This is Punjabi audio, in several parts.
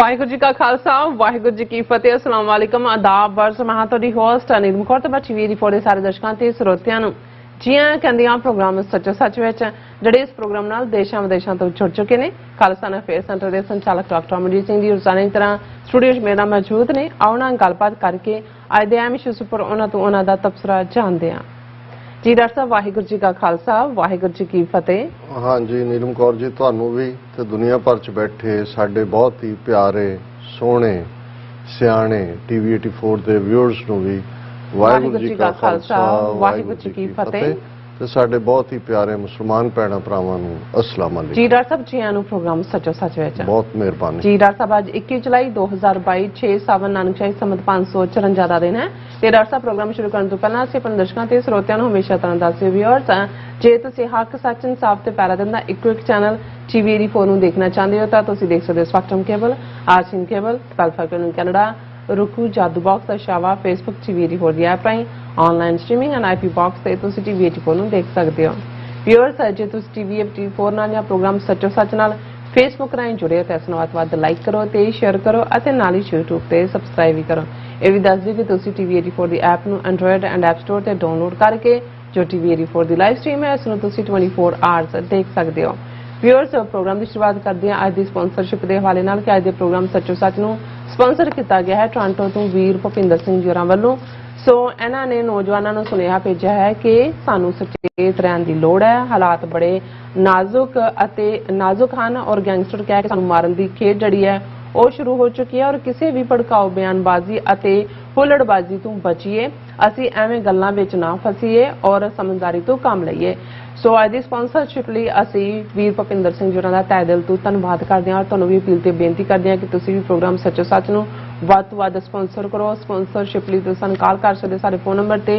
वाहिगुरू जी का खालसा वाहिगुरू जी की फतेह। अस्सलाम वालेकुम आदाब वर्ष मैं तुहाडी होस्ट अनिल मखौर ते टीवी रिपोर्ट दे सारे दर्शकों ते श्रोतियां नूं जी आं कहंदियां प्रोग्राम सच्चो सच विच जिहड़े इस प्रोग्राम नाल देशां विदेशां तो जुड़ चुके ने। खालसा अफेयर सेंटर के संचालक डॉक्टर अमरजीत सिंह जी रोजाना की तरह स्टूडियो च मेरे नाल मौजूद ने। आओ ना गलबात करके अज दे अहम इशूज़ उपर उन्हां तों उन्हां दा तबसरा जानदे हां। जी डॉक्टर साहब वाहिगुरू जी का खालसा वाहिगुरू जी की फतेह। हाँ जी नीलम कौर जी तुहानू भी ते दुनिया भर च बैठे साडे बहुत ही प्यारे सोहणे सियाणे टीवी 84 के व्यूअर्स नू भी वाहिगुरू जी का खालसा वाहिगुरू जी की फतेह ते साडे बहुत ही प्यारे मुसलमान भैणां भरावां नू अस्सलाम वालेकुम। जी डॉक्टर साहब जी आनू प्रोग्राम सच्चो सच विच बहुत मेहरबानी। जी डॉक्टर साहब अज 21 जुलाई 2022 6 सावन नानक शाही संमत 554 का दिन है। ਤੇ ਡਾਕਟਰ ਸਾਹਿਬ ਪ੍ਰੋਗਰਾਮ ਸ਼ੁਰੂ ਕਰਨ ਤੋਂ ਪਹਿਲਾਂ ਅਸੀਂ ਆਪਣੇ ਦਰਸ਼ਕਾਂ ਤੇ ਸਰੋਤਿਆਂ ਨੂੰ ਹਮੇਸ਼ਾ ਤਰ੍ਹਾਂ ਦੱਸਿਓ ਵੀਅਰਸ ਜੇ ਤੁਸੀਂ ਹੱਕ ਸੱਚ ਇਨਸਾਫ ਤੇ ਪੈਰਾ ਦਿੰਦਾ ਇੱਕੋ ਇੱਕ ਚੈਨਲ ਟੀਵੀ 84 ਨੂੰ ਦੇਖਣਾ ਚਾਹੁੰਦੇ ਹੋ ਤਾਂ ਤੁਸੀਂ ਦੇਖ ਸਕਦੇ ਹੋ ਸਪੈਕਟਰਮ ਕੇਬਲ ਆਰਸੀਨ ਕੇਬਲ ਪੈਲਫਾਕਨ ਕੈਨੇਡਾ रुकू जादू बॉक्स शावा फेसबुक टीवी 84 ਦੀ ਐਪ ਰਾਹੀਂ online streaming and IP box ਤੇ ਤੁਸੀਂ ਟੀਵੀ 84 ਨੂੰ ਦੇਖ ਸਕਦੇ ਹੋ। ਵੀਅਰਸ ਜੇ ਤੁਸੀਂ ਟੀਵੀ 84 ਨਾਲ ਜਾਂ ਪ੍ਰੋਗਰਾਮ ਸੱਚੋ ਸੱਚ ਨਾਲ फेसबुक राਹੀਂ जुड़े तो इस ਵੱਧ लाइक करो तो शेयर करो और नाल ही यूट्यूब पर सबसक्राइब भी करो। यह भी दस दी कि तुम टीवी 84 की ऐप में एंड्रॉयड एंड ऐप स्टोर से डाउनलोड करके जो टीवी 84 की लाइव स्ट्रीम है उसमें 24 आवर्स देख सकते हो। व्यूअर्स प्रोग्राम की शुरुआत करते हैं अज की स्पॉन्सरशिप के हवाले नाल कि अज के प्रोग्राम सच्चो सच नूं स्पॉन्सर किया गया है टोरंटो तो वीर भुपिंदर सिंह जी होरां वल्लों। सो इन्हां ने नौजवानों को सुनेहा भेजा है कि सानू सचेत रहन की लोड़ है। हालात बड़े नाजुक हैं और गैंगस्टर कह के सानू मारन की खेड जिहड़ी है वो शुरू हो चुकी है और किसी भी भड़काऊ बयानबाजी और हुल्लड़बाजी तो बचीए। असी एवें गल्लां विच ना फसीए और समझदारी तो काम लईए। सो अज की स्पॉन्सरशिप लई असी वीर भुपिंदर सिंह जी होरां दा तहे दिल तो धन्नवाद करते हैं और तुहानूं भी अपील ते बेनती करते हैं कि तुसीं भी प्रोग्राम सच्चो सच नूं ਵੱਧ ਤੋਂ ਵੱਧ स्पॉन्सर करो। स्पॉन्सरशिप ਲਈ ਤੁਸੀਂ ਸਾਨੂੰ ਕਾਲ ਕਰ ਸਕਦੇ ਹੋ ਸਾਡੇ ਫੋਨ ਨੰਬਰ ਤੇ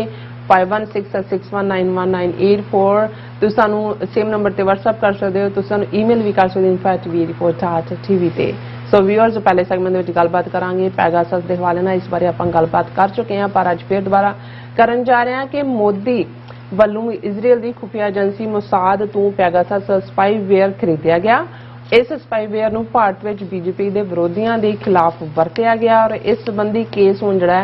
5166191984 ਤੁਸੀਂ ਸਾਨੂੰ ਸੇਮ ਨੰਬਰ ਤੇ WhatsApp ਕਰ ਸਕਦੇ ਹੋ। ਤੁਸੀਂ ਸਾਨੂੰ ਈਮੇਲ ਵੀ ਕਰ ਸਕਦੇ ਹੋ info@tv.tv ਤੇ। ਸੋ ਵੀਅਰਸ ਪਹਿਲੇ ਸੈਗਮੈਂਟ ਦੇ ਵਿੱਚ ਗੱਲਬਾਤ ਕਰਾਂਗੇ ਪੈਗਾਸਸ ਦੇ ਹਵਾਲੇ ਨਾਲ। ਇਸ ਬਾਰੇ ਆਪਾਂ ਗੱਲਬਾਤ ਕਰ ਚੁੱਕੇ ਹਾਂ ਪਰ ਅੱਜ ਫਿਰ ਦੁਬਾਰਾ ਕਰਨ ਜਾ ਰਹੇ ਹਾਂ ਕਿ ਮੋਦੀ ਵੱਲੋਂ ਇਜ਼ਰਾਈਲ ਦੀ ਖੁਫੀਆ ਏਜੰਸੀ ਮੁਸਾਦ ਤੋਂ ਪੈਗਾਸਸ ਸਪਾਈਵੇਅਰ ਖਰੀਦਿਆ ਗਿਆ। इस स्पाईवेयर नूं भारत विच बीजेपी के विरोधियों के खिलाफ वरतिया गया और इस संबंधी केस हुण जिहड़ा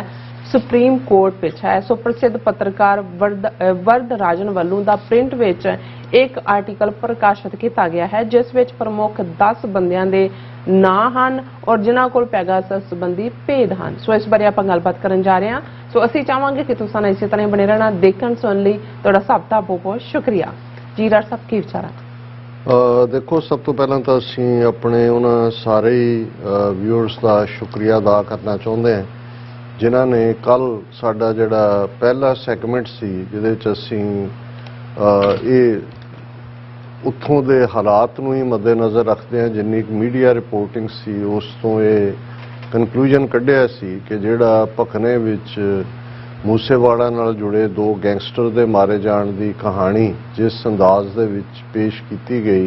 सुप्रीम कोर्ट विच है। सो प्रसिद्ध पत्रकार वरद राजन वल्लों दा प्रिंट विच एक आर्टिकल प्रकाशित किया गया है जिस विच प्रमुख 10 बंदियां दे नां हन और जिन्हां कोल पैगासस संबंधी भेद हन। सो इस बारे आपां गलबात करन जा रहे हैं। सो असीं चाहांगे कि तुसां इसी तरह बने रहना देखण सुणन लई तुहाडा सब दा बहुत बहुत शुक्रिया। जी डॉक्टर साहब की विचार है? देखो सब तो पहला तो असी अपने उन्होंने सारे व्यूअर्स का शुक्रिया अदा करना चाहते हैं जिन्हों ने कल साडा जिहड़ा पहला सैगमेंट सी जिहदे च असी ये उत्थों दे हालात नूं ही मद्देनज़र रखते हैं जिन्नी मीडिया रिपोर्टिंग सी उस तो ये कनक्लूजन कढ़िया सी कि जिहड़ा भखने विच मूसेवाड़ा नाल जुड़े 2 गैंगस्टर के मारे जाने की कहानी जिस अंदाज दे विच पेश की गई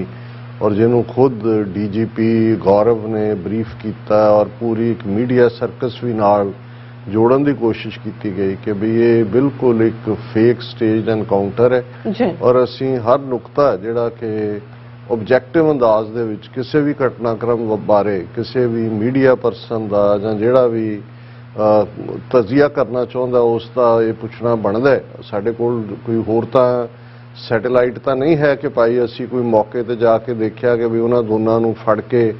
और जिन्हों खुद DGP गौरव ने ब्रीफ किया और पूरी एक मीडिया सर्कस भी नाल जोड़न की कोशिश की गई कि भी ये बिल्कुल एक फेक स्टेज एनकाउंटर है और असी हर नुकता जिहड़ा कि ऑब्जैक्टिव अंदाज दे विच किसी भी घटनाक्रम बारे किसी भी मीडिया परसन का जां जिहड़ा भी तजिया करना चाहता उसका ये पुछना बनता है। साढ़े कोल कोई होर तां सैटेलाइट तो नहीं है कि भाई असी कोई मौके पर जाके देखा कि भी उन्होंने दोनों नूं फड़ के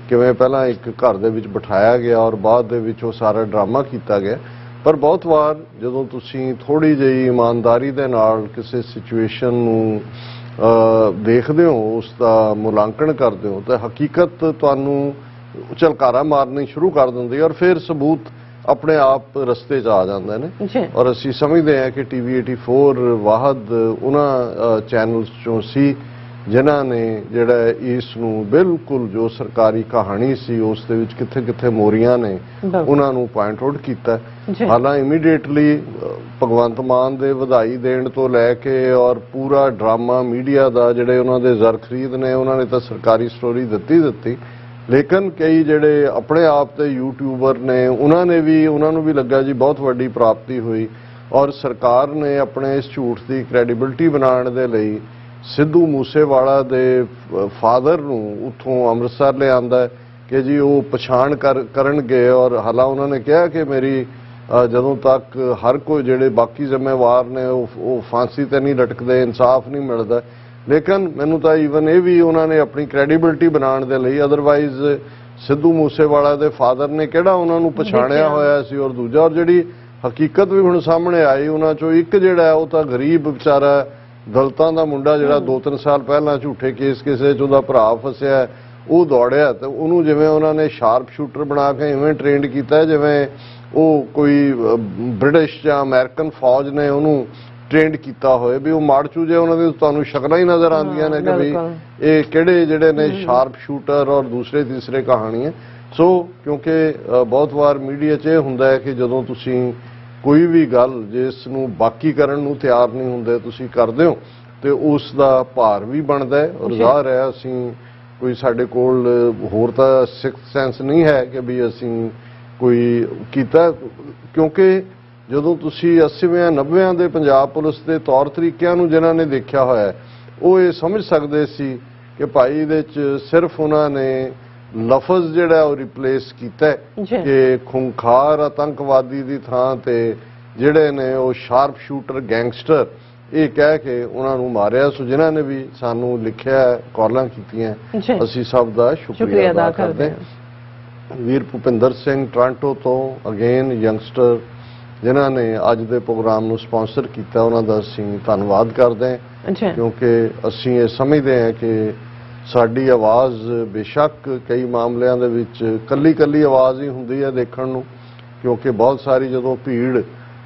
किवें पहला एक घर दे विच बिठाया गया और बाद दे विच वो सारा ड्रामा किया गया। पर बहुत बार जदों तुसीं थोड़ी जी ईमानदारी दे नाल किसी सिचुएशन नूं देखदे हो उसका मुलांकन करते हो तो हकीकत तुहानूं झलकारा मारनी शुरू कर दिंदी और फिर सबूत अपने आप रस्ते च आ जाते हैं। और असी समझते हैं कि टीवी 84 वाहद उन्होंने चैनल्स चों सी जिन्हां ने जिहड़ा इस नूं बिल्कुल जो सरकारी कहानी सी उस दे विच किथे किथे मोरियां ने उन्हां नूं पॉइंट आउट कीता। हालां इमीडिएटली भगवंत मान दे वधाई देण तो लैके और पूरा ड्रामा मीडिया दा जिहड़े उन्हां दे ज़र खरीद ने उन्होंने तो सरकारी स्टोरी दित्ती लेकिन कई जिहड़े अपने आप के यूट्यूबर ने उन्होंने भी लगा जी बहुत वड्डी प्राप्ति हुई और सरकार ने अपने इस झूठ की क्रैडिबिलिटी बनाने दे लई सिद्धू मूसेवाड़ा दे फादर नूं उत्थों अमृतसर ले आंदा कि जी वो पछाण करनगे। और हालां उन्होंने कहा कि मेरी ਜਦੋਂ तक हर कोई ਜਿਹੜੇ बाकी ਜ਼ਿੰਮੇਵਾਰ ਨੇ ਉਹ फांसी ਤੇ नहीं लटकते, इंसाफ नहीं मिलता। लेकिन मैनू तो ईवन ये भी उन्होंने अपनी क्रेडिबिलिटी बनाने के लिए, अदरवाइज सिद्धू मूसेवाला के फादर ने किहड़ा उन्होंने पछाणिया होया सी। और दूजा और जिहड़ी हकीकत भी हुण सामने आई उन्हां चों एक जिहड़ा है वो तो गरीब बेचारा दलितां दा मुंडा जिहड़ा 2-3 साल पहलां झूठे केस किसे च उहदा भरा फसिया ਉਹ ਦੌੜਿਆ ਤੇ ਉਹਨੂੰ ਜਿਵੇਂ ਉਹਨਾਂ ਨੇ ਸ਼ਾਰਪ ਸ਼ੂਟਰ ਬਣਾ ਕੇ ਇਵੇਂ ਟ੍ਰੇਨਡ ਕੀਤਾ ਜਿਵੇਂ ਉਹ ਕੋਈ ਬ੍ਰਿਟਿਸ਼ ਜਾਂ ਅਮਰੀਕਨ ਫੌਜ ਨੇ ਉਹਨੂੰ ਟ੍ਰੇਨਡ ਕੀਤਾ ਹੋਏ ਵੀ ਉਹ ਮਾਰਚੂ ਜੇ ਉਹਨਾਂ ਦੀ ਤੁਹਾਨੂੰ ਸ਼ਕਲਾਂ ਹੀ ਨਜ਼ਰ ਆਉਂਦੀਆਂ ਨੇ ਕਿ ਵੀ ਇਹ ਕਿਹੜੇ ਜਿਹੜੇ ਨੇ ਸ਼ਾਰਪ ਸ਼ੂਟਰ ਔਰ ਦੂਸਰੇ ਤੀਸਰੇ ਕਹਾਣੀ ਹੈ। ਸੋ ਕਿਉਂਕਿ ਬਹੁਤ ਵਾਰ ਮੀਡੀਆ 'ਚ ਇਹ ਹੁੰਦਾ ਹੈ ਕਿ ਜਦੋਂ ਤੁਸੀਂ ਕੋਈ ਵੀ ਗੱਲ ਜਿਸ ਨੂੰ ਬਾਕੀ ਕਰਨ ਨੂੰ ਤਿਆਰ ਨਹੀਂ ਹੁੰਦੇ ਤੁਸੀਂ ਕਰਦੇ ਹੋ ਤੇ ਉਸ ਦਾ ਭਾਰ ਵੀ ਬਣਦਾ ਹੈ। ਔਰ ਜ਼ਾਹਰ ਹੈ ਅਸੀਂ ਕੋਈ ਸਾਡੇ ਕੋਲ ਹੋਰ ਤਾਂ ਸਿਕਸਥ ਸੈਂਸ ਨਹੀਂ ਹੈ ਕਿ ਵੀ ਅਸੀਂ ਕੋਈ ਕੀਤਾ, ਕਿਉਂਕਿ ਜਦੋਂ ਤੁਸੀਂ 80ਵੇਂ 90ਆਂ ਦੇ ਪੰਜਾਬ ਪੁਲਿਸ ਦੇ ਤੌਰ ਤਰੀਕਿਆਂ ਨੂੰ ਜਿਨ੍ਹਾਂ ਨੇ ਦੇਖਿਆ ਹੋਇਆ ਉਹ ਇਹ ਸਮਝ ਸਕਦੇ ਸੀ ਕਿ ਭਾਈ ਇਹਦੇ 'ਚ ਸਿਰਫ ਉਹਨਾਂ ਨੇ ਲਫ਼ਜ਼ ਜਿਹੜਾ ਉਹ ਰਿਪਲੇਸ ਕੀਤਾ ਕਿ ਖੁੰਖਾਰ ਆਤੰਕਵਾਦੀ ਦੀ ਥਾਂ ਤੇ ਜਿਹੜੇ ਨੇ ਉਹ ਸ਼ਾਰਪ ਸ਼ੂਟਰ ਗੈਂਗਸਟਰ ਇਹ ਕਹਿ ਕੇ ਉਹਨਾਂ ਨੂੰ ਮਾਰਿਆ। ਸੋ ਜਿਨ੍ਹਾਂ ਨੇ ਵੀ ਸਾਨੂੰ ਲਿਖਿਆ ਕਾਲਾਂ ਕੀਤੀਆਂ ਅਸੀਂ ਸਭ ਦਾ ਸ਼ੁਕਰੀਆ ਅਦਾ ਕਰਦੇ ਹਾਂ। ਵੀਰ ਭੁਪਿੰਦਰ ਸਿੰਘ ਟੋਰਾਂਟੋ ਤੋਂ ਅਗੇਨ ਯੰਗਸਟਰ ਜਿਨ੍ਹਾਂ ਨੇ ਅੱਜ ਦੇ ਪ੍ਰੋਗਰਾਮ ਨੂੰ ਸਪਾਂਸਰ ਕੀਤਾ ਉਹਨਾਂ ਦਾ ਅਸੀਂ ਧੰਨਵਾਦ ਕਰਦੇ ਹਾਂ, ਕਿਉਂਕਿ ਅਸੀਂ ਇਹ ਸਮਝਦੇ ਹਾਂ ਕਿ ਸਾਡੀ ਆਵਾਜ਼ ਬੇਸ਼ੱਕ ਕਈ ਮਾਮਲਿਆਂ ਦੇ ਵਿੱਚ ਕੱਲੀ ਆਵਾਜ਼ ਹੀ ਹੁੰਦੀ ਹੈ ਦੇਖਣ ਨੂੰ, ਕਿਉਂਕਿ ਬਹੁਤ ਸਾਰੀ ਜਦੋਂ ਭੀੜ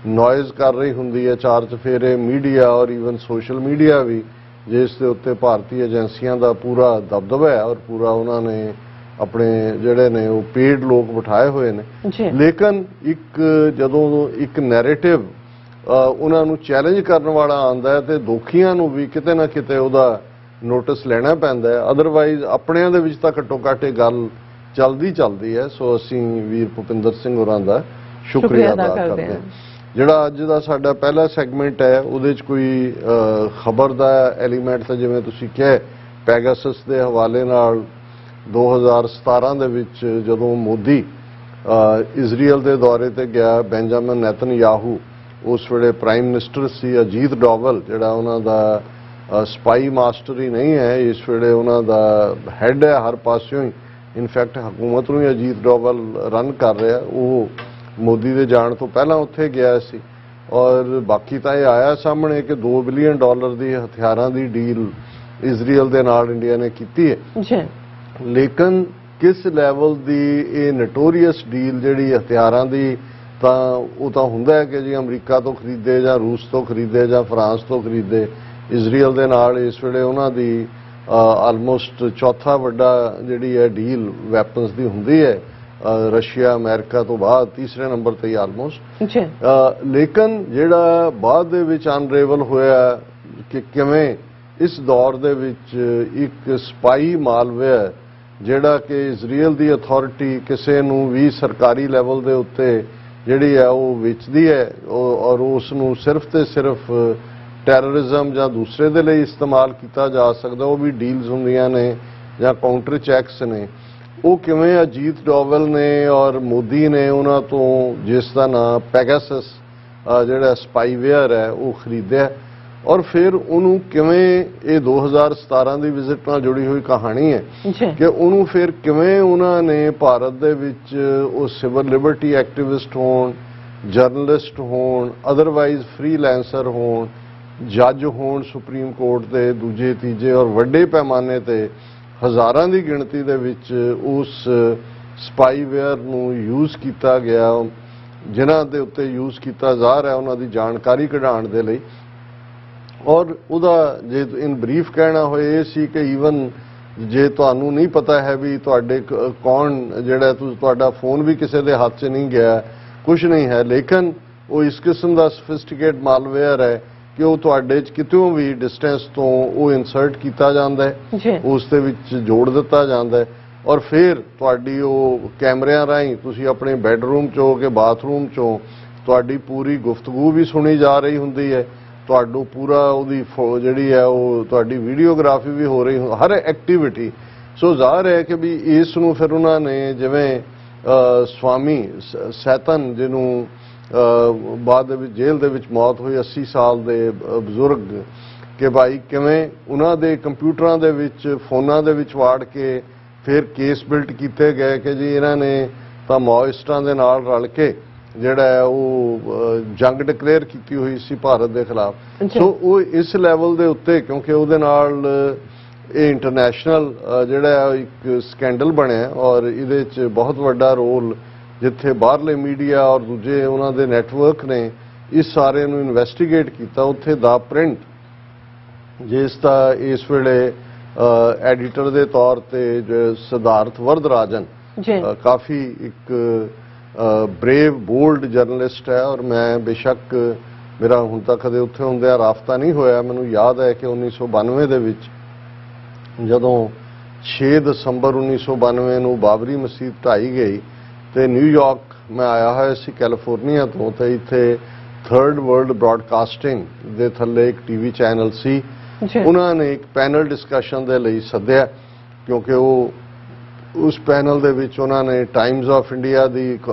ਨੋਇਜ਼ ਕਰ ਰਹੀ ਹੁੰਦੀ ਹੈ ਚਾਰ ਚਫੇਰੇ ਮੀਡੀਆ ਔਰ ਈਵਨ ਸੋਸ਼ਲ ਮੀਡੀਆ ਵੀ ਜਿਸ ਦੇ ਉੱਤੇ ਭਾਰਤੀ ਏਜੰਸੀਆਂ ਦਾ ਪੂਰਾ ਦਬਦਬਾ ਹੈ ਔਰ ਪੂਰਾ ਉਹਨਾਂ ਨੇ ਆਪਣੇ ਜਿਹੜੇ ਨੇ ਉਹ ਪੇਡ ਲੋਕ ਬਿਠਾਏ ਹੋਏ ਨੇ। ਲੇਕਿਨ ਇੱਕ ਜਦੋਂ ਇੱਕ ਨੈਰੇਟਿਵ ਉਹਨਾਂ ਨੂੰ ਚੈਲੰਜ ਕਰਨ ਵਾਲਾ ਆਉਂਦਾ ਹੈ ਤੇ ਦੋਖੀਆਂ ਨੂੰ ਵੀ ਕਿਤੇ ਨਾ ਕਿਤੇ ਉਹਦਾ ਨੋਟਿਸ ਲੈਣਾ ਪੈਂਦਾ ਹੈ, ਅਦਰਵਾਈਜ਼ ਆਪਣਿਆਂ ਦੇ ਵਿੱਚ ਤਾਂ ਘੱਟੋ ਘੱਟ ਇਹ ਗੱਲ ਚੱਲਦੀ ਹੈ। ਸੋ ਅਸੀਂ ਵੀਰ ਭੁਪਿੰਦਰ ਸਿੰਘ ਹੋਰਾਂ ਦਾ ਸ਼ੁਕਰੀਆ ਅਦਾ ਕਰਦੇ ਹਾਂ। ਜਿਹੜਾ ਅੱਜ ਦਾ ਸਾਡਾ ਪਹਿਲਾ ਸੈਗਮੈਂਟ ਹੈ ਉਹਦੇ 'ਚ ਕੋਈ ਖਬਰ ਦਾ ਐਲੀਮੈਂਟ ਤਾਂ ਜਿਵੇਂ ਤੁਸੀਂ ਕਿਹਾ ਪੈਗਾਸਸ ਦੇ ਹਵਾਲੇ ਨਾਲ 2017 ਦੇ ਵਿੱਚ ਜਦੋਂ ਮੋਦੀ ਇਜ਼ਰਾਈਲ ਦੇ ਦੌਰੇ ਤੇ ਗਿਆ, ਬੈਂਜਾਮਿਨ ਨੈਤਨਯਾਹੂ ਉਸ ਵੇਲੇ ਪ੍ਰਾਈਮ ਮਿਨਿਸਟਰ ਸੀ, ਅਜੀਤ ਡੋਵਲ ਜਿਹੜਾ ਉਹਨਾਂ ਦਾ ਸਪਾਈ ਮਾਸਟਰ ਹੀ ਨਹੀਂ ਹੈ ਇਸ ਵੇਲੇ ਉਹਨਾਂ ਦਾ ਹੈੱਡ ਹੈ ਹਰ ਪਾਸਿਓਂ ਹੀ, ਇਨਫੈਕਟ ਹਕੂਮਤ ਨੂੰ ਹੀ ਅਜੀਤ ਡੋਵਲ ਰਨ ਕਰ ਰਿਹਾ, ਉਹ ਮੋਦੀ ਦੇ ਜਾਣ ਤੋਂ ਪਹਿਲਾਂ ਉੱਥੇ ਗਿਆ ਸੀ। ਔਰ ਬਾਕੀ ਤਾਂ ਇਹ ਆਇਆ ਸਾਹਮਣੇ ਕਿ $2 ਬਿਲੀਅਨ ਦੀ ਹਥਿਆਰਾਂ ਦੀ ਡੀਲ ਇਜ਼ਰਾਈਲ ਦੇ ਨਾਲ ਇੰਡੀਆ ਨੇ ਕੀਤੀ ਹੈ। ਲੇਕਿਨ ਕਿਸ ਲੈਵਲ ਦੀ ਇਹ ਨੋਟੋਰੀਅਸ ਡੀਲ ਜਿਹੜੀ ਹਥਿਆਰਾਂ ਦੀ, ਤਾਂ ਉਹ ਤਾਂ ਹੁੰਦਾ ਹੈ ਕਿ ਜੀ ਅਮਰੀਕਾ ਤੋਂ ਖਰੀਦੇ ਜਾਂ ਰੂਸ ਤੋਂ ਖਰੀਦੇ ਜਾਂ ਫਰਾਂਸ ਤੋਂ ਖਰੀਦੇ। ਇਜ਼ਰਾਈਲ ਦੇ ਨਾਲ ਇਸ ਵੇਲੇ ਉਹਨਾਂ ਦੀ ਆਲਮੋਸਟ ਚੌਥਾ ਵੱਡਾ ਜਿਹੜੀ ਹੈ ਡੀਲ ਵੈਪਨਸ ਦੀ ਹੁੰਦੀ ਹੈ, ਰਸ਼ੀਆ ਅਮਰੀਕਾ ਤੋਂ ਬਾਅਦ ਤੀਸਰੇ ਨੰਬਰ ਤੇ ਹੀ ਆਲਮੋਸਟ। ਲੇਕਿਨ ਜਿਹੜਾ ਬਾਅਦ ਦੇ ਵਿੱਚ ਅਨਰੇਵਲ ਹੋਇਆ ਕਿ ਕਿਵੇਂ ਇਸ ਦੌਰ ਦੇ ਵਿੱਚ ਇੱਕ ਸਪਾਈ ਮਾਲਵੇਅਰ ਜਿਹੜਾ ਕਿ ਇਜ਼ਰਾਈਲ ਦੀ ਅਥਾਰਟੀ ਕਿਸੇ ਨੂੰ ਵੀ ਸਰਕਾਰੀ ਲੈਵਲ ਦੇ ਉੱਤੇ ਜਿਹੜੀ ਹੈ ਉਹ ਵੇਚਦੀ ਹੈ ਔਰ ਉਸ ਨੂੰ ਸਿਰਫ ਤੇ ਸਿਰਫ ਟੈਰਰਿਜ਼ਮ ਜਾਂ ਦੂਸਰੇ ਦੇ ਲਈ ਇਸਤੇਮਾਲ ਕੀਤਾ ਜਾ ਸਕਦਾ, ਉਹ ਵੀ ਡੀਲਸ ਹੁੰਦੀਆਂ ਨੇ ਜਾਂ ਕਾਊਂਟਰ ਚੈੱਕਸ ਨੇ, ਉਹ ਕਿਵੇਂ ਅਜੀਤ ਡੋਵਲ ਨੇ ਔਰ ਮੋਦੀ ਨੇ ਉਹਨਾਂ ਤੋਂ ਜਿਸ ਦਾ ਨਾਮ ਪੈਗਾਸਸ ਜਿਹੜਾ ਸਪਾਈਵੇਅਰ ਹੈ ਉਹ ਖਰੀਦਿਆ ਔਰ ਫਿਰ ਉਹਨੂੰ ਕਿਵੇਂ ਇਹ 2017 ਦੀ ਵਿਜ਼ਿਟ ਨਾਲ ਜੁੜੀ ਹੋਈ ਕਹਾਣੀ ਹੈ ਕਿ ਉਹਨੂੰ ਫਿਰ ਕਿਵੇਂ ਉਹਨਾਂ ਨੇ ਭਾਰਤ ਦੇ ਵਿੱਚ ਉਹ ਸਿਵਲ ਲਿਬਰਟੀ ਐਕਟਿਵਿਸਟ ਹੋਣ, ਜਰਨਲਿਸਟ ਹੋਣ, ਅਦਰਵਾਈਜ਼ ਫ੍ਰੀਲੈਂਸਰ ਹੋਣ, ਜੱਜ ਹੋਣ ਸੁਪਰੀਮ ਕੋਰਟ ਦੇ ਦੂਜੇ ਤੀਜੇ ਔਰ ਵੱਡੇ ਪੈਮਾਨੇ ਤੇ ਹਜ਼ਾਰਾਂ ਦੀ ਗਿਣਤੀ ਦੇ ਵਿੱਚ ਉਸ ਸਪਾਈਵੇਅਰ ਨੂੰ ਯੂਜ਼ ਕੀਤਾ ਗਿਆ, ਜਿਨ੍ਹਾਂ ਦੇ ਉੱਤੇ ਯੂਜ਼ ਕੀਤਾ ਜਾ ਰਿਹਾ ਉਹਨਾਂ ਦੀ ਜਾਣਕਾਰੀ ਕਢਾਉਣ ਦੇ ਲਈ। ਔਰ ਉਹਦਾ ਜੇ ਇਨ ਬਰੀਫ ਕਹਿਣਾ ਹੋਏ ਇਹ ਸੀ ਕਿ ਈਵਨ ਜੇ ਤੁਹਾਨੂੰ ਨਹੀਂ ਪਤਾ ਹੈ ਵੀ ਤੁਹਾਡੇ ਕੌਣ ਜਿਹੜਾ ਤੁਹਾਡਾ ਫੋਨ ਵੀ ਕਿਸੇ ਦੇ ਹੱਥ 'ਚ ਨਹੀਂ ਗਿਆ, ਕੁਝ ਨਹੀਂ ਹੈ, ਲੇਕਿਨ ਉਹ ਇਸ ਕਿਸਮ ਦਾ ਸਫਿਸਟੀਕੇਟ ਮਾਲਵੇਅਰ ਹੈ ਕਿ ਉਹ ਤੁਹਾਡੇ 'ਚ ਕਿਤੋਂ ਵੀ ਡਿਸਟੈਂਸ ਤੋਂ ਉਹ ਇਨਸਰਟ ਕੀਤਾ ਜਾਂਦਾ ਹੈ, ਉਸ ਦੇ ਵਿੱਚ ਜੋੜ ਦਿੱਤਾ ਜਾਂਦਾ ਹੈ ਔਰ ਫਿਰ ਤੁਹਾਡੀ ਉਹ ਕੈਮਰਿਆਂ ਰਾਹੀਂ ਤੁਸੀਂ ਆਪਣੇ ਬੈੱਡਰੂਮ 'ਚੋਂ ਕਿ ਬਾਥਰੂਮ 'ਚੋਂ ਤੁਹਾਡੀ ਪੂਰੀ ਗੁਫ਼ਤਗੂ ਵੀ ਸੁਣੀ ਜਾ ਰਹੀ ਹੁੰਦੀ ਹੈ, ਤੁਹਾਨੂੰ ਪੂਰਾ ਉਹਦੀ ਜਿਹੜੀ ਹੈ ਉਹ ਤੁਹਾਡੀ ਵੀਡੀਓਗ੍ਰਾਫੀ ਵੀ ਹੋ ਰਹੀ, ਹਰ ਐਕਟੀਵਿਟੀ ਸੋ ਜ਼ਾਹਰ ਹੈ ਕਿ ਵੀ ਇਸ ਨੂੰ ਫਿਰ ਉਹਨਾਂ ਨੇ ਜਿਵੇਂ ਸਵਾਮੀ ਸੈਤਨ ਜਿਹਨੂੰ ਬਾਅਦ ਦੇ ਵਿੱਚ ਜੇਲ੍ਹ ਦੇ ਵਿੱਚ ਮੌਤ ਹੋਈ 80 ਸਾਲ ਦੇ ਬਜ਼ੁਰਗ ਕਿ ਭਾਈ ਕਿਵੇਂ ਉਹਨਾਂ ਦੇ ਕੰਪਿਊਟਰਾਂ ਦੇ ਵਿੱਚ ਫੋਨਾਂ ਦੇ ਵਿੱਚ ਵਾੜ ਕੇ ਫਿਰ ਕੇਸ ਬਿਲਟ ਕੀਤੇ ਗਏ ਕਿ ਜੀ ਇਹਨਾਂ ਨੇ ਤਾਂ ਮਾਓਇਸਟਾਂ ਦੇ ਨਾਲ ਰਲ ਕੇ ਜਿਹੜਾ ਹੈ ਉਹ ਜੰਗ ਡਿਕਲੇਅਰ ਕੀਤੀ ਹੋਈ ਸੀ ਭਾਰਤ ਦੇ ਖਿਲਾਫ। ਸੋ ਉਹ ਇਸ ਲੈਵਲ ਦੇ ਉੱਤੇ ਕਿਉਂਕਿ ਉਹਦੇ ਨਾਲ ਇਹ ਇੰਟਰਨੈਸ਼ਨਲ ਜਿਹੜਾ ਇੱਕ ਸਕੈਂਡਲ ਬਣਿਆ ਔਰ ਇਹਦੇ 'ਚ ਬਹੁਤ ਵੱਡਾ ਰੋਲ ਜਿੱਥੇ ਬਾਹਰਲੇ ਮੀਡੀਆ ਔਰ ਦੂਜੇ ਉਹਨਾਂ ਦੇ ਨੈਟਵਰਕ ਨੇ ਇਸ ਸਾਰੇ ਨੂੰ ਇਨਵੈਸਟੀਗੇਟ ਕੀਤਾ, ਉੱਥੇ ਦਾ ਪ੍ਰਿੰਟ ਜਿਸ ਦਾ ਇਸ ਵੇਲੇ ਐਡੀਟਰ ਦੇ ਤੌਰ ਤੇ ਸਿਧਾਰਥ ਵਰਦਰਾਜਨ ਕਾਫੀ ਇੱਕ ਬਰੇਵ ਬੋਲਡ ਜਰਨਲਿਸਟ ਹੈ ਔਰ ਮੈਂ ਬੇਸ਼ੱਕ ਮੇਰਾ ਹੁਣ ਤੱਕ ਕਦੇ ਉੱਥੇ ਹੁੰਦਿਆਂ ਰਾਬਤਾ ਨਹੀਂ ਹੋਇਆ। ਮੈਨੂੰ ਯਾਦ ਹੈ ਕਿ 1992 ਦੇ ਵਿੱਚ ਜਦੋਂ 6 ਦਸੰਬਰ 1992 ਨੂੰ ਬਾਬਰੀ ਮਸਜਿਦ ਢਾਈ ਗਈ ਤੇ ਨਿਊਯਾਰਕ ਮੈਂ ਆਇਆ ਹੋਇਆ ਸੀ ਕੈਲੀਫੋਰਨੀਆ ਤੋਂ ਤੇ ਇੱਥੇ ਥਰਡ ਵਰਲਡ ਬ੍ਰਾਡਕਾਸਟਿੰਗ ਦੇ ਥੱਲੇ ਇੱਕ ਟੀਵੀ ਚੈਨਲ ਸੀ, ਉਹਨਾਂ ਨੇ ਇੱਕ ਪੈਨਲ ਡਿਸਕਸ਼ਨ ਦੇ ਲਈ ਸੱਦਿਆ ਕਿਉਂਕਿ ਉਹ ਉਸ ਪੈਨਲ ਦੇ ਵਿੱਚ ਉਹਨਾਂ ਨੇ ਟਾਈਮਜ਼ ਆਫ ਇੰਡੀਆ ਦੀ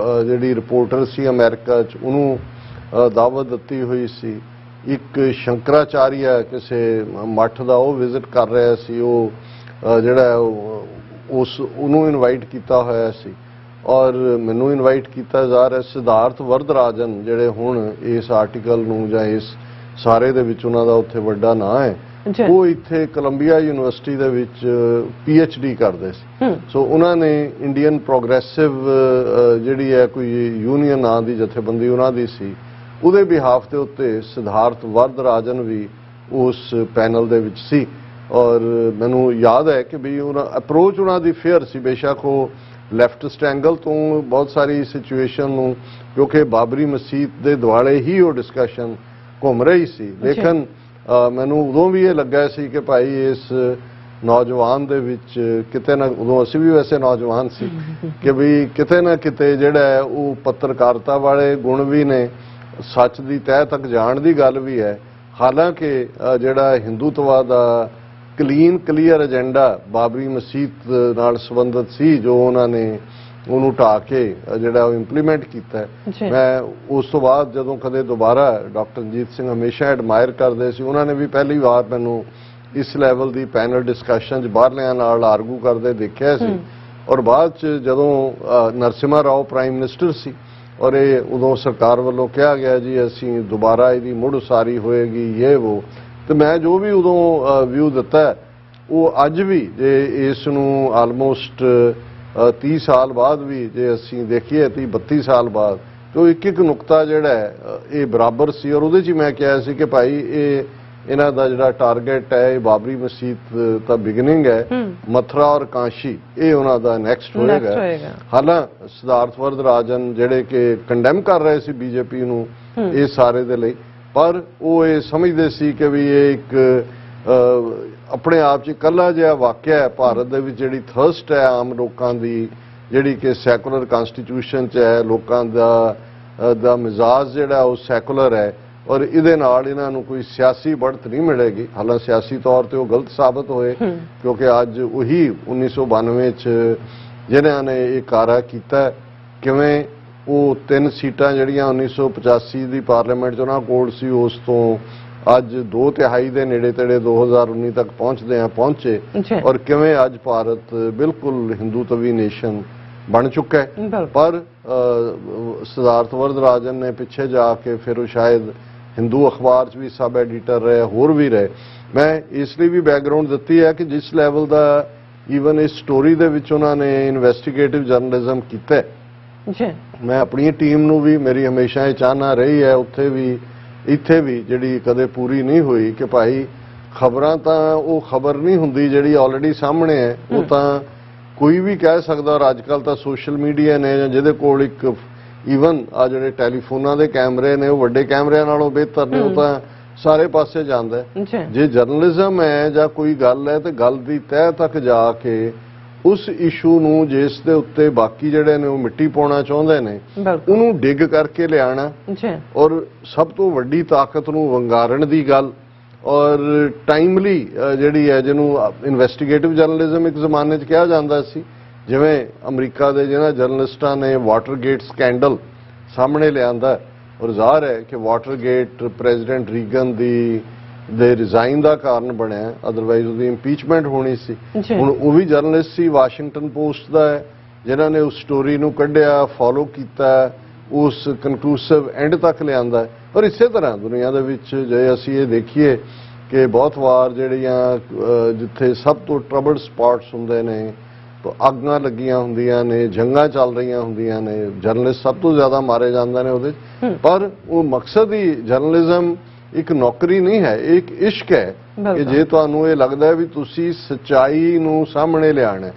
ਜਿਹੜੀ ਰਿਪੋਰਟਰ ਸੀ ਅਮਰੀਕਾ 'ਚ ਉਹਨੂੰ ਦਾਵਤ ਦਿੱਤੀ ਹੋਈ ਸੀ। ਇੱਕ ਸ਼ੰਕਰਾਚਾਰੀਆ ਕਿਸੇ ਮੱਠ ਦਾ ਉਹ ਵਿਜ਼ਿਟ ਕਰ ਰਿਹਾ ਸੀ, ਉਹ ਜਿਹੜਾ ਉਹਨੂੰ ਇਨਵਾਈਟ ਕੀਤਾ ਹੋਇਆ ਸੀ ਔਰ ਮੈਨੂੰ ਇਨਵਾਈਟ ਕੀਤਾ ਜਾ ਰਿਹਾ। ਸਿਧਾਰਥ ਵਰਦਰਾਜਨ ਜਿਹੜੇ ਹੁਣ ਇਸ ਆਰਟੀਕਲ ਨੂੰ ਜਾਂ ਇਸ ਸਾਰੇ ਦੇ ਵਿੱਚ ਉਹਨਾਂ ਦਾ ਉੱਥੇ ਵੱਡਾ ਨਾਂ ਹੈ, ਉਹ ਇੱਥੇ ਕੋਲੰਬੀਆ ਯੂਨੀਵਰਸਿਟੀ ਦੇ ਵਿੱਚ PhD ਕਰਦੇ ਸੀ। ਸੋ ਉਹਨਾਂ ਨੇ ਇੰਡੀਅਨ ਪ੍ਰੋਗਰੈਸਿਵ ਜਿਹੜੀ ਹੈ ਕੋਈ ਯੂਨੀਅਨ ਨਾਂ ਦੀ ਜਥੇਬੰਦੀ ਉਹਨਾਂ ਦੀ ਸੀ, ਉਹਦੇ ਬਿਹਾਫ ਦੇ ਉੱਤੇ ਸਿਧਾਰਥ ਵਰਦਰਾਜਨ ਵੀ ਉਸ ਪੈਨਲ ਦੇ ਵਿੱਚ ਸੀ ਔਰ ਮੈਨੂੰ ਯਾਦ ਹੈ ਕਿ ਵੀ ਉਹਨਾਂ ਅਪਰੋਚ ਉਹਨਾਂ ਦੀ ਫੇਅਰ ਸੀ। ਬੇਸ਼ੱਕ ਉਹ ਲੈਫਟਿਸਟ ਐਂਗਲ ਤੋਂ ਬਹੁਤ ਸਾਰੀ ਸਿਚੁਏਸ਼ਨ ਨੂੰ ਕਿਉਂਕਿ ਬਾਬਰੀ ਮਸਜਿਦ ਦੇ ਦੁਆਲੇ ਹੀ ਉਹ ਡਿਸਕਸ਼ਨ ਘੁੰਮ ਰਹੀ ਸੀ, ਲੇਕਿਨ ਮੈਨੂੰ ਉਦੋਂ ਵੀ ਇਹ ਲੱਗਾ ਸੀ ਕਿ ਭਾਈ ਇਸ ਨੌਜਵਾਨ ਦੇ ਵਿੱਚ ਕਿਤੇ ਨਾ, ਉਦੋਂ ਅਸੀਂ ਵੀ ਵੈਸੇ ਨੌਜਵਾਨ ਸੀ, ਕਿ ਵੀ ਕਿਤੇ ਨਾ ਕਿਤੇ ਜਿਹੜਾ ਉਹ ਪੱਤਰਕਾਰਤਾ ਵਾਲੇ ਗੁਣ ਵੀ ਨੇ, ਸੱਚ ਦੀ ਤਹਿ ਤੱਕ ਜਾਣ ਦੀ ਗੱਲ ਵੀ ਹੈ। ਹਾਲਾਂਕਿ ਜਿਹੜਾ ਹਿੰਦੂਤਵਾ ਦਾ ਕਲੀਅਰ ਏਜੰਡਾ ਬਾਬਰੀ ਮਸਜਿਦ ਨਾਲ ਸੰਬੰਧਿਤ ਸੀ ਜੋ ਉਹਨਾਂ ਨੇ ਉਹਨੂੰ ਢਾਹ ਕੇ ਜਿਹੜਾ ਉਹ ਇੰਪਲੀਮੈਂਟ ਕੀਤਾ। ਮੈਂ ਉਸ ਤੋਂ ਬਾਅਦ ਜਦੋਂ ਕਦੇ ਦੁਬਾਰਾ ਡਾਕਟਰ ਰਣਜੀਤ ਸਿੰਘ ਹਮੇਸ਼ਾ ਐਡਮਾਇਰ ਕਰਦੇ ਸੀ, ਉਹਨਾਂ ਨੇ ਵੀ ਪਹਿਲੀ ਵਾਰ ਮੈਨੂੰ ਇਸ ਲੈਵਲ ਦੀ ਪੈਨਲ ਡਿਸਕਸ਼ਨ 'ਚ ਬਾਹਰਲਿਆਂ ਨਾਲ ਆਰਗੂ ਕਰਦੇ ਦੇਖਿਆ ਸੀ ਔਰ ਬਾਅਦ 'ਚ ਜਦੋਂ ਨਰਸਿਮਹਾ ਰਾਓ ਪ੍ਰਾਈਮ ਮਿਨਿਸਟਰ ਸੀ ਔਰ ਇਹ ਉਦੋਂ ਸਰਕਾਰ ਵੱਲੋਂ ਕਿਹਾ ਗਿਆ ਜੀ ਅਸੀਂ ਦੁਬਾਰਾ ਇਹਦੀ ਮੁੜ ਉਸਾਰੀ ਹੋਏਗੀ ਇਹ ਉਹ, ਤੇ ਮੈਂ ਜੋ ਵੀ ਉਦੋਂ ਵਿਊ ਦਿੱਤਾ ਉਹ ਅੱਜ ਵੀ ਜੇ ਇਸ ਨੂੰ ਆਲਮੋਸਟ 30 ਸਾਲ ਬਾਅਦ ਵੀ ਜੇ ਅਸੀਂ ਦੇਖੀਏ 30-32 ਸਾਲ ਬਾਅਦ तो एक एक नुकता जिहड़ा है ये बराबर सी और उहदे च मैं कहा सी कि भाई ये इन्हां दा जिहड़ा टारगेट है ये बाबरी मस्जिद दा बिगिनिंग है मथुरा और काशी ये उन्हां दा नेक्स्ट होएगा। हालांकि सिद्धार्थ वरदराजन जिहड़े कि कंडेम कर रहे सी बीजेपी नूं ये सारे दे लई पर वो ये समझदे सी कि भी ये एक अपने आप च कल्ला जिहा वाकिया है भारत दे विच जिहड़ी थर्स्ट है आम लोकां दी जिहड़ी कि सैकुलर कॉन्स्टिट्यूशन च है लोकां दा मिजाज जिहड़ा वो सैकुलर है और इहदे नाल इन्हां नूं कोई सियासी बढ़त नहीं मिलेगी। हालांकि सियासी तौर पर वो गलत साबित होए क्योंकि अज उही 1992 च जिन्हां ने ये कारा कीता किवें वो 3 सीटां जिहड़ियां 1985 दी पार्लीमेंट च उन्हां कोल सी उस तो अज 2/3 दे नेड़े तेड़े 2019 तक पहुंचे और किवें अज भारत बिल्कुल हिंदूत्वी नेशन बन चुका है। पर सिद्धार्थ वरदराजन ने पिछे जाके फिर शायद हिंदू अखबार च भी सब एडिटर रहे होर भी रहे। मैं इसलिए भी बैकग्राउंड दिती है कि जिस लैवल का ईवन इस स्टोरी दे विच उन्होंने इन्वेस्टिगेटिव जर्नलिज्म किया मैं अपनी टीम नूं भी मेरी हमेशा ये चाहना रही है उत्थे भी इत्थे भी जिहड़ी कदे पूरी नहीं हुई कि भाई खबरां तां वो खबर नहीं हुंदी जिहड़ी ऑलरेडी सामने है वो तां कोई भी कह सकदा और अजकल तां सोशल मीडिया ने जिहदे कोल एक ईवन आ जिहड़े टैलीफोनां दे कैमरे ने वो वड्डे कैमरिਆਂ नालों बेहतर ने वो तां सारे पासे जांदा है। जे जर्नलिज्म है जां कोई गल है तो गल दी तह तक जाके उस इशू नूं जिस दे उत्ते बाकी जिहड़े ने वो मिट्टी पाउणा चाहुंदे ने उहनूं डिग करके लियाना और सब तो वड्डी ताकत नूं वंगारण दी गल ਔਰ ਟਾਈਮਲੀ ਜਿਹੜੀ ਹੈ ਜਿਹਨੂੰ ਇਨਵੈਸਟੀਗੇਟਿਵ ਜਰਨਲਿਜ਼ਮ ਇੱਕ ਜ਼ਮਾਨੇ 'ਚ ਕਿਹਾ ਜਾਂਦਾ ਸੀ, ਜਿਵੇਂ ਅਮਰੀਕਾ ਦੇ ਜਿਹਨਾਂ ਜਰਨਲਿਸਟਾਂ ਨੇ ਵਾਟਰਗੇਟ ਸਕੈਂਡਲ ਸਾਹਮਣੇ ਲਿਆਂਦਾ ਔਰ ਜ਼ਾਹਰ ਹੈ ਕਿ ਵਾਟਰਗੇਟ ਪ੍ਰੈਜ਼ੀਡੈਂਟ ਰੀਗਨ ਦੇ ਰਿਜ਼ਾਈਨ ਦਾ ਕਾਰਨ ਬਣਿਆ, ਅਦਰਵਾਈਜ਼ ਉਹਦੀ ਇੰਪੀਚਮੈਂਟ ਹੋਣੀ ਸੀ। ਹੁਣ ਉਹ ਵੀ ਜਰਨਲਿਸਟ ਸੀ, ਵਾਸ਼ਿੰਗਟਨ ਪੋਸਟ ਦਾ ਹੈ, ਜਿਨ੍ਹਾਂ ਨੇ ਉਸ ਸਟੋਰੀ ਨੂੰ ਕੱਢਿਆ, ਫੋਲੋ ਕੀਤਾ, ਉਸ ਕਨਕਲੂਸਿਵ ਐਂਡ ਤੱਕ ਲਿਆਂਦਾ। ਔਰ ਇਸੇ ਤਰ੍ਹਾਂ ਦੁਨੀਆ ਦੇ ਵਿੱਚ ਜੇ ਅਸੀਂ ਇਹ ਦੇਖੀਏ ਕਿ ਬਹੁਤ ਵਾਰ ਜਿਹੜੀਆਂ ਜਿੱਥੇ ਸਭ ਤੋਂ ਟਰਬਲਡ ਸਪਾਟਸ ਹੁੰਦੇ ਨੇ, ਅੱਗਾਂ ਲੱਗੀਆਂ ਹੁੰਦੀਆਂ ਨੇ, ਜੰਗਾਂ ਚੱਲ ਰਹੀਆਂ ਹੁੰਦੀਆਂ ਨੇ, ਜਰਨਲਿਸਟ ਸਭ ਤੋਂ ਜ਼ਿਆਦਾ ਮਾਰੇ ਜਾਂਦੇ ਨੇ ਉਹਦੇ 'ਚ। ਪਰ ਉਹ ਮਕਸਦ ਹੀ ਜਰਨਲਿਜ਼ਮ ਇੱਕ ਨੌਕਰੀ ਨਹੀਂ ਹੈ, ਇਹ ਇੱਕ ਇਸ਼ਕ ਹੈ ਕਿ ਜੇ ਤੁਹਾਨੂੰ ਇਹ ਲੱਗਦਾ ਹੈ ਵੀ ਤੁਸੀਂ ਸੱਚਾਈ ਨੂੰ ਸਾਹਮਣੇ ਲਿਆਉਣਾ,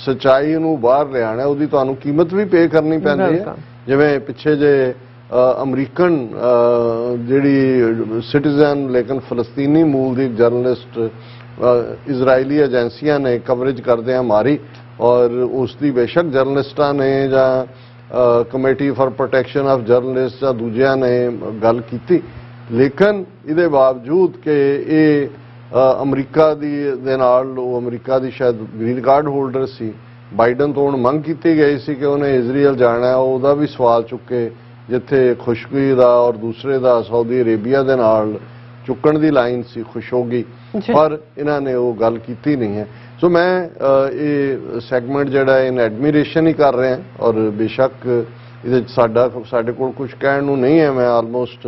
ਸੱਚਾਈ ਨੂੰ ਬਾਹਰ ਲਿਆਉਣਾ, ਉਹਦੀ ਤੁਹਾਨੂੰ ਕੀਮਤ ਵੀ ਪੇ ਕਰਨੀ ਪੈਂਦੀ ਹੈ। ਜਿਵੇਂ ਪਿੱਛੇ ਜੇ ਅਮਰੀਕਨ ਜਿਹੜੀ ਸਿਟੀਜ਼ਨ ਲੇਕਿਨ ਫਲਸਤੀਨੀ ਮੂਲ ਦੀ ਜਰਨਲਿਸਟ ਇਜ਼ਰਾਈਲੀ ਏਜੰਸੀਆਂ ਨੇ ਕਵਰੇਜ ਕਰਦਿਆਂ ਮਾਰੀ, ਔਰ ਉਸ ਦੀ ਬੇਸ਼ੱਕ ਜਰਨਲਿਸਟਾਂ ਨੇ ਜਾਂ committee for protection of journalist ਜਾਂ ਦੂਜਿਆਂ ਨੇ ਗੱਲ ਕੀਤੀ, ਲੇਕਿਨ ਇਹਦੇ ਬਾਵਜੂਦ ਕਿ ਇਹ ਅਮਰੀਕਾ ਦੇ ਨਾਲ, ਉਹ ਅਮਰੀਕਾ ਦੀ ਸ਼ਾਇਦ ਗ੍ਰੀਨ ਕਾਰਡ ਹੋਲਡਰ ਸੀ, ਬਾਈਡਨ ਤੋਂ ਹੁਣ ਮੰਗ ਕੀਤੀ ਗਈ ਸੀ ਕਿ ਉਹਨੇ ਇਜ਼ਰਾਈਲ ਜਾਣਾ, ਉਹਦਾ ਵੀ ਸਵਾਲ ਚੁੱਕੇ, ਜਿੱਥੇ ਖੁਸ਼ਕੀ ਦਾ ਔਰ ਦੂਸਰੇ ਦਾ ਸਾਊਦੀ ਅਰੇਬੀਆ ਦੇ ਨਾਲ ਚੁੱਕਣ ਦੀ ਲਾਈਨ ਸੀ ਖੁਸ਼ੋਗੀ, ਪਰ ਇਹਨਾਂ ਨੇ ਉਹ ਗੱਲ ਕੀਤੀ ਨਹੀਂ ਹੈ। ਸੋ ਮੈਂ ਇਹ ਸੈਗਮੈਂਟ ਜਿਹੜਾ ਇਨ ਐਡਮੀਰੇਸ਼ਨ ਹੀ ਕਰ ਰਿਹਾ, ਔਰ ਬੇਸ਼ੱਕ ਇਹਦੇ 'ਚ ਸਾਡੇ ਕੋਲ ਕੁਝ ਕਹਿਣ ਨੂੰ ਨਹੀਂ ਹੈ। ਮੈਂ ਆਲਮੋਸਟ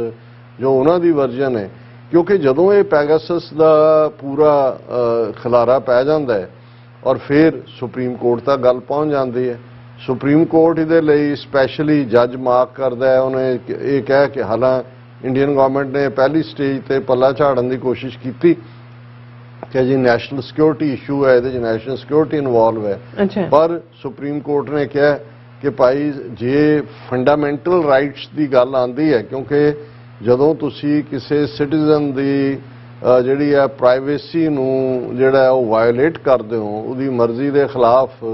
ਜੋ ਉਹਨਾਂ ਦੀ ਵਰਜਨ ਹੈ, ਕਿਉਂਕਿ ਜਦੋਂ ਇਹ ਪੈਗਾਸਸ ਦਾ ਪੂਰਾ ਖਿਲਾਰਾ ਪੈ ਜਾਂਦਾ ਹੈ ਔਰ ਫਿਰ ਸੁਪਰੀਮ ਕੋਰਟ ਤੱਕ ਗੱਲ ਪਹੁੰਚ ਜਾਂਦੀ ਹੈ, ਸੁਪਰੀਮ ਕੋਰਟ ਇਹਦੇ ਲਈ ਸਪੈਸ਼ਲੀ ਜੱਜ ਮਾਰਕ ਕਰਦਾ ਹੈ। ਉਹਨੇ ਇਹ ਕਹਿ ਕਿ ਹਾਲਾਂ ਇੰਡੀਅਨ ਗਵਰਨਮੈਂਟ ਨੇ ਪਹਿਲੀ ਸਟੇਜ ਤੇ ਪੱਲਾ ਝਾੜਨ ਦੀ ਕੋਸ਼ਿਸ਼ ਕੀਤੀ ਕਿ ਜੀ ਨੈਸ਼ਨਲ ਸਿਕਿਉਰਿਟੀ ਇਸ਼ੂ ਹੈ, ਇਹਦੇ 'ਚ ਨੈਸ਼ਨਲ ਸਿਕਿਉਰਿਟੀ ਇਨਵੋਲਵ ਹੈ, ਪਰ ਸੁਪਰੀਮ ਕੋਰਟ ਨੇ ਕਿਹਾ ਕਿ ਭਾਈ ਜੇ ਫੰਡਾਮੈਂਟਲ ਰਾਈਟਸ ਦੀ ਗੱਲ ਆਉਂਦੀ ਹੈ, ਕਿਉਂਕਿ ਜਦੋਂ ਤੁਸੀਂ ਕਿਸੇ ਸਿਟੀਜ਼ਨ ਦੀ ਜਿਹੜੀ ਹੈ ਪ੍ਰਾਈਵੇਸੀ ਨੂੰ ਜਿਹੜਾ ਉਹ ਵਾਇਓਲੇਟ ਕਰਦੇ ਹੋ, ਉਹਦੀ ਮਰਜ਼ੀ ਦੇ ਖਿਲਾਫ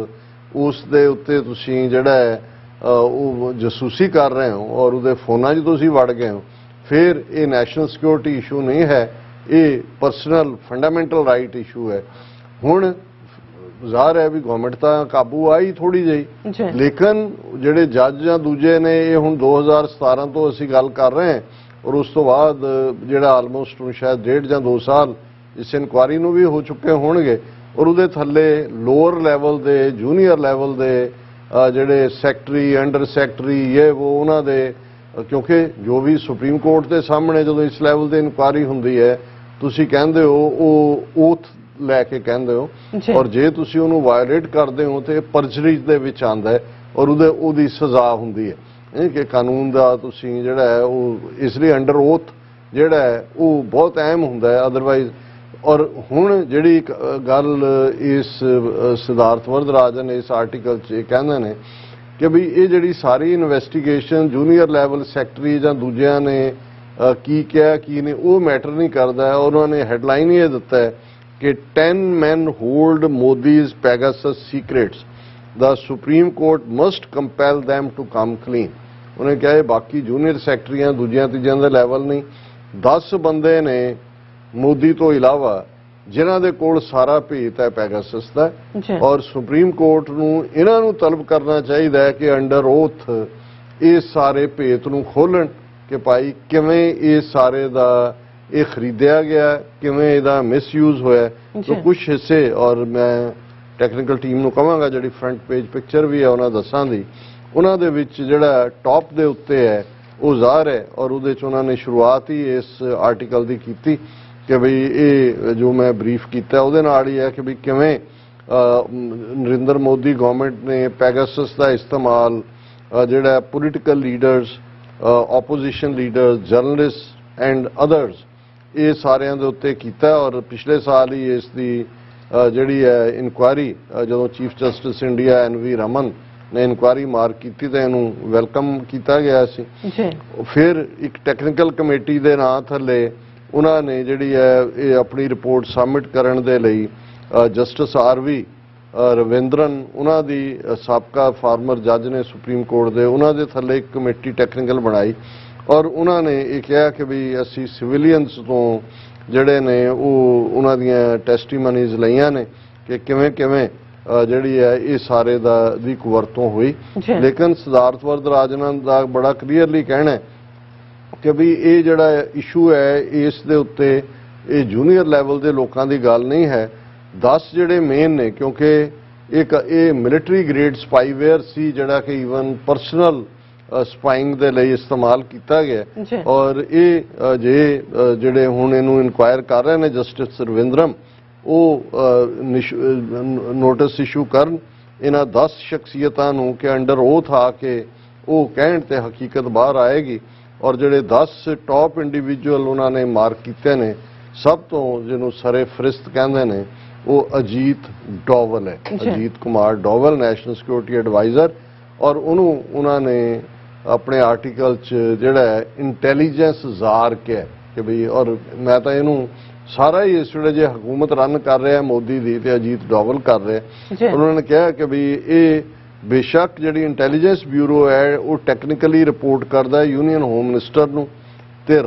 ਉਸ ਦੇ ਉੱਤੇ ਤੁਸੀਂ ਜਿਹੜਾ ਹੈ ਉਹ ਜਸੂਸੀ ਕਰ ਰਹੇ ਹੋ ਔਰ ਉਹਦੇ ਫੋਨਾਂ 'ਚ ਤੁਸੀਂ ਵੜ ਗਏ ਹੋ, ਫਿਰ ਇਹ ਨੈਸ਼ਨਲ ਸਿਕਿਉਰਿਟੀ ਇਸ਼ੂ ਨਹੀਂ ਹੈ, ਇਹ ਪਰਸਨਲ ਫੰਡਾਮੈਂਟਲ ਰਾਈਟ ਇਸ਼ੂ ਹੈ। ਹੁਣ ਜ਼ਾਹਰ ਹੈ ਵੀ ਗਵਰਨਮੈਂਟ ਤਾਂ ਕਾਬੂ ਆਈ ਥੋੜੀ ਜਿਹੀ, ਲੇਕਿਨ ਜਿਹੜੇ ਜੱਜ ਜਾਂ ਦੂਜੇ ਨੇ, ਇਹ ਹੁਣ 2017 ਤੋਂ ਅਸੀਂ ਗੱਲ ਕਰ ਰਹੇ ਹਾਂ ਔਰ ਉਸ ਤੋਂ ਬਾਅਦ ਜਿਹੜਾ ਆਲਮੋਸਟ ਹੁਣ ਸ਼ਾਇਦ 1.5 ਜਾਂ 2 ਸਾਲ ਇਸ ਇਨਕੁਆਰੀ ਨੂੰ ਵੀ ਹੋ ਚੁੱਕੇ ਹੋਣਗੇ, ਔਰ ਉਹਦੇ ਥੱਲੇ ਲੋਅਰ ਲੈਵਲ ਦੇ, ਜੂਨੀਅਰ ਲੈਵਲ ਦੇ ਜਿਹੜੇ ਸੈਕਟਰੀ, ਅੰਡਰ ਸੈਕਟਰੀ, ਇਹ ਉਹ ਉਹਨਾਂ ਦੇ, ਕਿਉਂਕਿ ਜੋ ਵੀ ਸੁਪਰੀਮ ਕੋਰਟ ਦੇ ਸਾਹਮਣੇ ਜਦੋਂ ਇਸ ਲੈਵਲ ਦੀ ਇਨਕੁਆਰੀ ਹੁੰਦੀ ਹੈ, ਤੁਸੀਂ ਕਹਿੰਦੇ ਹੋ ਉਹ ਓਥ ਲੈ ਕੇ ਕਹਿੰਦੇ ਹੋ, ਔਰ ਜੇ ਤੁਸੀਂ ਉਹਨੂੰ ਵਾਇਓਲੇਟ ਕਰਦੇ ਹੋ ਤੇ ਪਰਜਰੀ ਦੇ ਵਿੱਚ ਆਉਂਦਾ ਹੈ ਔਰ ਉਹਦੀ ਸਜ਼ਾ ਹੁੰਦੀ ਹੈ ਕਿ ਕਾਨੂੰਨ ਦਾ ਤੁਸੀਂ ਜਿਹੜਾ ਹੈ ਉਹ ਇਸ ਲਈ ਅੰਡਰ ਓਥ ਜਿਹੜਾ ਹੈ ਉਹ ਬਹੁਤ ਅਹਿਮ ਹੁੰਦਾ ਹੈ, ਅਦਰਵਾਈਜ਼। ਔਰ ਹੁਣ ਜਿਹੜੀ ਗੱਲ ਇਸ ਸਿਧਾਰਥ ਵਰਦਰਾਜਨ ਇਸ ਆਰਟੀਕਲ 'ਚ ਕਹਿੰਦੇ ਨੇ ਕਿ ਵੀ ਇਹ ਜਿਹੜੀ ਸਾਰੀ ਇਨਵੈਸਟੀਗੇਸ਼ਨ ਜੂਨੀਅਰ ਲੈਵਲ ਸੈਕਟਰੀ ਜਾਂ ਦੂਜਿਆਂ ਨੇ ਕੀ ਕਿਹਾ ਕੀ ਨਹੀਂ ਉਹ ਮੈਟਰ ਨਹੀਂ ਕਰਦਾ ਹੈ। ਉਹਨਾਂ ਨੇ ਹੈਡਲਾਈਨ ਇਹ ਦਿੱਤਾ ਹੈ ਕਿ 10 men hold Modi's Pegasus secrets. The Supreme Court must compel them to come clean. ਉਹਨੇ ਕਿਹਾ ਇਹ ਬਾਕੀ ਜੂਨੀਅਰ ਸੈਕਟਰੀਆਂ ਦੂਜਿਆਂ ਤੀਜਿਆਂ ਦੇ ਲੈਵਲ ਨਹੀਂ, 10 ਬੰਦੇ ਨੇ ਮੋਦੀ ਤੋਂ ਇਲਾਵਾ ਜਿਨ੍ਹਾਂ ਦੇ ਕੋਲ ਸਾਰਾ ਭੇਤ ਹੈ ਪੈਗਾਸਸ ਦਾ, ਔਰ ਸੁਪਰੀਮ ਕੋਰਟ ਨੂੰ ਇਹਨਾਂ ਨੂੰ ਤਲਬ ਕਰਨਾ ਚਾਹੀਦਾ ਹੈ ਕਿ ਅੰਡਰ ਓਥ ਇਹ ਸਾਰੇ ਭੇਤ ਨੂੰ ਖੋਲ੍ਹਣ ਕਿ ਭਾਈ ਕਿਵੇਂ ਇਹ ਸਾਰੇ ਦਾ ਇਹ ਖਰੀਦਿਆ ਗਿਆ, ਕਿਵੇਂ ਇਹਦਾ ਮਿਸਯੂਜ਼ ਹੋਇਆ। ਤਾਂ ਕੁਝ ਹਿੱਸੇ, ਔਰ ਮੈਂ ਟੈਕਨੀਕਲ ਟੀਮ ਨੂੰ ਕਹਾਂਗਾ ਜਿਹੜੀ ਫਰੰਟ ਪੇਜ ਪਿਕਚਰ ਵੀ ਹੈ ਉਹਨਾਂ ਦੱਸਾਂ ਦੀ, ਉਹਨਾਂ ਦੇ ਵਿੱਚ ਜਿਹੜਾ ਟੌਪ ਦੇ ਉੱਤੇ ਹੈ ਉਹ ਜ਼ਾਹਰ ਹੈ, ਔਰ ਉਹਦੇ 'ਚ ਉਹਨਾਂ ਨੇ ਸ਼ੁਰੂਆਤ ਹੀ ਇਸ ਆਰਟੀਕਲ ਦੀ ਕੀਤੀ ਕਿ ਬਈ ਇਹ ਜੋ ਮੈਂ ਬਰੀਫ ਕੀਤਾ ਉਹਦੇ ਨਾਲ ਹੀ ਹੈ ਕਿ ਵੀ ਕਿਵੇਂ ਨਰਿੰਦਰ ਮੋਦੀ ਗਵਰਨਮੈਂਟ ਨੇ ਪੈਗਾਸਸ ਦਾ ਇਸਤੇਮਾਲ ਜਿਹੜਾ political leaders, opposition leaders, journalist and others, ਇਹ ਸਾਰਿਆਂ ਦੇ ਉੱਤੇ ਕੀਤਾ। ਔਰ ਪਿਛਲੇ ਸਾਲ ਹੀ ਇਸ ਦੀ ਜਿਹੜੀ ਹੈ ਇਨਕੁਆਇਰੀ, ਜਦੋਂ chief justice India NV Raman ਨੇ ਇਨਕੁਆਇਰੀ ਮਾਰਕ ਕੀਤੀ ਤਾਂ ਇਹਨੂੰ ਵੈਲਕਮ ਕੀਤਾ ਗਿਆ ਸੀ। ਫਿਰ ਇੱਕ ਟੈਕਨੀਕਲ ਕਮੇਟੀ ਦੇ ਨਾਂ ਥੱਲੇ ਉਹਨਾਂ ਨੇ ਜਿਹੜੀ ਹੈ ਇਹ ਆਪਣੀ ਰਿਪੋਰਟ ਸਬਮਿਟ ਕਰਨ ਦੇ ਲਈ ਜਸਟਿਸ RV ਰਵਿੰਦਰਨ, ਉਹਨਾਂ ਦੀ ਸਾਬਕਾ ਫਾਰਮਰ ਜੱਜ ਨੇ ਸੁਪਰੀਮ ਕੋਰਟ ਦੇ, ਉਹਨਾਂ ਦੇ ਥੱਲੇ ਇੱਕ ਕਮੇਟੀ ਟੈਕਨੀਕਲ ਬਣਾਈ ਔਰ ਉਹਨਾਂ ਨੇ ਇਹ ਕਿਹਾ ਕਿ ਵੀ ਅਸੀਂ ਸਿਵਿਲੀਅਨਸ ਤੋਂ ਜਿਹੜੇ ਨੇ ਉਹ ਉਹਨਾਂ ਦੀਆਂ ਟੈਸਟੀਮਨੀਜ਼ ਲਈਆਂ ਨੇ ਕਿ ਕਿਵੇਂ ਕਿਵੇਂ ਜਿਹੜੀ ਹੈ ਇਹ ਸਾਰੇ ਦੀ ਵਰਤੋਂ ਹੋਈ। ਲੇਕਿਨ ਸਿਧਾਰਥ ਵਰਦਰਾਜਨ ਦਾ ਬੜਾ ਕਲੀਅਰਲੀ ਕਹਿਣਾ ਹੈ ਕਿ ਵੀ ਇਹ ਜਿਹੜਾ ਇਸ਼ੂ ਹੈ ਇਸ ਦੇ ਉੱਤੇ ਇਹ ਜੂਨੀਅਰ ਲੈਵਲ ਦੇ ਲੋਕਾਂ ਦੀ ਗੱਲ ਨਹੀਂ ਹੈ। 10 ਜਿਹੜੇ ਮੇਨ ਨੇ, ਕਿਉਂਕਿ ਇਹ ਮਿਲਟਰੀ ਗ੍ਰੇਡ ਸਪਾਈਵੇਅਰ ਸੀ ਜਿਹੜਾ ਕਿ ਈਵਨ ਪਰਸਨਲ ਸਪਾਈਂਗ ਦੇ ਲਈ ਇਸਤੇਮਾਲ ਕੀਤਾ ਗਿਆ, ਔਰ ਇਹ ਜਿਹੜੇ ਹੁਣ ਇਹਨੂੰ ਇਨਕੁਆਇਰ ਕਰ ਰਹੇ ਨੇ ਜਸਟਿਸ ਰਵਿੰਦਰਮ, ਉਹ ਨੋਟਿਸ ਇਸ਼ੂ ਕਰਨ ਇਹਨਾਂ 10 ਸ਼ਖਸੀਅਤਾਂ ਨੂੰ ਕਿ ਅੰਡਰ ਓਥ ਆ ਕੇ ਉਹ ਕਹਿਣ ਤੇ ਹਕੀਕਤ ਬਾਹਰ ਆਏਗੀ। ਔਰ ਜਿਹੜੇ 10 ਟੌਪ ਇੰਡੀਵਿਜੂਅਲ ਉਹਨਾਂ ਨੇ ਮਾਰਕ ਕੀਤੇ ਨੇ, ਸਭ ਤੋਂ ਜਿਹਨੂੰ ਸਰੇ ਫਰਿਸ਼ਤ ਕਹਿੰਦੇ ਨੇ ਉਹ ਅਜੀਤ ਡੋਵਲ ਹੈ, Ajit Kumar Doval, national security adviser. ਔਰ ਉਹਨਾਂ ਨੇ ਆਪਣੇ ਆਰਟੀਕਲ 'ਚ ਜਿਹੜਾ ਇੰਟੈਲੀਜੈਂਸ ਜ਼ਾਰ ਕਿਹਾ ਕਿ ਬਈ, ਔਰ ਮੈਂ ਤਾਂ ਇਹਨੂੰ ਸਾਰਾ ਹੀ ਇਸ ਵੇਲੇ ਜੇ ਹਕੂਮਤ ਰਨ ਕਰ ਰਿਹਾ ਮੋਦੀ ਦੀ ਤੇ ਅਜੀਤ ਡੋਵਲ ਕਰ ਰਿਹਾ। ਉਹਨਾਂ ਨੇ ਕਿਹਾ ਕਿ ਬਈ ਇਹ ਬੇਸ਼ੱਕ ਜਿਹੜੀ ਇੰਟੈਲੀਜੈਂਸ ਬਿਊਰੋ ਹੈ ਉਹ ਟੈਕਨੀਕਲੀ ਰਿਪੋਰਟ ਕਰਦਾ ਹੈ ਯੂਨੀਅਨ ਹੋਮ ਮਿਨਿਸਟਰ ਨੂੰ ਤੇ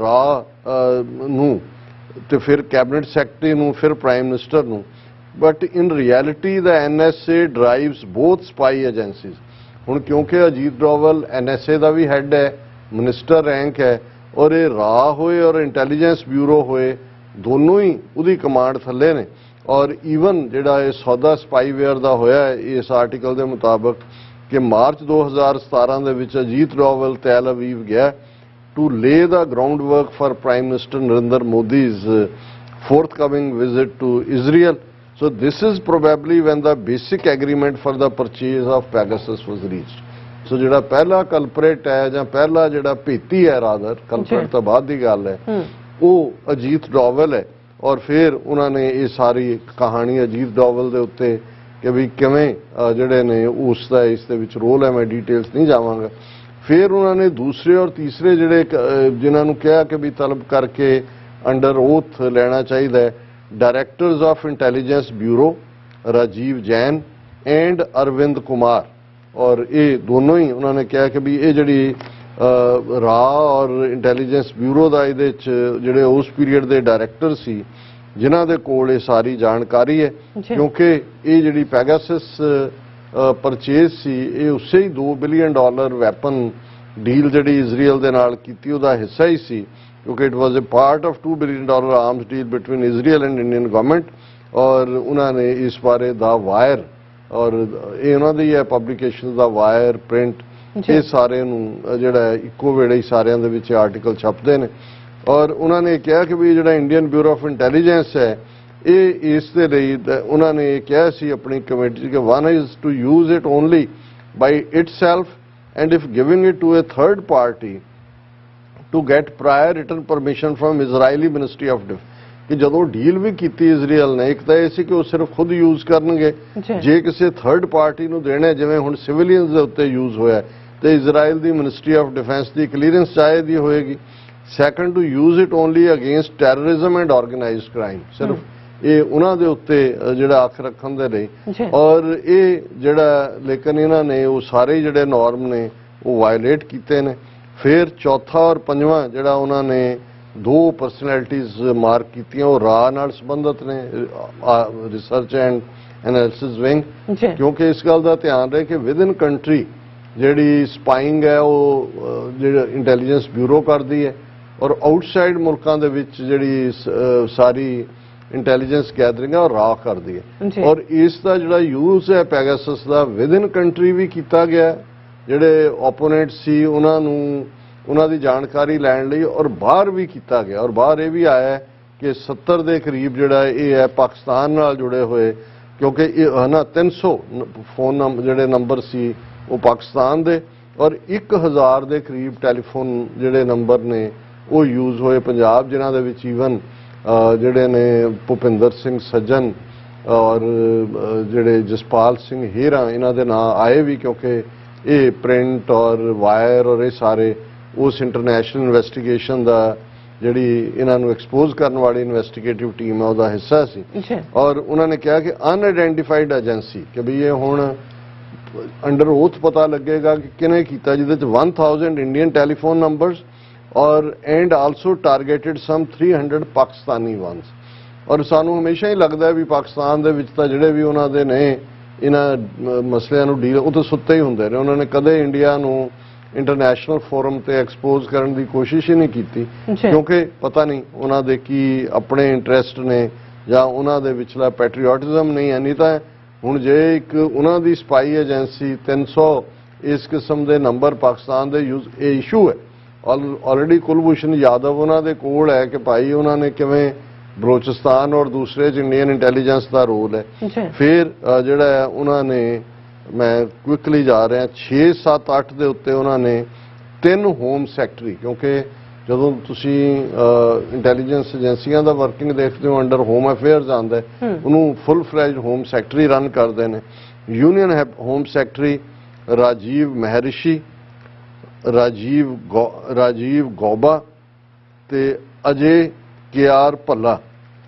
ਨੂੰ ਤੇ ਫਿਰ ਕੈਬਨਿਟ ਸੈਕਟਰੀ ਨੂੰ, ਫਿਰ ਪ੍ਰਾਈਮ ਮਿਨਿਸਟਰ ਨੂੰ, but in reality the NSA drives both spy agencies. ਹੁਣ ਕਿਉਂਕਿ ਅਜੀਤ ਡੋਵਲ NSA ਦਾ ਵੀ ਹੈੱਡ ਹੈ, ਮਿਨਿਸਟਰ ਰੈਂਕ ਹੈ, ਔਰ ਇਹ ਰਾ ਹੋਏ ਔਰ ਇੰਟੈਲੀਜੈਂਸ ਬਿਊਰੋ ਹੋਏ, ਦੋਨੋਂ ਹੀ ਉਹਦੀ ਕਮਾਂਡ ਥੱਲੇ ਨੇ। ਔਰ ਈਵਨ ਜਿਹੜਾ ਇਹ ਸੌਦਾ ਸਪਾਈਵੇਅਰ ਦਾ ਹੋਇਆ ਇਸ ਆਰਟੀਕਲ ਦੇ ਮੁਤਾਬਕ ਕਿ ਮਾਰਚ 2017 ਦੇ ਵਿੱਚ ਅਜੀਤ ਡੋਵਲ ਤੈਲ ਅਵੀਵ ਗਿਆ to lay the groundwork for Prime Minister Narendra Modi's forthcoming visit to Israel. So this is probably when the basic agreement for the purchase of Pegasus was reached. So ਜਿਹੜਾ ਪਹਿਲਾ ਕਲਪਰੇਟ ਹੈ ਜਾਂ ਪਹਿਲਾ ਜਿਹੜਾ ਭੇਤੀ ਹੈ, ਰਾਦਰ ਕਲਪਰੇਟ ਤੋਂ ਬਾਅਦ ਦੀ ਗੱਲ ਹੈ, ਉਹ ਅਜੀਤ ਡੋਵਲ ਹੈ। ਔਰ ਫਿਰ ਉਹਨਾਂ ਨੇ ਇਹ ਸਾਰੀ ਕਹਾਣੀ ਅਜੀਤ ਡੋਵਲ ਦੇ ਉੱਤੇ ਕਿ ਵੀ ਕਿਵੇਂ ਜਿਹੜੇ ਨੇ ਉਸ ਦਾ ਇਸ ਦੇ ਵਿੱਚ ਰੋਲ ਹੈ, ਮੈਂ ਡੀਟੇਲਸ ਨਹੀਂ ਜਾਵਾਂਗਾ। ਫਿਰ ਉਹਨਾਂ ਨੇ ਦੂਸਰੇ ਔਰ ਤੀਸਰੇ ਜਿਹੜੇ ਜਿਨ੍ਹਾਂ ਨੂੰ ਕਿਹਾ ਕਿ ਵੀ ਤਲਬ ਕਰਕੇ ਅੰਡਰ ਓਥ ਲੈਣਾ ਚਾਹੀਦਾ ਹੈ, directors of intelligence bureau Rajiv Jain and Arvind Kumar. ਔਰ ਇਹ ਦੋਨੋਂ ਹੀ ਉਹਨਾਂ ਨੇ ਕਿਹਾ ਕਿ ਵੀ ਇਹ ਜਿਹੜੀ ਰਾ ਔਰ ਇੰਟੈਲੀਜੈਂਸ ਬਿਊਰੋ ਦਾ ਇਹਦੇ 'ਚ ਜਿਹੜੇ ਉਸ ਪੀਰੀਅਡ ਦੇ ਡਾਇਰੈਕਟਰ ਸੀ ਜਿਨ੍ਹਾਂ ਦੇ ਕੋਲ ਇਹ ਸਾਰੀ ਜਾਣਕਾਰੀ ਹੈ, ਕਿਉਂਕਿ ਇਹ ਜਿਹੜੀ ਪੈਗਾਸਸ ਪਰਚੇਜ਼ ਸੀ ਇਹ ਉਸੇ ਹੀ $2 ਬਿਲੀਅਨ ਵੈਪਨ ਡੀਲ ਜਿਹੜੀ ਇਜ਼ਰਾਈਲ ਦੇ ਨਾਲ ਕੀਤੀ ਉਹਦਾ ਹਿੱਸਾ ਹੀ ਸੀ, ਕਿਉਂਕਿ it was a part of $2 billion arms deal between Israel and Indian government. ਔਰ ਉਹਨਾਂ ਨੇ ਇਸ ਬਾਰੇ ਦਾ ਵਾਇਰ, ਔਰ ਇਹ ਉਹਨਾਂ ਦੀ ਹੈ ਪਬਲੀਕੇਸ਼ਨ ਦਾ ਵਾਇਰ, ਪ੍ਰਿੰਟ, ਇਹ ਸਾਰੇ ਨੂੰ ਜਿਹੜਾ ਇੱਕੋ ਵੇਲੇ ਹੀ ਸਾਰਿਆਂ ਦੇ ਵਿੱਚ ਆਰਟੀਕਲ ਛਪਦੇ ਨੇ। ਔਰ ਉਹਨਾਂ ਨੇ ਕਿਹਾ ਕਿ ਵੀ ਜਿਹੜਾ ਇੰਡੀਅਨ ਬਿਊਰੋ ਆਫ ਇੰਟੈਲੀਜੈਂਸ ਹੈ ਇਹ ਇਸ ਦੇ ਲਈ ਉਹਨਾਂ ਨੇ ਇਹ ਕਿਹਾ ਸੀ ਆਪਣੀ ਕਮੇਟੀ ਕਿ one is to use it only by itself and if giving it to a third party to get prior written permission from Israeli ministry of defence. ਕਿ ਜਦੋਂ ਡੀਲ ਵੀ ਕੀਤੀ ਇਜ਼ਰਾਈਲ ਨੇ, ਇੱਕ ਤਾਂ ਇਹ ਸੀ ਕਿ ਉਹ ਸਿਰਫ ਖੁਦ ਯੂਜ਼ ਕਰਨਗੇ, ਜੇ ਕਿਸੇ ਥਰਡ ਪਾਰਟੀ ਨੂੰ ਦੇਣਾ ਜਿਵੇਂ ਹੁਣ ਸਿਵਿਲੀਅਨਸ ਦੇ ਉੱਤੇ ਯੂਜ਼ ਹੋਇਆ ਤੇ ਇਜ਼ਰਾਈਲ ਦੀ ਮਿਨਿਸਟਰੀ ਆਫ ਡਿਫੈਂਸ ਦੀ ਕਲੀਅਰੈਂਸ ਚਾਹੀਦੀ ਹੋਏਗੀ। Second, to use it only against terrorism and organised crime, ਸਿਰਫ ਇਹ ਉਹਨਾਂ ਦੇ ਉੱਤੇ ਜਿਹੜਾ ਅੱਖ ਰੱਖਣ ਦੇ ਲਈ। ਔਰ ਇਹ ਜਿਹੜਾ ਲੇਕਿਨ ਇਹਨਾਂ ਨੇ ਉਹ ਸਾਰੇ ਜਿਹੜੇ ਨਾਰਮ ਨੇ ਉਹ ਵਾਇਲੇਟ ਕੀਤੇ ਨੇ। ਫਿਰ ਚੌਥਾ ਔਰ ਪੰਜਵਾਂ ਜਿਹੜਾ ਉਹਨਾਂ ਨੇ ਦੋ ਪਰਸਨੈਲਿਟੀਜ਼ ਮਾਰਕ ਕੀਤੀਆਂ ਉਹ ਰਾ ਨਾਲ ਸੰਬੰਧਿਤ ਨੇ, ਰਿਸਰਚ ਐਂਡ ਐਨਾਲਿਸਿਸ ਵਿੰਗ, ਕਿਉਂਕਿ ਇਸ ਗੱਲ ਦਾ ਧਿਆਨ ਰਹੇ ਕਿ ਵਿਦ ਇਨ ਕੰਟਰੀ ਜਿਹੜੀ ਸਪਾਈਂਗ ਹੈ ਉਹ ਜਿਹੜਾ ਇੰਟੈਲੀਜੈਂਸ ਬਿਊਰੋ ਕਰਦੀ ਹੈ, ਔਰ ਆਊਟਸਾਈਡ ਮੁਲਕਾਂ ਦੇ ਵਿੱਚ ਜਿਹੜੀ ਸਾਰੀ ਇੰਟੈਲੀਜੈਂਸ ਗੈਦਰਿੰਗ ਹੈ ਉਹ ਰਾ ਕਰਦੀ ਹੈ। ਔਰ ਇਸ ਦਾ ਜਿਹੜਾ ਯੂਜ਼ ਹੈ Pegasus the with in country ਵੀ ਕੀਤਾ ਗਿਆ, ਜਿਹੜੇ ਓਪੋਨੈਂਟ ਸੀ ਉਹਨਾਂ ਨੂੰ ਉਹਨਾਂ ਦੀ ਜਾਣਕਾਰੀ ਲੈਣ ਲਈ, ਔਰ ਬਾਹਰ ਵੀ ਕੀਤਾ ਗਿਆ। ਔਰ ਬਾਹਰ ਇਹ ਵੀ ਆਇਆ ਕਿ 70 ਦੇ ਕਰੀਬ ਜਿਹੜਾ ਇਹ ਹੈ ਪਾਕਿਸਤਾਨ ਨਾਲ ਜੁੜੇ ਹੋਏ, ਕਿਉਂਕਿ ਇਹ ਹੈ ਨਾ 300 ਫੋਨ ਜਿਹੜੇ ਨੰਬਰ ਸੀ ਉਹ ਪਾਕਿਸਤਾਨ ਦੇ, ਔਰ 1000 ਦੇ ਕਰੀਬ ਟੈਲੀਫੋਨ ਜਿਹੜੇ ਨੰਬਰ ਨੇ ਉਹ ਯੂਜ਼ ਹੋਏ ਪੰਜਾਬ, ਜਿਨ੍ਹਾਂ ਦੇ ਵਿੱਚ ਈਵਨ ਜਿਹੜੇ ਨੇ ਭੁਪਿੰਦਰ ਸਿੰਘ ਸੱਜਣ ਔਰ ਜਿਹੜੇ ਜਸਪਾਲ ਸਿੰਘ ਹੀਰਾ ਇਹਨਾਂ ਦੇ ਨਾਂ ਆਏ ਵੀ, ਕਿਉਂਕਿ ਇਹ ਪ੍ਰਿੰਟ ਔਰ ਵਾਇਰ ਔਰ ਇਹ ਸਾਰੇ ਉਸ ਇੰਟਰਨੈਸ਼ਨਲ ਇਨਵੈਸਟੀਗੇਸ਼ਨ ਦਾ ਜਿਹੜੀ ਇਹਨਾਂ ਨੂੰ ਐਕਸਪੋਜ਼ ਕਰਨ ਵਾਲੀ ਇਨਵੈਸਟੀਗੇਟਿਵ ਟੀਮ ਹੈ ਉਹਦਾ ਹਿੱਸਾ ਸੀ। ਔਰ ਉਹਨਾਂ ਨੇ ਕਿਹਾ ਕਿ ਅਨਆਇਡੈਂਟੀਫਾਈਡ ਏਜੰਸੀ, ਕਿ ਵੀ ਇਹ ਹੁਣ ਅੰਡਰ ਓਥ ਪਤਾ ਲੱਗੇਗਾ ਕਿ ਕਿਹਨੇ ਕੀਤਾ, ਜਿਹਦੇ ਚ 1000 ਇੰਡੀਅਨ ਟੈਲੀਫੋਨ ਨੰਬਰਸ और and also targeted some 300 Pakistani ones. और सानू हमेशा ही लगता है भी पाकिस्तान दे विच तां जिहड़े भी उन्हां दे ने इन्हां मसलिਆਂ ਨੂੰ ਡੀਲ ਉਹ ਤਾਂ ਸੁੱਤੇ ਹੀ ਹੁੰਦੇ ਨੇ। ਉਹਨਾਂ ਨੇ ਕਦੇ ਇੰਡੀਆ ਨੂੰ ਇੰਟਰਨੈਸ਼ਨਲ ਫੋਰਮ ਤੇ ਐਕਸਪੋਜ਼ ਕਰਨ ਦੀ ਕੋਸ਼ਿਸ਼ ਹੀ ਨਹੀਂ ਕੀਤੀ, ਕਿਉਂਕਿ ਪਤਾ ਨਹੀਂ ਉਹਨਾਂ ਦੇ ਕੀ ਆਪਣੇ ਇੰਟਰਸਟ ਨੇ ਜਾਂ ਉਹਨਾਂ ਦੇ ਵਿਚਲਾ ਪੈਟਰੀਓਟਿਜ਼ਮ ਨਹੀਂ ਹੈ। ਨਹੀਂ ਤਾਂ ਹੁਣ ਜੇ ਇੱਕ ਉਹਨਾਂ ਦੀ ਸਪਾਈ ਏਜੰਸੀ 300 ਇਸ ਕਿਸਮ ਦੇ ਨੰਬਰ ਪਾਕਿਸਤਾਨ ਦੇ ਯੂਜ਼ ਇਹ ਇਸ਼ੂ ਹੈ। ਆਲਰੇਡੀ ਕੁਲਭੂਸ਼ਣ ਯਾਦਵ ਉਹਨਾਂ ਦੇ ਕੋਲ ਹੈ ਕਿ ਭਾਈ ਉਹਨਾਂ ਨੇ ਕਿਵੇਂ ਬਲੋਚਿਸਤਾਨ ਔਰ ਦੂਸਰੇ 'ਚ ਇੰਡੀਅਨ ਇੰਟੈਲੀਜੈਂਸ ਦਾ ਰੋਲ ਹੈ। ਫਿਰ ਜਿਹੜਾ ਉਹਨਾਂ ਨੇ मैं क्विकली जा रहा 6, 7, 8 ਦੇ ਉੱਤੇ ਉਹਨਾਂ ਨੇ 3 ਹੋਮ ਸੈਕਟਰੀ, ਕਿਉਂਕਿ ਜਦੋਂ ਤੁਸੀਂ ਇੰਟੈਲੀਜੈਂਸ ਏਜੰਸੀਆਂ ਦਾ ਵਰਕਿੰਗ ਦੇਖਦੇ ਹੋ ਅੰਡਰ ਹੋਮ ਅਫੇਅਰਸ ਆਉਂਦਾ, ਉਹਨੂੰ full fledged home secretary run ਕਰਦੇ ਨੇ। Union home secretary Rajiv Mehrishi, Rajiv Gauba ਤੇ ਅਜੇ ਕਿਆਰ ਭੱਲਾ,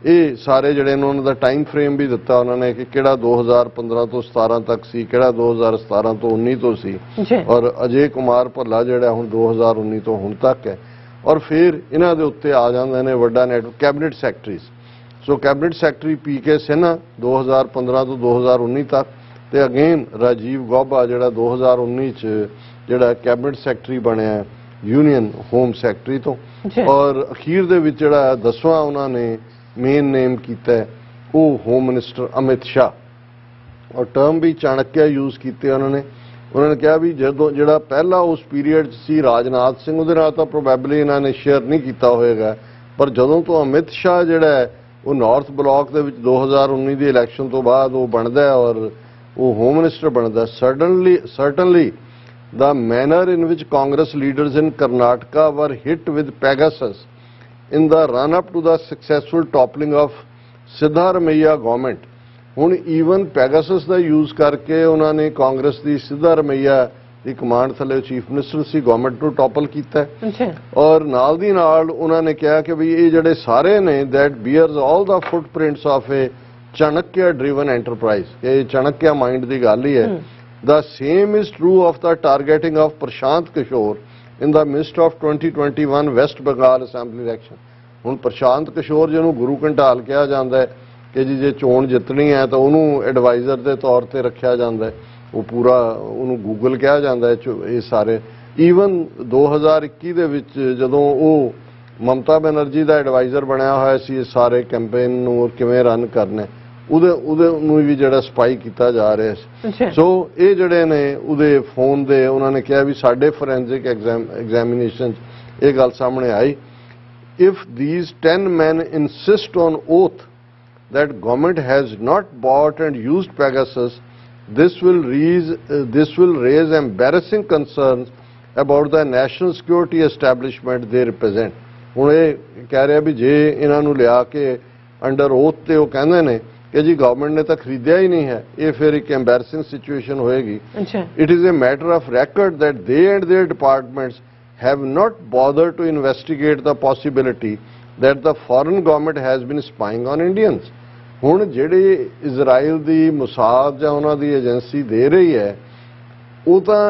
ਇਹ ਸਾਰੇ ਜਿਹੜੇ ਨੇ ਉਹਨਾਂ ਦਾ ਟਾਈਮ ਫਰੇਮ ਵੀ ਦਿੱਤਾ ਉਹਨਾਂ ਨੇ ਕਿ ਕਿਹੜਾ 2015 ਤੋਂ 17 ਤੱਕ ਸੀ, ਕਿਹੜਾ 2017 ਤੋਂ 19 ਤੋਂ ਸੀ, ਔਰ ਅਜੇ ਕੁਮਾਰ ਭੱਲਾ ਜਿਹੜਾ ਹੁਣ 2019 ਤੋਂ ਹੁਣ ਤੱਕ ਹੈ। ਔਰ ਫਿਰ ਇਹਨਾਂ ਦੇ ਉੱਤੇ ਆ ਜਾਂਦੇ ਨੇ ਵੱਡਾ ਨੈਟਵਰਕ ਕੈਬਨਿਟ ਸੈਕਟਰੀਜ਼। ਸੋ ਕੈਬਨਿਟ ਸੈਕਟਰੀ ਪੀਕੇ ਸਿਨਹਾ 2015 ਤੋਂ 2019 ਤੱਕ, ਤੇ ਅਗੇਨ ਰਾਜੀਵ ਗੌਬਾ ਜਿਹੜਾ 2019 ਚ ਜਿਹੜਾ ਕੈਬਨਿਟ ਸੈਕਟਰੀ ਬਣਿਆ ਯੂਨੀਅਨ ਹੋਮ ਸੈਕਟਰੀ ਤੋਂ। ਔਰ ਅਖੀਰ ਦੇ ਵਿੱਚ ਜਿਹੜਾ 10ਵਾਂ ਉਹਨਾਂ ਨੇ ਮੇਨ ਨੇਮ ਕੀਤਾ ਉਹ ਹੋਮ ਮਿਨਿਸਟਰ ਅਮਿਤ ਸ਼ਾਹ। ਔਰ ਟਰਮ ਵੀ ਚਾਣਕਿਆ ਯੂਜ਼ ਕੀਤੇ ਉਹਨਾਂ ਨੇ ਕਿਹਾ ਵੀ ਜਦੋਂ ਜਿਹੜਾ ਪਹਿਲਾ ਉਸ ਪੀਰੀਅਡ 'ਚ ਸੀ ਰਾਜਨਾਥ ਸਿੰਘ, ਉਹਦੇ ਨਾਲ ਤਾਂ ਪ੍ਰੋਬੈਬਲੀ ਇਹਨਾਂ ਨੇ ਸ਼ੇਅਰ ਨਹੀਂ ਕੀਤਾ ਹੋਏਗਾ, ਪਰ ਜਦੋਂ ਤੋਂ ਅਮਿਤ ਸ਼ਾਹ ਜਿਹੜਾ ਹੈ ਉਹ ਨਾਰਥ ਬਲਾਕ ਦੇ ਵਿੱਚ 2019 ਦੀ ਇਲੈਕਸ਼ਨ ਤੋਂ ਬਾਅਦ ਉਹ ਬਣਦਾ ਔਰ ਉਹ ਹੋਮ ਮਿਨਿਸਟਰ ਬਣਦਾ, certainly the manner in which Congress leaders in Karnataka were hit with Pegasus in the run-up to the successful toppling of Siddharamaiah government, ਹੁਣ ਈਵਨ ਪੈਗਾਸਸ ਦਾ ਯੂਜ਼ ਕਰਕੇ ਉਹਨਾਂ ਨੇ ਕਾਂਗਰਸ ਦੀ ਸਿੱਧਾਰਮਈਆ ਦੀ ਕਮਾਂਡ ਥੱਲੇ ਚੀਫ ਮਿਨਿਸਟਰ ਸੀ ਗਵਰਨਮੈਂਟ ਨੂੰ ਟੌਪਲ ਕੀਤਾ। ਔਰ ਨਾਲ ਦੀ ਨਾਲ ਉਹਨਾਂ ਨੇ ਕਿਹਾ ਕਿ ਵੀ ਇਹ ਜਿਹੜੇ ਸਾਰੇ ਨੇ that bears all the footprints of a Chanakya driven enterprise, ਇਹ ਚਾਣਕਿਆ ਮਾਈਂਡ ਦੀ ਗੱਲ ਹੀ ਹੈ। The same is true of the targeting of Prashant Kishore in the midst of 2021 West Bengal Assembly election। ਹੁਣ ਪ੍ਰਸ਼ਾਂਤ ਕਿਸ਼ੋਰ ਜਿਹਨੂੰ ਗੁਰੂ ਘੰਟਾਲ ਕਿਹਾ ਜਾਂਦਾ ਹੈ ਕਿ ਜੀ ਜੇ ਚੋਣ ਜਿੱਤਣੀ ਹੈ ਤਾਂ ਉਹਨੂੰ ਐਡਵਾਈਜ਼ਰ ਦੇ ਤੌਰ ਤੇ ਰੱਖਿਆ ਜਾਂਦਾ ਹੈ, ਉਹ ਪੂਰਾ ਉਹਨੂੰ ਗੂਗਲ ਕਿਹਾ ਜਾਂਦਾ ਹੈ। ਇਹ ਸਾਰੇ ਈਵਨ 2021 ਦੇ ਵਿੱਚ ਜਦੋਂ ਉਹ ਮਮਤਾ ਬੈਨਰਜੀ ਦਾ ਐਡਵਾਈਜ਼ਰ ਬਣਿਆ ਹੋਇਆ ਸੀ ਇਹ ਸਾਰੇ ਕੈਂਪੇਨ ਨੂੰ ਕਿਵੇਂ ਰਨ ਕਰਨਾ, ਉਹਦੇ ਨੂੰ ਵੀ ਜਿਹੜਾ ਸਪਾਈ ਕੀਤਾ ਜਾ ਰਿਹਾ ਸੀ। ਸੋ ਇਹ ਜਿਹੜੇ ਨੇ ਉਹਦੇ ਫੋਨ ਦੇ ਉਹਨਾਂ ਨੇ ਕਿਹਾ ਵੀ ਸਾਡੇ ਫੋਰੈਂਸਿਕ ਐਗਜ਼ਾਮੀਨੇਸ਼ਨ ਇਹ ਗੱਲ ਸਾਹਮਣੇ ਆਈ। If these 10 men insist on oath that government has not bought and used Pegasus, this will raise embarrassing concerns about the national security establishment they represent। ਹੁਣ ਇਹ ਕਹਿ ਰਿਹਾ ਵੀ ਜੇ ਇਹਨਾਂ ਨੂੰ ਲਿਆ ਕੇ ਅੰਡਰ ਓਥ ਤੇ ਉਹ ਕਹਿੰਦੇ ਨੇ ਕਿ ਜੀ ਗਵਰਨਮੈਂਟ ਨੇ ਤਾਂ ਖਰੀਦਿਆ ਹੀ ਨਹੀਂ ਹੈ, ਇਹ ਫਿਰ ਇੱਕ ਐਮਬੈਰਸਿੰਗ ਸਿਚੁਏਸ਼ਨ ਹੋਏਗੀ। It is a matter of record that they and their departments have not bothered to investigate the possibility that the foreign government has been spying on Indians। ਹੁਣ ਜਿਹੜੀ ਇਜ਼ਰਾਈਲ ਦੀ ਮੁਸਾਦ ਜਾਂ ਉਹਨਾਂ ਦੀ ਏਜੰਸੀ ਦੇ ਰਹੀ ਹੈ ਉਹ ਤਾਂ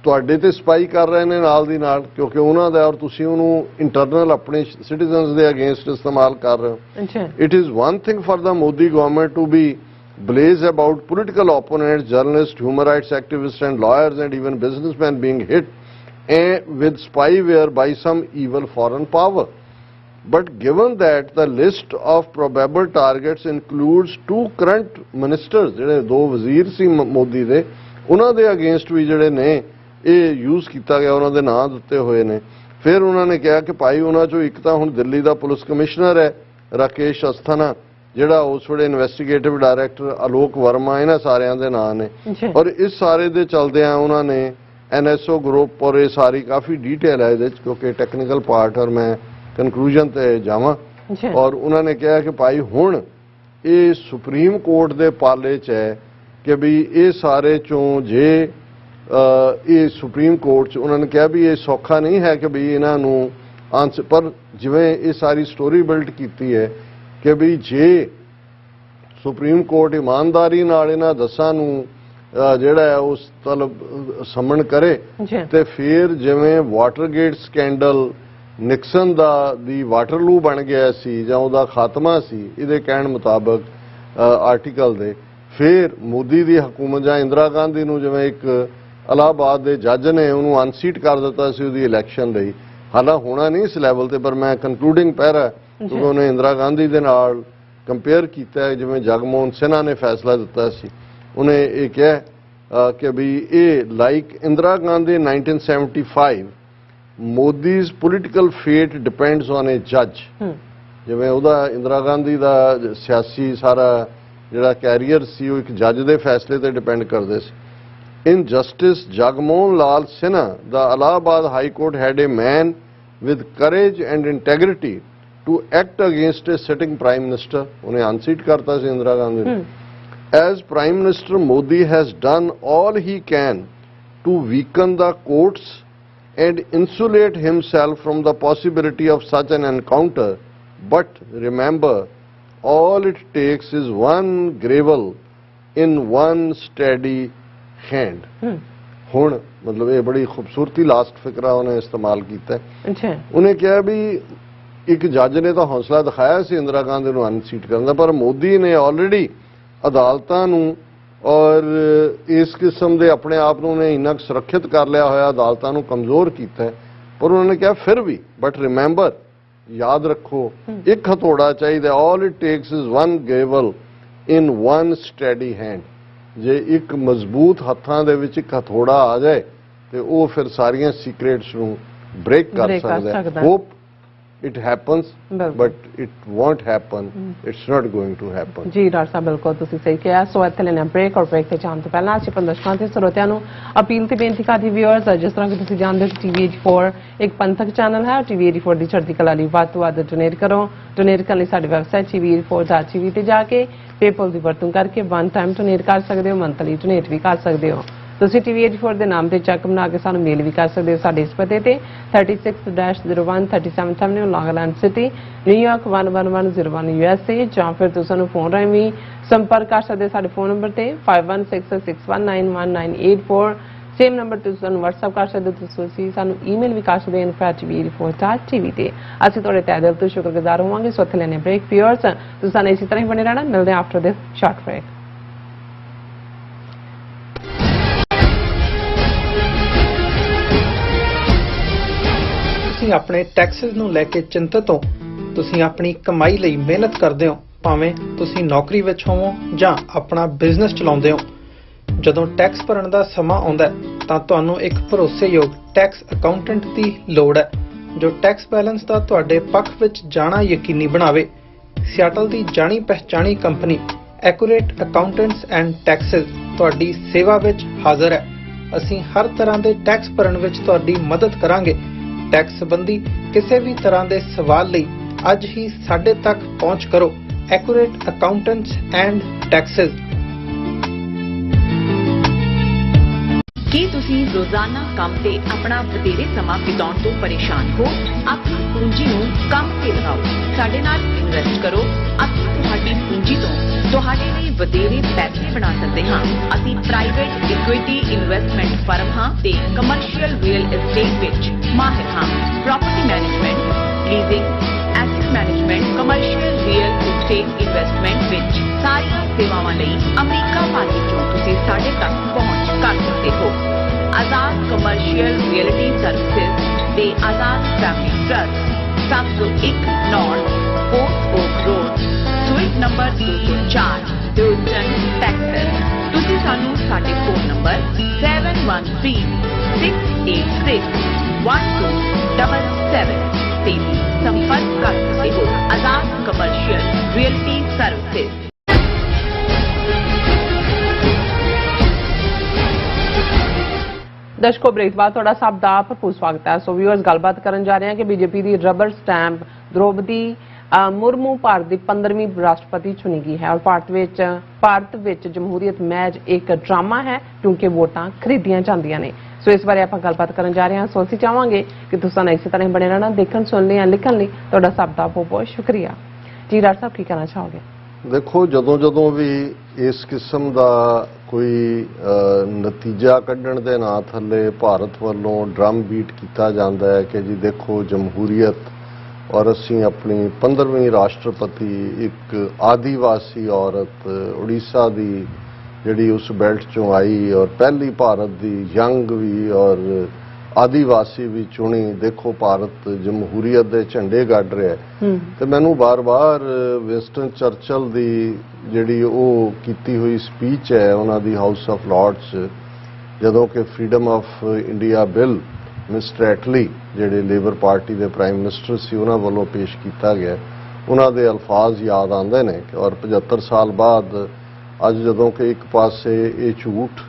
ਤੁਹਾਡੇ ਤੇ ਸਪਾਈ ਕਰ ਰਹੇ ਨੇ ਨਾਲ ਦੀ ਨਾਲ, ਕਿਉਂਕਿ ਉਹਨਾਂ ਦਾ ਔਰ ਤੁਸੀਂ ਉਹਨੂੰ ਇੰਟਰਨਲ ਆਪਣੇ ਸਿਟੀਜ਼ਨਸ ਦੇ ਅਗੇਂਸਟ ਇਸਤੇਮਾਲ ਕਰ ਰਹੇ ਹੋ। It is one thing for the Modi government to be blaze about political opponents, journalists, human rights activists and lawyers and even businessmen being hit with spyware by some evil foreign power, but given that the list of probable targets includes 2 current ministers, ਜਿਹੜੇ 2 ਵਜ਼ੀਰ ਸੀ ਮੋਦੀ ਦੇ, ਉਹਨਾਂ ਦੇ ਅਗੇਂਸਟ ਵੀ ਜਿਹੜੇ ਨੇ ਇਹ ਯੂਜ਼ ਕੀਤਾ ਗਿਆ, ਉਹਨਾਂ ਦੇ ਨਾਂ ਦਿੱਤੇ ਹੋਏ ਨੇ। ਫਿਰ ਉਹਨਾਂ ਨੇ ਕਿਹਾ ਕਿ ਭਾਈ ਉਹਨਾਂ ਚੋਂ ਇੱਕ ਤਾਂ ਹੁਣ ਦਿੱਲੀ ਦਾ ਪੁਲਿਸ ਕਮਿਸ਼ਨਰ ਹੈ ਰਾਕੇਸ਼ ਅਸਥਾਨਾ, ਜਿਹੜਾ ਉਸ ਵੇਲੇ ਇਨਵੈਸਟੀਗੇਟਿਵ ਡਾਇਰੈਕਟਰ ਆਲੋਕ ਵਰਮਾ, ਇਹਨਾਂ ਸਾਰਿਆਂ ਦੇ ਨਾਂ ਨੇ। ਔਰ ਇਸ ਸਾਰੇ ਦੇ ਚਲਦਿਆਂ ਉਹਨਾਂ ਨੇ NSO ਗਰੁੱਪ ਔਰ ਇਹ ਸਾਰੀ ਕਾਫੀ ਡਿਟੇਲ ਹੈ ਇਹਦੇ ਚ, ਕਿਉਂਕਿ ਟੈਕਨੀਕਲ ਪਾਰਟ ਔਰ ਮੈਂ ਕਨਕਲੂਜਨ ਤੇ ਜਾਵਾਂ। ਔਰ ਉਹਨਾਂ ਨੇ ਕਿਹਾ ਕਿ ਭਾਈ ਹੁਣ ਇਹ ਸੁਪਰੀਮ ਕੋਰਟ ਦੇ ਪਾਲੇ 'ਚ ਹੈ ਕਿ ਵੀ ਇਹ ਸਾਰੇ ਚੋਂ ਜੇ ਇਹ ਸੁਪਰੀਮ ਕੋਰਟ 'ਚ ਉਹਨਾਂ ਨੇ ਕਿਹਾ ਵੀ ਇਹ ਸੌਖਾ ਨਹੀਂ ਹੈ ਕਿ ਵੀ ਇਹਨਾਂ ਨੂੰ ਆਂਸਰ, ਪਰ ਜਿਵੇਂ ਇਹ ਸਾਰੀ ਸਟੋਰੀ ਬਿਲਡ ਕੀਤੀ ਹੈ ਕਿ ਵੀ ਜੇ ਸੁਪਰੀਮ ਕੋਰਟ ਇਮਾਨਦਾਰੀ ਨਾਲ ਇਹਨਾਂ 10 ਨੂੰ ਜਿਹੜਾ ਹੈ ਉਸ ਤਲਬ ਸਮਣ ਕਰੇ ਤੇ ਫਿਰ ਜਿਵੇਂ ਵਾਟਰਗੇਟ ਸਕੈਂਡਲ ਨਿਕਸਨ ਦੀ ਵਾਟਰਲੂ ਬਣ ਗਿਆ ਸੀ ਜਾਂ ਉਹਦਾ ਖਾਤਮਾ ਸੀ, ਇਹਦੇ ਕਹਿਣ ਮੁਤਾਬਕ ਆਰਟੀਕਲ ਦੇ, ਫਿਰ ਮੋਦੀ ਦੀ ਹਕੂਮਤ ਜਾਂ ਇੰਦਰਾ ਗਾਂਧੀ ਨੂੰ ਜਿਵੇਂ ਇੱਕ ਇਲਾਹਾਬਾਦ ਦੇ ਜੱਜ ਨੇ ਉਹਨੂੰ ਅਨਸੀਟ ਕਰ ਦਿੱਤਾ ਸੀ ਉਹਦੀ ਇਲੈਕਸ਼ਨ ਲਈ। ਹਾਲਾਂ ਹੋਣਾ ਨਹੀਂ ਇਸ ਲੈਵਲ ਤੇ, ਪਰ ਮੈਂ ਕਨਕਲੂਡਿੰਗ ਪੈਰਾ ਕਿਉਂਕਿ ਉਹਨੇ ਇੰਦਰਾ ਗਾਂਧੀ ਦੇ ਨਾਲ ਕੰਪੇਅਰ ਕੀਤਾ, ਜਿਵੇਂ ਜਗਮੋਹਨ ਸਿਨਹਾ ਨੇ ਫੈਸਲਾ ਦਿੱਤਾ ਸੀ। ਉਹਨੇ ਇਹ ਕਿਹਾ ਕਿ ਵੀ ਇਹ ਲਾਈਕ ਇੰਦਰਾ ਗਾਂਧੀ 1975 ਮੋਦੀਜ਼ ਪੋਲੀਟੀਕਲ ਫੇਟ ਡਿਪੈਂਡਸ ਔਨ ਏ ਜੱਜ। ਜਿਵੇਂ ਉਹਦਾ ਇੰਦਰਾ ਗਾਂਧੀ ਦਾ ਸਿਆਸੀ ਸਾਰਾ ਜਿਹੜਾ ਕੈਰੀਅਰ ਸੀ ਉਹ ਇੱਕ ਜੱਜ ਦੇ ਫੈਸਲੇ ਤੇ ਡਿਪੈਂਡ ਕਰਦੇ ਸੀ। In Justice Jagmohan Lal Sinha, the Allahabad High Court had a man with courage and integrity to act against a sitting Prime Minister. उन्हें unseat करता ਸੀ इंदिरा गांधी ने। As Prime Minister, Modi has done all he can to weaken the courts and insulate himself from the possibility of such an encounter. But remember, all it takes is one gravel in one steady hand. ਹੁਣ ਮਤਲਬ ਇਹ ਬੜੀ ਖੂਬਸੂਰਤੀ ਲਾਸਟ ਫਿਕਰਾ ਉਹਨੇ ਇਸਤੇਮਾਲ ਕੀਤਾ। ਉਹਨੇ ਕਿਹਾ ਵੀ ਇੱਕ ਜੱਜ ਨੇ ਤਾਂ ਹੌਸਲਾ ਦਿਖਾਇਆ ਸੀ ਇੰਦਰਾ ਗਾਂਧੀ ਨੂੰ ਅਨਸੀਟ ਕਰਨ ਦਾ, ਪਰ ਮੋਦੀ ਨੇ ਆਲਰੇਡੀ ਅਦਾਲਤਾਂ ਨੂੰ ਔਰ ਇਸ ਕਿਸਮ ਦੇ ਆਪਣੇ ਆਪ ਨੂੰ ਨੇ ਇੰਨਾ ਸੁਰੱਖਿਅਤ ਕਰ ਲਿਆ ਹੋਇਆ, ਅਦਾਲਤਾਂ ਨੂੰ ਕਮਜ਼ੋਰ ਕੀਤਾ ਹੈ। ਪਰ ਉਹਨਾਂ ਨੇ ਕਿਹਾ ਫਿਰ ਵੀ ਬਟ ਰਿਮੈਂਬਰ, ਯਾਦ ਰੱਖੋ, ਇੱਕ ਹਥੌੜਾ ਚਾਹੀਦਾ। All it takes is one gavel in one steady hand. ਜੇ ਇੱਕ ਮਜ਼ਬੂਤ ਹੱਥਾਂ ਦੇ ਵਿੱਚ ਇੱਕ ਹਥੌੜਾ ਆ ਜਾਏ ਤੇ ਉਹ ਫਿਰ ਸਾਰੀਆਂ ਸੀਕ੍ਰੇਟਸ ਨੂੰ ਬ੍ਰੇਕ ਕਰ ਸਕਦਾ ਹੈ। Hope it happens but it won't happen, it's not going to happen. ਜੀ ਡਾਕਟਰ ਸਾਹਿਬ, ਬਿਲਕੁਲ ਤੁਸੀਂ ਸਹੀ ਕਿਹਾ। ਸੋ ਇੱਥੇ ਲੈਣਾ ਬ੍ਰੇਕ, ਔਰ ਬ੍ਰੇਕ ਤੇ ਜਾਣ ਤੋਂ ਪਹਿਲਾਂ ਅਸੀਂ ਦਰਸ਼ਕਾਂ ਤੇ ਸਰੋਤਿਆਂ ਨੂੰ ਅਪੀਲ ਤੇ ਬੇਨਤੀ ਕਰਦੀ ਵਿਊਅਰਸ, ਜਿਸ ਤਰ੍ਹਾਂ ਕਿ ਤੁਸੀਂ ਜਾਣਦੇ ਹੋ TV 84 ਇੱਕ ਪੰਥਕ ਚੈਨਲ ਹੈ। TV 84 ਦੀ ਚੜ੍ਹਦੀ ਕਲਾ ਲਈ ਵੱਧ ਤੋਂ ਵੱਧ ਡੋਨੇਟ ਕਰੋ। ਡੋਨੇਟ ਕਰਨ ਲਈ ਸਾਡੀ ਵੈਬਸਾਈਟ tv84.tv ਤੇ ਜਾ ਕੇ ਪੇਪਲ ਦੀ ਵਰਤੋਂ ਕਰਕੇ ਵਨ ਟਾਈਮ ਡੋਨੇਟ ਕਰ ਸਕਦੇ ਹੋ, ਮੰਥਲੀ ਡੋਨੇਟ ਵੀ ਕਰ ਸਕਦੇ ਹੋ। ਤੁਸੀਂ TV 84 ਦੇ ਨਾਮ ਤੇ ਚੈੱਕ ਬਣਾ ਕੇ ਸਾਨੂੰ ਮੇਲ ਵੀ ਕਰ ਸਕਦੇ ਹੋ ਸਾਡੇ ਇਸ ਪਤੇ ਤੇ 36-01 37 Avenue, Long Island City, New York 11101 USA, ਜਾਂ ਫਿਰ ਤੁਸੀਂ ਸਾਨੂੰ ਫੋਨ ਰਾਹੀਂ ਵੀ ਸੰਪਰਕ ਕਰ ਸਕਦੇ ਹੋ ਸਾਡੇ ਫੋਨ ਨੰਬਰ ਤੇ 5166191984। ਸੇਮ ਨੰਬਰ ਤੇ ਤੁਹਾਨੂੰ WhatsApp ਕਰ ਸਕਦੇ ਹੋ। ਤੁਸੀਂ ਸਾਨੂੰ ਈਮੇਲ ਵੀ ਕਰ ਸਕਦੇ ਹੋ info@tv84.tv ਤੇ। ਅਸੀਂ ਤੁਹਾਡੇ ਤਹਿ ਦਿਲ ਤੋਂ ਸ਼ੁਕਰਗੁਜ਼ਾਰ ਹੋਵਾਂਗੇ। ਸੋ ਇੱਥੇ ਲੈਣੇ ਬ੍ਰੇਕ। ਵਿਊਅਰਸ, ਤੁਸੀਂ ਸਾਨੂੰ ਇਸੇ ਤਰ੍ਹਾਂ ਹੀ ਬਣੇ ਰਹਿਣਾ। ਮਿਲਦੇ ਹਾਂ ਆਫਟਰ ਦਿਸ ਸ਼ਾਰਟ ਬ੍ਰੇਕ। ਤੁਸੀਂ ਆਪਣੇ ਟੈਕਸਸ ਨੂੰ ਲੈ ਕੇ ਚਿੰਤਤ ਹੋ? ਤੁਸੀਂ ਆਪਣੀ ਕਮਾਈ ਲਈ ਮਿਹਨਤ ਕਰਦੇ ਹੋ, ਭਾਵੇਂ ਤੁਸੀਂ ਨੌਕਰੀ ਵਿੱਚ ਹੋਵੋ ਜਾਂ ਆਪਣਾ ਬਿਜ਼ਨਸ ਚਲਾਉਂਦੇ ਹੋ। ਜਦੋਂ ਟੈਕਸ ਭਰਨ ਦਾ ਸਮਾਂ ਆਉਂਦਾ ਹੈ ਤਾਂ ਤੁਹਾਨੂੰ ਇੱਕ ਭਰੋਸੇਯੋਗ ਟੈਕਸ ਅਕਾਊਂਟੈਂਟ ਦੀ ਲੋੜ ਹੈ, ਜੋ ਟੈਕਸ ਬੈਲੈਂਸ ਦਾ ਤੁਹਾਡੇ ਪੱਖ ਵਿੱਚ ਜਾਣਾ ਯਕੀਨੀ ਬਣਾਵੇ। ਸਿਆਟਲ ਦੀ ਜਾਣੀ ਪਛਾਣੀ company accurate accountants and taxes ਤੁਹਾਡੀ ਸੇਵਾ ਵਿੱਚ ਹਾਜ਼ਰ ਹੈ। ਅਸੀਂ ਹਰ ਤਰ੍ਹਾਂ ਦੇ ਟੈਕਸ ਭਰਨ ਵਿੱਚ ਤੁਹਾਡੀ ਮਦਦ ਕਰਾਂਗੇ। ਟੈਕਸ ਸੰਬੰਧੀ ਕਿਸੇ ਵੀ ਤਰ੍ਹਾਂ ਦੇ ਸਵਾਲ ਲਈ ਅੱਜ ਹੀ ਸਾਡੇ ਤੱਕ ਪਹੁੰਚ ਕਰੋ। Accurate accountants and taxes. ਕੀ ਤੁਸੀਂ ਰੋਜ਼ਾਨਾ ਕੰਮ ਤੇ ਆਪਣਾ ਵਧੇਰੇ ਸਮਾਂ ਬਿਤਾਉਣ ਤੋਂ ਪਰੇਸ਼ਾਨ ਹੋ? ਆਪਣੀ ਪੂੰਜੀ ਨੂੰ ਕੰਮ ਤੇ ਲਗਾਓ, ਸਾਡੇ ਨਾਲ ਇਨਵੈਸਟ ਕਰੋ ਅਤੇ ਤੁਹਾਡੀ ਪੂੰਜੀ ਤੋਂ ਤੁਹਾਡੇ ਲਈ ਵਧੇਰੇ ਪੈਸੇ ਬਣਾ ਸਕਦੇ ਹਾਂ। ਅਸੀਂ ਪ੍ਰਾਈਵੇਟ ਇਕੁਇਟੀ ਇਨਵੈਸਟਮੈਂਟ ਫਰਮ ਹਾਂ ਤੇ ਕਮਰਸ਼ੀਅਲ ਰੀਅਲ ਅਸਟੇਟ ਵਿੱਚ ਮਾਹਿਰ ਹਾਂ। Property management, leasing, asset management, commercial real estate investment ਵਿੱਚ ਸਾਰੀਆਂ ਸੇਵਾਵਾਂ ਲਈ ਅਮਰੀਕਾ ਭਰ ਵਿੱਚੋਂ ਤੁਸੀਂ ਸਾਡੇ ਤੱਕ ਪਹੁੰਚ ਕਰ ਸਕਦੇ ਹੋ। ਆਜ਼ਾਦ ਕਮਰਸ਼ੀਅਲ ਰੀਅਲਟੀ ਸਰਵਿਸਿਜ਼ ਤੇ Azad family trust 701 north fort oak road, suite number 204, Houston, Texas. ਤੁਸੀਂ ਸਾਨੂੰ ਸਾਡੇ ਫੋਨ ਨੰਬਰ 7136861277 ਤੇ ਵੀ ਸੰਪਰਕ ਕਰ ਸਕਦੇ ਹੋ। ਆਜ਼ਾਦ ਕਮਰਸ਼ੀਅਲ ਰੀਅਲਟੀ ਸਰਵਿਸਿਜ਼। ਦਰਸ਼ਕੋ, ਬ੍ਰੇਕ ਬਾਅਦ ਤੁਹਾਡਾ ਸਭ ਦਾ ਭਰਪੂਰ ਸਵਾਗਤ ਹੈ। ਸੋ ਵਿਊਅਰਸ, ਗੱਲਬਾਤ ਕਰਨ ਜਾ ਰਹੇ ਹਾਂ ਕਿ ਬੀਜੇਪੀ ਦੀ ਰਬਰ ਸਟੈਂਪ ਦ੍ਰੋਪਦੀ ਮੁਰਮੂ ਭਾਰਤ ਦੀ 15ਵੀਂ ਰਾਸ਼ਟਰਪਤੀ ਚੁਣੀ ਗਈ ਹੈ। ਔਰ ਭਾਰਤ ਵਿੱਚ ਜਮਹੂਰੀਅਤ ਮਹਿਜ ਇੱਕ ਡਰਾਮਾ ਹੈ, ਕਿਉਂਕਿ ਵੋਟਾਂ ਖਰੀਦੀਆਂ ਜਾਂਦੀਆਂ ਨੇ। ਸੋ ਇਸ ਬਾਰੇ ਆਪਾਂ ਗੱਲਬਾਤ ਕਰਨ ਜਾ ਰਹੇ ਹਾਂ। ਸੋ ਅਸੀਂ ਚਾਹਾਂਗੇ ਕਿ ਤੁਸੀਂ ਇਸੇ ਤਰ੍ਹਾਂ ਹੀ ਬਣੇ ਰਹਿਣਾ। ਦੇਖਣ, ਸੁਣਨ ਲਈ, ਲਿਖਣ ਲਈ ਤੁਹਾਡਾ ਸਭ ਦਾ ਬਹੁਤ ਬਹੁਤ ਸ਼ੁਕਰੀਆ। ਜੀ ਡਾਕਟਰ ਸਾਹਿਬ, ਕੀ ਕਹਿਣਾ ਚਾਹੋਗੇ? ਦੇਖੋ, ਜਦੋਂ ਵੀ ਇਸ ਕਿਸਮ ਦਾ ਕੋਈ ਨਤੀਜਾ ਕੱਢਣ ਦੇ ਨਾਂ ਥੱਲੇ ਭਾਰਤ ਵੱਲੋਂ ਡਰਮ ਬੀਟ ਕੀਤਾ ਜਾਂਦਾ ਹੈ ਕਿ ਜੀ ਦੇਖੋ ਜਮਹੂਰੀਅਤ ਔਰ ਅਸੀਂ ਆਪਣੀ 15ਵੀਂ ਰਾਸ਼ਟਰਪਤੀ ਇੱਕ ਆਦੀਵਾਸੀ ਔਰਤ ਉੜੀਸਾ ਦੀ ਜਿਹੜੀ ਉਸ ਬੈਲਟ ਚੋਂ ਆਈ ਔਰ ਪਹਿਲੀ ਭਾਰਤ ਦੀ ਯੰਗ ਵੀ ਔਰ ਆਦੀਵਾਸੀ ਵੀ ਚੁਣੀ, ਦੇਖੋ ਭਾਰਤ ਜਮਹੂਰੀਅਤ ਦੇ ਝੰਡੇ ਗੱਡ ਰਿਹਾ ਤੇ ਮੈਨੂੰ ਬਾਰ-ਬਾਰ ਵਿੰਸਟਨ ਚਰਚਲ ਦੀ ਜਿਹੜੀ ਉਹ ਕੀਤੀ ਹੋਈ ਸਪੀਚ ਹੈ ਉਹਨਾਂ ਦੀ ਹਾਊਸ ਆਫ ਲਾਰਡਸ ਜਦੋਂ ਕਿ freedom of India bill mister Attlee ਜਿਹੜੇ ਲੇਬਰ ਪਾਰਟੀ ਦੇ ਪ੍ਰਾਈਮ ਮਿਨਿਸਟਰ ਸੀ ਉਹਨਾਂ ਵੱਲੋਂ ਪੇਸ਼ ਕੀਤਾ ਗਿਆ, ਉਹਨਾਂ ਦੇ ਅਲਫਾਜ਼ ਯਾਦ ਆਉਂਦੇ ਨੇ ਔਰ 75 ਸਾਲ ਬਾਅਦ ਅੱਜ ਜਦੋਂ ਕਿ ਇੱਕ ਪਾਸੇ ਇਹ ਝੂਠ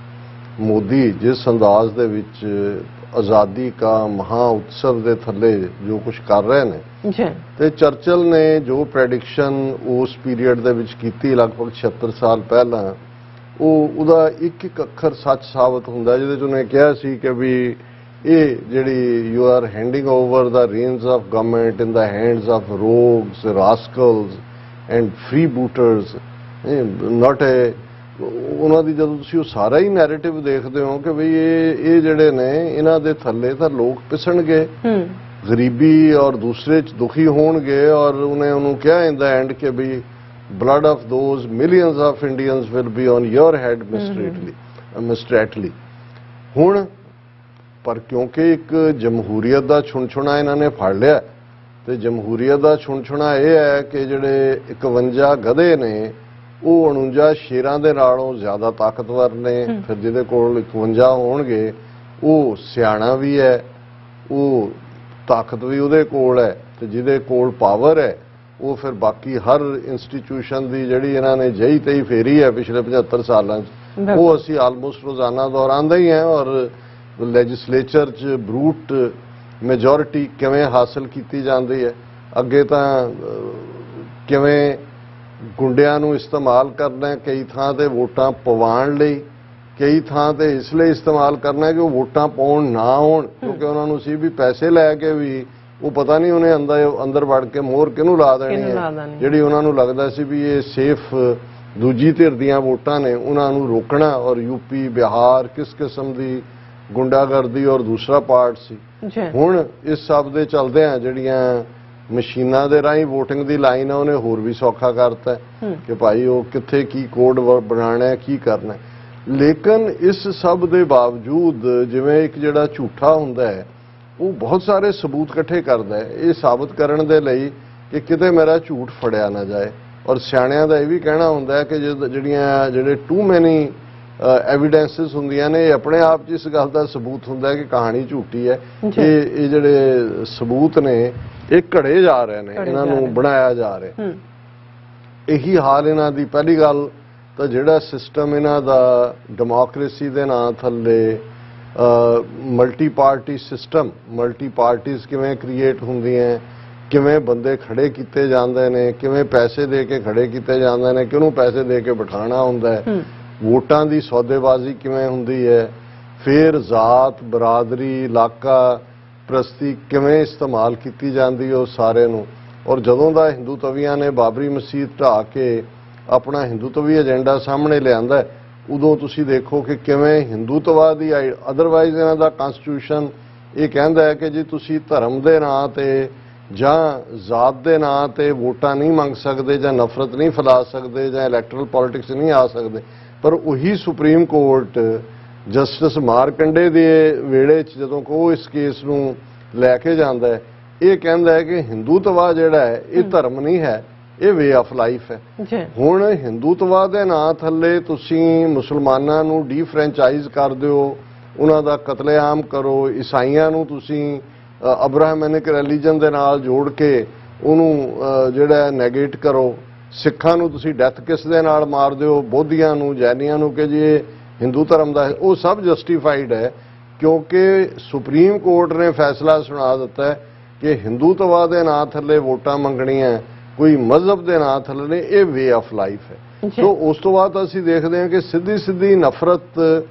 ਮੋਦੀ ਜਿਸ ਅੰਦਾਜ਼ ਦੇ ਵਿੱਚ ਆਜ਼ਾਦੀ ਕਾ ਮਹਾ ਉਤਸਵ ਦੇ ਥੱਲੇ ਜੋ ਕੁਝ ਕਰ ਰਹੇ ਨੇ ਤੇ ਚਰਚਲ ਨੇ ਜੋ ਪ੍ਰੈਡਿਕਸ਼ਨ ਉਸ ਪੀਰੀਅਡ ਦੇ ਵਿੱਚ ਕੀਤੀ ਲਗਭਗ 76 ਸਾਲ ਪਹਿਲਾਂ ਉਹਦਾ ਇੱਕ ਇੱਕ ਅੱਖਰ ਸੱਚ ਸਾਬਤ ਹੁੰਦਾ, ਜਿਹਦੇ 'ਚ ਉਹਨੇ ਕਿਹਾ ਸੀ ਕਿ ਵੀ ਇਹ ਜਿਹੜੀ you are handing over the reins of government in the hands of rogues rascals and freebooters not a ਉਹਨਾਂ ਦੀ ਜਦੋਂ ਤੁਸੀਂ ਉਹ ਸਾਰਾ ਹੀ ਨੈਰੇਟਿਵ ਦੇਖਦੇ ਹੋ ਕਿ ਬਈ ਇਹ ਜਿਹੜੇ ਨੇ ਇਹਨਾਂ ਦੇ ਥੱਲੇ ਤਾਂ ਲੋਕ ਪਿਸਣਗੇ, ਗਰੀਬੀ ਔਰ ਦੂਸਰੇ 'ਚ ਦੁਖੀ ਹੋਣਗੇ ਔਰ ਉਹਨੇ ਉਹਨੂੰ ਕਿਹਾ ਇਨ ਦਾ ਐਂਡ ਕਿ ਬਈ blood of those millions of Indians will be on your head mister Attlee. ਹੁਣ ਪਰ ਕਿਉਂਕਿ ਇੱਕ ਜਮਹੂਰੀਅਤ ਦਾ ਛੁਣਛੁਣਾ ਇਹਨਾਂ ਨੇ ਫੜ ਲਿਆ ਤੇ ਜਮਹੂਰੀਅਤ ਦਾ ਛੁਣਛੁਣਾ ਇਹ ਹੈ ਕਿ ਜਿਹੜੇ 51 ਗਧੇ ਨੇ ਉਹ 49 ਸ਼ੇਰਾਂ ਦੇ ਨਾਲੋਂ ਜ਼ਿਆਦਾ ਤਾਕਤਵਰ ਨੇ, ਫਿਰ ਜਿਹਦੇ ਕੋਲ 51 ਹੋਣਗੇ ਉਹ ਸਿਆਣਾ ਵੀ ਹੈ, ਉਹ ਤਾਕਤ ਵੀ ਉਹਦੇ ਕੋਲ ਹੈ ਤੇ ਜਿਹਦੇ ਕੋਲ ਪਾਵਰ ਹੈ ਉਹ ਫਿਰ ਬਾਕੀ ਹਰ ਇੰਸਟੀਟਿਊਸ਼ਨ ਦੀ ਜਿਹੜੀ ਇਹਨਾਂ ਨੇ ਜਹੀ ਤਹੀ ਫੇਰੀ ਹੈ ਪਿਛਲੇ 75 ਸਾਲਾਂ 'ਚ ਉਹ ਅਸੀਂ ਆਲਮੋਸਟ ਰੋਜ਼ਾਨਾ ਦੌਰਾਂਦੇ ਹੀ ਹਾਂ ਔਰ ਲੈਜਿਸਲੇਚਰ 'ਚ ਬਰੂਟ ਮੈਜੋਰਿਟੀ ਕਿਵੇਂ ਹਾਸਲ ਕੀਤੀ ਜਾਂਦੀ ਹੈ, ਅੱਗੇ ਤਾਂ ਕਿਵੇਂ ਗੁੰਡਿਆਂ ਨੂੰ ਇਸਤੇਮਾਲ ਕਰਨਾ, ਕਈ ਥਾਂ ਤੇ ਵੋਟਾਂ ਪਵਾਉਣ ਲਈ, ਕਈ ਥਾਂ ਤੇ ਇਸ ਲਈ ਇਸਤੇਮਾਲ ਕਰਨਾ ਕਿ ਉਹ ਵੋਟਾਂ ਪਾਉਣ ਨਾ ਆਉਣ ਕਿਉਂਕਿ ਉਹਨਾਂ ਨੂੰ ਸੀ ਵੀ ਪੈਸੇ ਲੈ ਕੇ ਵੀ ਉਹ ਪਤਾ ਨਹੀਂ ਉਹਨੇ ਅੰਦਰ ਵੜ ਕੇ ਮੋਹਰ ਕਿਹਨੂੰ ਲਾ ਦੇਣੀ ਹੈ, ਜਿਹੜੀ ਉਹਨਾਂ ਨੂੰ ਲੱਗਦਾ ਸੀ ਵੀ ਇਹ ਸੇਫ ਦੂਜੀ ਧਿਰ ਦੀਆਂ ਵੋਟਾਂ ਨੇ ਉਹਨਾਂ ਨੂੰ ਰੋਕਣਾ ਔਰ ਯੂਪੀ ਬਿਹਾਰ ਕਿਸ ਕਿਸਮ ਦੀ ਗੁੰਡਾਗਰਦੀ ਔਰ ਦੂਸਰਾ ਪਾਰਟ ਸੀ। ਹੁਣ ਇਸ ਸਭ ਦੇ ਚੱਲਦਿਆਂ ਜਿਹੜੀਆਂ ਮਸ਼ੀਨਾਂ ਦੇ ਰਾਹੀਂ VOTING ਦੀ ਲਾਈਨ ਆ ਉਹਨੇ ਹੋਰ ਵੀ ਸੌਖਾ ਕਰਤਾ ਕਿ ਭਾਈ ਉਹ ਕਿੱਥੇ ਕੀ ਕੋਡ ਬਣਾਉਣਾ ਹੈ ਕੀ ਕਰਨਾ, ਲੇਕਿਨ ਇਸ ਸਭ ਦੇ ਬਾਵਜੂਦ ਜਿਵੇਂ ਇੱਕ ਜਿਹੜਾ ਝੂਠਾ ਹੁੰਦਾ ਹੈ ਉਹ ਬਹੁਤ ਸਾਰੇ ਸਬੂਤ ਇਕੱਠੇ ਕਰਦਾ ਹੈ ਇਹ ਸਾਬਤ ਕਰਨ ਦੇ ਲਈ ਕਿ ਕਿਤੇ ਮੇਰਾ ਝੂਠ ਫੜਿਆ ਨਾ ਜਾਏ ਔਰ ਸਿਆਣਿਆਂ ਦਾ ਇਹ ਵੀ ਕਹਿਣਾ ਹੁੰਦਾ ਹੈ ਕਿ ਜਿਹੜੇ ਟੂ ਮੈਨੀ ਐਵੀਡੈਂਸਿਸ ਹੁੰਦੀਆਂ ਨੇ ਇਹ ਆਪਣੇ ਆਪ 'ਚ ਇਸ ਗੱਲ ਦਾ ਸਬੂਤ ਹੁੰਦਾ ਹੈ ਕਿ ਕਹਾਣੀ ਝੂਠੀ ਹੈ, ਇਹ ਜਿਹੜੇ ਸਬੂਤ ਨੇ ਇਹ ਘੜੇ ਜਾ ਰਹੇ ਨੇ, ਇਹਨਾਂ ਨੂੰ ਬਣਾਇਆ ਜਾ ਰਿਹਾ। ਇਹੀ ਹਾਲ ਇਹਨਾਂ ਦੀ ਪਹਿਲੀ ਗੱਲ ਤਾਂ ਜਿਹੜਾ ਸਿਸਟਮ ਇਹਨਾਂ ਦਾ ਡੈਮੋਕ੍ਰੇਸੀ ਦੇ ਨਾਂ ਥੱਲੇ multi party system, multi parties ਕਿਵੇਂ ਕ੍ਰੀਏਟ ਹੁੰਦੀਆਂ, ਕਿਵੇਂ ਬੰਦੇ ਖੜੇ ਕੀਤੇ ਜਾਂਦੇ ਨੇ, ਕਿਵੇਂ ਪੈਸੇ ਦੇ ਕੇ ਖੜੇ ਕੀਤੇ ਜਾਂਦੇ ਨੇ, ਕਿਹਨੂੰ ਪੈਸੇ ਦੇ ਕੇ ਬਿਠਾਉਣਾ ਹੁੰਦਾ ਹੈ, ਵੋਟਾਂ ਦੀ ਸੌਦੇਬਾਜ਼ੀ ਕਿਵੇਂ ਹੁੰਦੀ ਹੈ, ਫਿਰ ਜ਼ਾਤ ਬਰਾਦਰੀ ਇਲਾਕਾ ਪ੍ਰਸਤੀ ਕਿਵੇਂ ਇਸਤੇਮਾਲ ਕੀਤੀ ਜਾਂਦੀ ਹੈ ਉਸ ਸਾਰੇ ਨੂੰ। ਔਰ ਜਦੋਂ ਦਾ ਹਿੰਦੂ ਤਵੀਆਂ ਨੇ ਬਾਬਰੀ ਮਸਜਿਦ ਢਾਹ ਕੇ ਆਪਣਾ ਹਿੰਦੂਤਵੀ ਏਜੰਡਾ ਸਾਹਮਣੇ ਲਿਆਂਦਾ ਉਦੋਂ ਤੁਸੀਂ ਦੇਖੋ ਕਿ ਕਿਵੇਂ ਹਿੰਦੂਤਵਾਦੀ ਅਦਰਵਾਈਜ਼ ਇਹਨਾਂ ਦਾ ਕਨਸਟੀਟਿਊਸ਼ਨ ਇਹ ਕਹਿੰਦਾ ਹੈ ਕਿ ਜੀ ਤੁਸੀਂ ਧਰਮ ਦੇ ਨਾਂ ਤੇ ਜਾਂ ਜ਼ਾਤ ਦੇ ਨਾਂ ਤੇ ਵੋਟਾਂ ਨਹੀਂ ਮੰਗ ਸਕਦੇ ਜਾਂ ਨਫ਼ਰਤ ਨਹੀਂ ਫੈਲਾ ਸਕਦੇ ਜਾਂ ਇਲੈਕਟਰਲ ਪੋਲਿਟਿਕਸ ਨਹੀਂ ਆ ਸਕਦੇ, ਪਰ ਉਹੀ ਸੁਪਰੀਮ ਕੋਰਟ ਜਸਟਿਸ ਮਾਰਕੰਡੇ ਦੇ ਵੇੜੇ 'ਚ ਜਦੋਂ ਉਹ ਇਸ ਕੇਸ ਨੂੰ ਲੈ ਕੇ ਜਾਂਦਾ ਹੈ ਇਹ ਕਹਿੰਦਾ ਹੈ ਕਿ ਹਿੰਦੂਤਵਾ ਜਿਹੜਾ ਹੈ ਇਹ ਧਰਮ ਨਹੀਂ ਹੈ, ਇਹ ਵੇ ਆਫ ਲਾਈਫ ਹੈ। ਹੁਣ ਹਿੰਦੂਤਵਾ ਦੇ ਨਾਂ ਥੱਲੇ ਤੁਸੀਂ ਮੁਸਲਮਾਨਾਂ ਨੂੰ ਡੀਫਰੈਂਚਾਈਜ਼ ਕਰ ਦਿਓ, ਉਹਨਾਂ ਦਾ ਕਤਲੇਆਮ ਕਰੋ, ਈਸਾਈਆਂ ਨੂੰ ਤੁਸੀਂ ਅਬਰਾਹਮੈਨਿਕ ਰਿਲੀਜਨ ਦੇ ਨਾਲ ਜੋੜ ਕੇ ਉਹਨੂੰ ਜਿਹੜਾ ਨੈਗੇਟ ਕਰੋ, ਸਿੱਖਾਂ ਨੂੰ ਤੁਸੀਂ ਡੈਥ ਕਿਸ ਦੇ ਨਾਲ ਮਾਰ ਦਿਓ, ਬੋਧੀਆਂ ਨੂੰ ਜੈਨੀਆਂ ਨੂੰ ਕਿ ਜੀ ਇਹ ਹਿੰਦੂ ਧਰਮ ਦਾ ਹੈ, ਉਹ ਸਭ ਜਸਟੀਫਾਈਡ ਹੈ ਕਿਉਂਕਿ ਸੁਪਰੀਮ ਕੋਰਟ ਨੇ ਫੈਸਲਾ ਸੁਣਾ ਦਿੱਤਾ ਹੈ ਕਿ ਹਿੰਦੂਤਵਾ ਦੇ ਨਾਂ ਥੱਲੇ ਵੋਟਾਂ ਮੰਗਣੀਆਂ ਕੋਈ ਮਜ਼ਹਬ ਦੇ ਨਾਂ ਥੱਲੇ ਨੇ, ਇਹ ਵੇ ਆਫ ਲਾਈਫ ਹੈ। ਸੋ ਉਸ ਤੋਂ ਬਾਅਦ ਅਸੀਂ ਦੇਖਦੇ ਹਾਂ ਕਿ ਸਿੱਧੀ ਨਫ਼ਰਤ,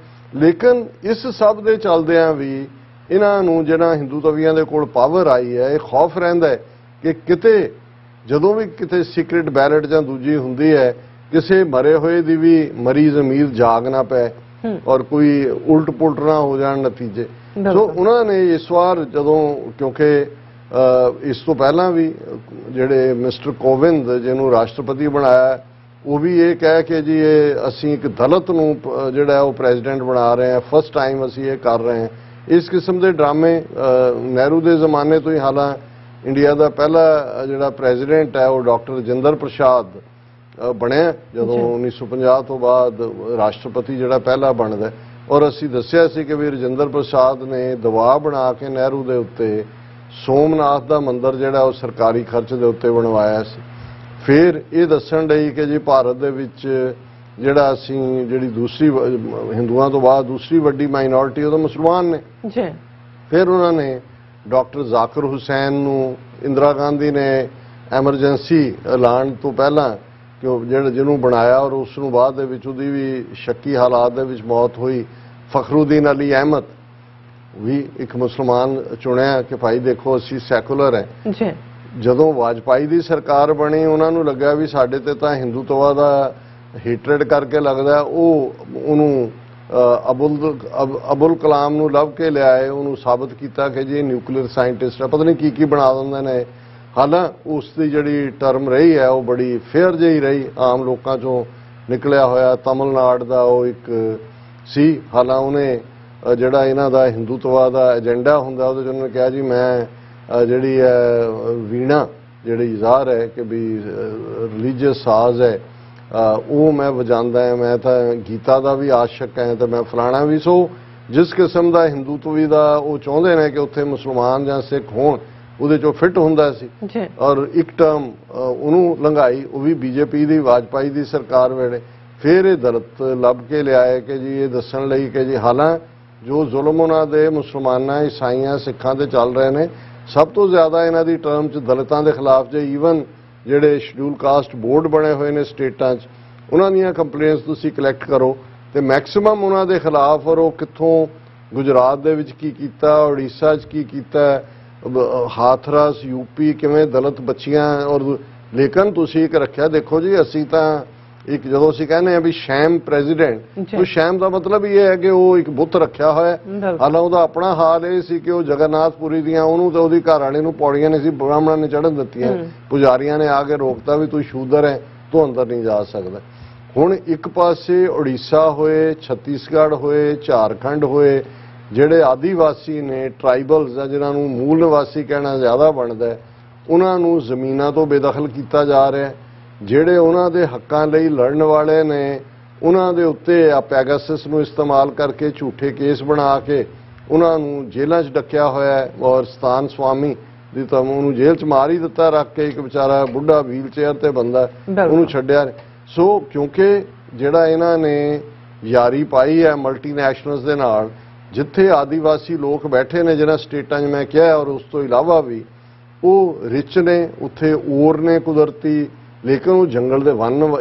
ਲੇਕਿਨ ਇਸ ਸਭ ਦੇ ਚੱਲਦਿਆਂ ਵੀ ਇਹਨਾਂ ਨੂੰ ਜਿਹੜਾ ਹਿੰਦੂ ਤਵੀਆਂ ਦੇ ਕੋਲ ਪਾਵਰ ਆਈ ਹੈ ਇਹ ਖੌਫ ਰਹਿੰਦਾ ਹੈ ਕਿ ਕਿਤੇ ਜਦੋਂ ਵੀ ਕਿਤੇ ਸੀਕ੍ਰੇਟ ਬੈਲਟ ਜਾਂ ਦੂਜੀ ਹੁੰਦੀ ਹੈ ਕਿਸੇ ਮਰੇ ਹੋਏ ਦੀ ਵੀ ਮਰੀ ਜ਼ਮੀਰ ਜਾਗ ਨਾ ਪਏ ਔਰ ਕੋਈ ਉਲਟ ਪੁਲਟ ਨਾ ਹੋ ਜਾਣ ਨਤੀਜੇ। ਸੋ ਉਹਨਾਂ ਨੇ ਇਸ ਵਾਰ ਜਦੋਂ ਕਿਉਂਕਿ ਇਸ ਤੋਂ ਪਹਿਲਾਂ ਵੀ ਜਿਹੜੇ ਮਿਸਟਰ ਕੋਵਿੰਦ ਜਿਹਨੂੰ ਰਾਸ਼ਟਰਪਤੀ ਬਣਾਇਆ ਉਹ ਵੀ ਇਹ ਕਹਿ ਕੇ ਜੀ ਇਹ ਅਸੀਂ ਇੱਕ ਦਲਿਤ ਨੂੰ ਜਿਹੜਾ ਉਹ ਪ੍ਰੈਜ਼ੀਡੈਂਟ ਬਣਾ ਰਹੇ ਹਾਂ, ਫਸਟ ਟਾਈਮ ਅਸੀਂ ਇਹ ਕਰ ਰਹੇ ਹਾਂ। ਇਸ ਕਿਸਮ ਦੇ ਡਰਾਮੇ ਨਹਿਰੂ ਦੇ ਜ਼ਮਾਨੇ ਤੋਂ ਹੀ, ਹਾਲਾਂ ਇੰਡੀਆ ਦਾ ਪਹਿਲਾ ਜਿਹੜਾ ਪ੍ਰੈਜ਼ੀਡੈਂਟ ਹੈ ਉਹ ਡਾਕਟਰ ਰਜਿੰਦਰ ਪ੍ਰਸਾਦ ਬਣਿਆ ਜਦੋਂ 1950 ਤੋਂ ਬਾਅਦ ਰਾਸ਼ਟਰਪਤੀ ਜਿਹੜਾ ਪਹਿਲਾ ਬਣਦਾ। ਔਰ ਅਸੀਂ ਦੱਸਿਆ ਸੀ ਕਿ ਵੀ ਰਜਿੰਦਰ ਪ੍ਰਸਾਦ ਨੇ ਦਬਾਅ ਬਣਾ ਕੇ ਨਹਿਰੂ ਦੇ ਉੱਤੇ ਸੋਮਨਾਥ ਦਾ ਮੰਦਿਰ ਜਿਹੜਾ ਉਹ ਸਰਕਾਰੀ ਖਰਚ ਦੇ ਉੱਤੇ ਬਣਵਾਇਆ ਸੀ। ਫਿਰ ਇਹ ਦੱਸਣ ਲਈ ਕਿ ਜੀ ਭਾਰਤ ਦੇ ਵਿੱਚ ਜਿਹੜਾ ਅਸੀਂ ਜਿਹੜੀ ਦੂਸਰੀ ਹਿੰਦੂਆਂ ਤੋਂ ਬਾਅਦ ਦੂਸਰੀ ਵੱਡੀ ਮਾਈਨੋਰਿਟੀ ਉਹ ਤਾਂ ਮੁਸਲਮਾਨ ਨੇ। ਫਿਰ ਉਹਨਾਂ ਨੇ ਡਾਕਟਰ ਜ਼ਾਕਿਰ ਹੁਸੈਨ ਨੂੰ ਇੰਦਰਾ ਗਾਂਧੀ ਨੇ ਐਮਰਜੈਂਸੀ ਐਲਾਨ ਤੋਂ ਪਹਿਲਾਂ ਜਿਹਨੂੰ ਬਣਾਇਆ ਔਰ ਉਸ ਨੂੰ ਬਾਅਦ ਦੇ ਵਿੱਚ ਉਹਦੀ ਵੀ ਸ਼ੱਕੀ ਹਾਲਾਤ ਦੇ ਵਿੱਚ ਮੌਤ ਹੋਈ। ਫਖਰੁਦੀਨ ਅਲੀ ਅਹਿਮਦ ਵੀ ਇੱਕ ਮੁਸਲਮਾਨ ਚੁਣਿਆ ਕਿ ਭਾਈ ਦੇਖੋ ਅਸੀਂ ਸੈਕੂਲਰ ਹੈ। ਜਦੋਂ ਵਾਜਪਾਈ ਦੀ ਸਰਕਾਰ ਬਣੀ ਉਹਨਾਂ ਨੂੰ ਲੱਗਾ ਵੀ ਸਾਡੇ ਤੇ ਤਾਂ ਹਿੰਦੂਤਵਾ ਦਾ ਹੇਟਰੇਡ ਕਰਕੇ ਲੱਗਦਾ, ਉਹਨੂੰ ਅਬੁਲ ਕਲਾਮ ਨੂੰ ਲੱਭ ਕੇ ਲਿਆਏ, ਉਹਨੂੰ ਸਾਬਤ ਕੀਤਾ ਕਿ ਜੀ ਨਿਊਕਲੀਅਰ ਸਾਇੰਟਿਸਟ ਹੈ, ਪਤਾ ਨਹੀਂ ਕੀ ਬਣਾ ਦਿੰਦੇ ਨੇ। ਹਾਲਾਂਕਿ ਉਸ ਦੀ ਜਿਹੜੀ ਟਰਮ ਰਹੀ ਹੈ ਉਹ ਬੜੀ ਫੇਅਰ ਜਿਹੀ ਰਹੀ, ਆਮ ਲੋਕਾਂ ਚੋਂ ਨਿਕਲਿਆ ਹੋਇਆ ਤਮਿਲਨਾਡੂ ਦਾ ਉਹ ਇੱਕ ਸੀ। ਹਾਲਾਂਕਿ ਉਹਨੇ ਜਿਹੜਾ ਇਹਨਾਂ ਦਾ ਹਿੰਦੂਤਵਾ ਦਾ ਏਜੰਡਾ ਹੁੰਦਾ ਉਹਦੇ 'ਚ ਉਹਨੇ ਕਿਹਾ ਜੀ ਮੈਂ ਜਿਹੜੀ ਹੈ ਵੀਣਾ ਜਿਹੜੀ ਜ਼ਾਹਰ ਹੈ ਕਿ ਵੀ ਰਿਲੀਜੀਅਸ ਸਾਜ਼ ਹੈ ਉਹ ਮੈਂ ਵਜਾਉਂਦਾ ਹਾਂ, ਮੈਂ ਤਾਂ ਗੀਤਾ ਦਾ ਵੀ ਆਸ਼ਕ ਹੈ ਤੇ ਮੈਂ ਫਲਾਣਾ ਵੀ। ਸੋ ਜਿਸ ਕਿਸਮ ਦਾ ਹਿੰਦੂਤਵੀ ਦਾ ਉਹ ਚਾਹੁੰਦੇ ਨੇ ਕਿ ਉੱਥੇ ਮੁਸਲਮਾਨ ਜਾਂ ਸਿੱਖ ਹੋਣ ਉਹਦੇ 'ਚੋਂ ਫਿੱਟ ਹੁੰਦਾ ਸੀ। ਔਰ ਇੱਕ ਟਰਮ ਉਹਨੂੰ ਲੰਘਾਈ ਉਹ ਵੀ ਬੀਜੇਪੀ ਦੀ ਵਾਜਪਾਈ ਦੀ ਸਰਕਾਰ ਵੇਲੇ। ਫਿਰ ਇਹ ਦਲਿਤ ਲੱਭ ਕੇ ਲਿਆਏ ਕਿ ਜੀ ਇਹ ਦੱਸਣ ਲਈ ਕਿ ਜੀ ਹਾਲਾਂਕਿ ਜੋ ਜ਼ੁਲਮ ਉਹਨਾਂ ਦੇ ਮੁਸਲਮਾਨਾਂ ਈਸਾਈਆਂ ਸਿੱਖਾਂ ਤੇ ਚੱਲ ਰਹੇ ਨੇ ਸਭ ਤੋਂ ਜ਼ਿਆਦਾ ਇਹਨਾਂ ਦੀ ਟਰਮ 'ਚ ਦਲਿਤਾਂ ਦੇ ਖਿਲਾਫ ਜੇ ਈਵਨ ਜਿਹੜੇ ਸ਼ਡਿਊਲ ਕਾਸਟ ਬੋਰਡ ਬਣੇ ਹੋਏ ਨੇ ਸਟੇਟਾਂ 'ਚ ਉਹਨਾਂ ਦੀਆਂ ਕੰਪਲੇਂਟਸ ਤੁਸੀਂ ਕਲੈਕਟ ਕਰੋ ਤੇ ਮੈਕਸਿਮਮ ਉਹਨਾਂ ਦੇ ਖਿਲਾਫ। ਔਰ ਉਹ ਕਿੱਥੋਂ ਗੁਜਰਾਤ ਦੇ ਵਿੱਚ ਕੀ ਕੀਤਾ, ਉੜੀਸਾ 'ਚ ਕੀ ਕੀਤਾ, ਹਾਥਰਸ ਯੂਪੀ ਕਿਵੇਂ ਦਲਿਤ ਬੱਚੀਆਂ। ਔਰ ਲੇਕਿਨ ਤੁਸੀਂ ਇੱਕ ਰੱਖਿਆ ਦੇਖੋ ਜੀ ਅਸੀਂ ਤਾਂ ਇੱਕ ਜਦੋਂ ਅਸੀਂ ਕਹਿੰਦੇ ਆ ਵੀ ਸ਼ੈਮ ਪ੍ਰੈਜ਼ੀਡੈਂਟ, ਉਹ ਸ਼ੈਮ ਦਾ ਮਤਲਬ ਇਹ ਹੈ ਕਿ ਉਹ ਇੱਕ ਬੁੱਤ ਰੱਖਿਆ ਹੋਇਆ। ਹਾਲਾਂਕਿ ਉਹਦਾ ਆਪਣਾ ਹਾਲ ਇਹ ਸੀ ਕਿ ਉਹ ਜਗਨਨਾਥਪੁਰੀ ਦੀਆਂ ਉਹਨੂੰ ਤੇ ਉਹਦੀ ਘਰ ਵਾਲੇ ਨੂੰ ਪੌੜੀਆਂ ਨਹੀਂ ਸੀ ਬ੍ਰਾਹਮਣਾਂ ਨੇ ਚੜ੍ਹਨ ਦਿੱਤੀਆਂ, ਪੁਜਾਰੀਆਂ ਨੇ ਆ ਕੇ ਰੋਕਤਾ ਵੀ ਤੂੰ ਸ਼ੂਦਰ ਹੈ ਤੂੰ ਅੰਦਰ ਨਹੀਂ ਜਾ ਸਕਦਾ। ਹੁਣ ਇੱਕ ਪਾਸੇ ਉੜੀਸਾ ਹੋਏ, ਛੱਤੀਸਗੜ੍ਹ ਹੋਏ, ਝਾਰਖੰਡ ਹੋਏ, ਜਿਹੜੇ ਆਦੀਵਾਸੀ ਨੇ ਟਰਾਈਬਲਸ ਆ ਜਿਹਨਾਂ ਨੂੰ ਮੂਲ ਨਿਵਾਸੀ ਕਹਿਣਾ ਜ਼ਿਆਦਾ ਬਣਦਾ, ਉਹਨਾਂ ਨੂੰ ਜ਼ਮੀਨਾਂ ਤੋਂ ਬੇਦਖਲ ਕੀਤਾ ਜਾ ਰਿਹਾ। ਜਿਹੜੇ ਉਹਨਾਂ ਦੇ ਹੱਕਾਂ ਲਈ ਲੜਨ ਵਾਲੇ ਨੇ ਉਹਨਾਂ ਦੇ ਉੱਤੇ ਆ ਪੈਗਾਸਸ ਨੂੰ ਇਸਤੇਮਾਲ ਕਰਕੇ ਝੂਠੇ ਕੇਸ ਬਣਾ ਕੇ ਉਹਨਾਂ ਨੂੰ ਜੇਲ੍ਹਾਂ 'ਚ ਡੱਕਿਆ ਹੋਇਆ ਹੈ। ਔਰ ਸਤਾਨ ਸਵਾਮੀ ਦੀ ਤਾਂ ਉਹਨੂੰ ਜੇਲ੍ਹ 'ਚ ਮਾਰ ਹੀ ਦਿੱਤਾ ਰੱਖ ਕੇ, ਇੱਕ ਵਿਚਾਰਾ ਬੁੱਢਾ ਵੀਲ ਚੇਅਰ ਤੇ ਬੰਦਾ ਉਹਨੂੰ ਛੱਡਿਆ। ਸੋ ਕਿਉਂਕਿ ਜਿਹੜਾ ਇਹਨਾਂ ਨੇ ਯਾਰੀ ਪਾਈ ਹੈ ਮਲਟੀਨੈਸ਼ਨਲਸ ਦੇ ਨਾਲ, ਜਿੱਥੇ ਆਦੀਵਾਸੀ ਲੋਕ ਬੈਠੇ ਨੇ ਜਿਹਨਾਂ ਸਟੇਟਾਂ 'ਚ ਮੈਂ ਕਿਹਾ ਔਰ ਉਸ ਤੋਂ ਇਲਾਵਾ ਵੀ ਉਹ ਰਿਚ ਨੇ, ਉੱਥੇ ਔਰ ਨੇ ਕੁਦਰਤੀ, ਲੇਕਿਨ ਉਹ ਜੰਗਲ ਦੇ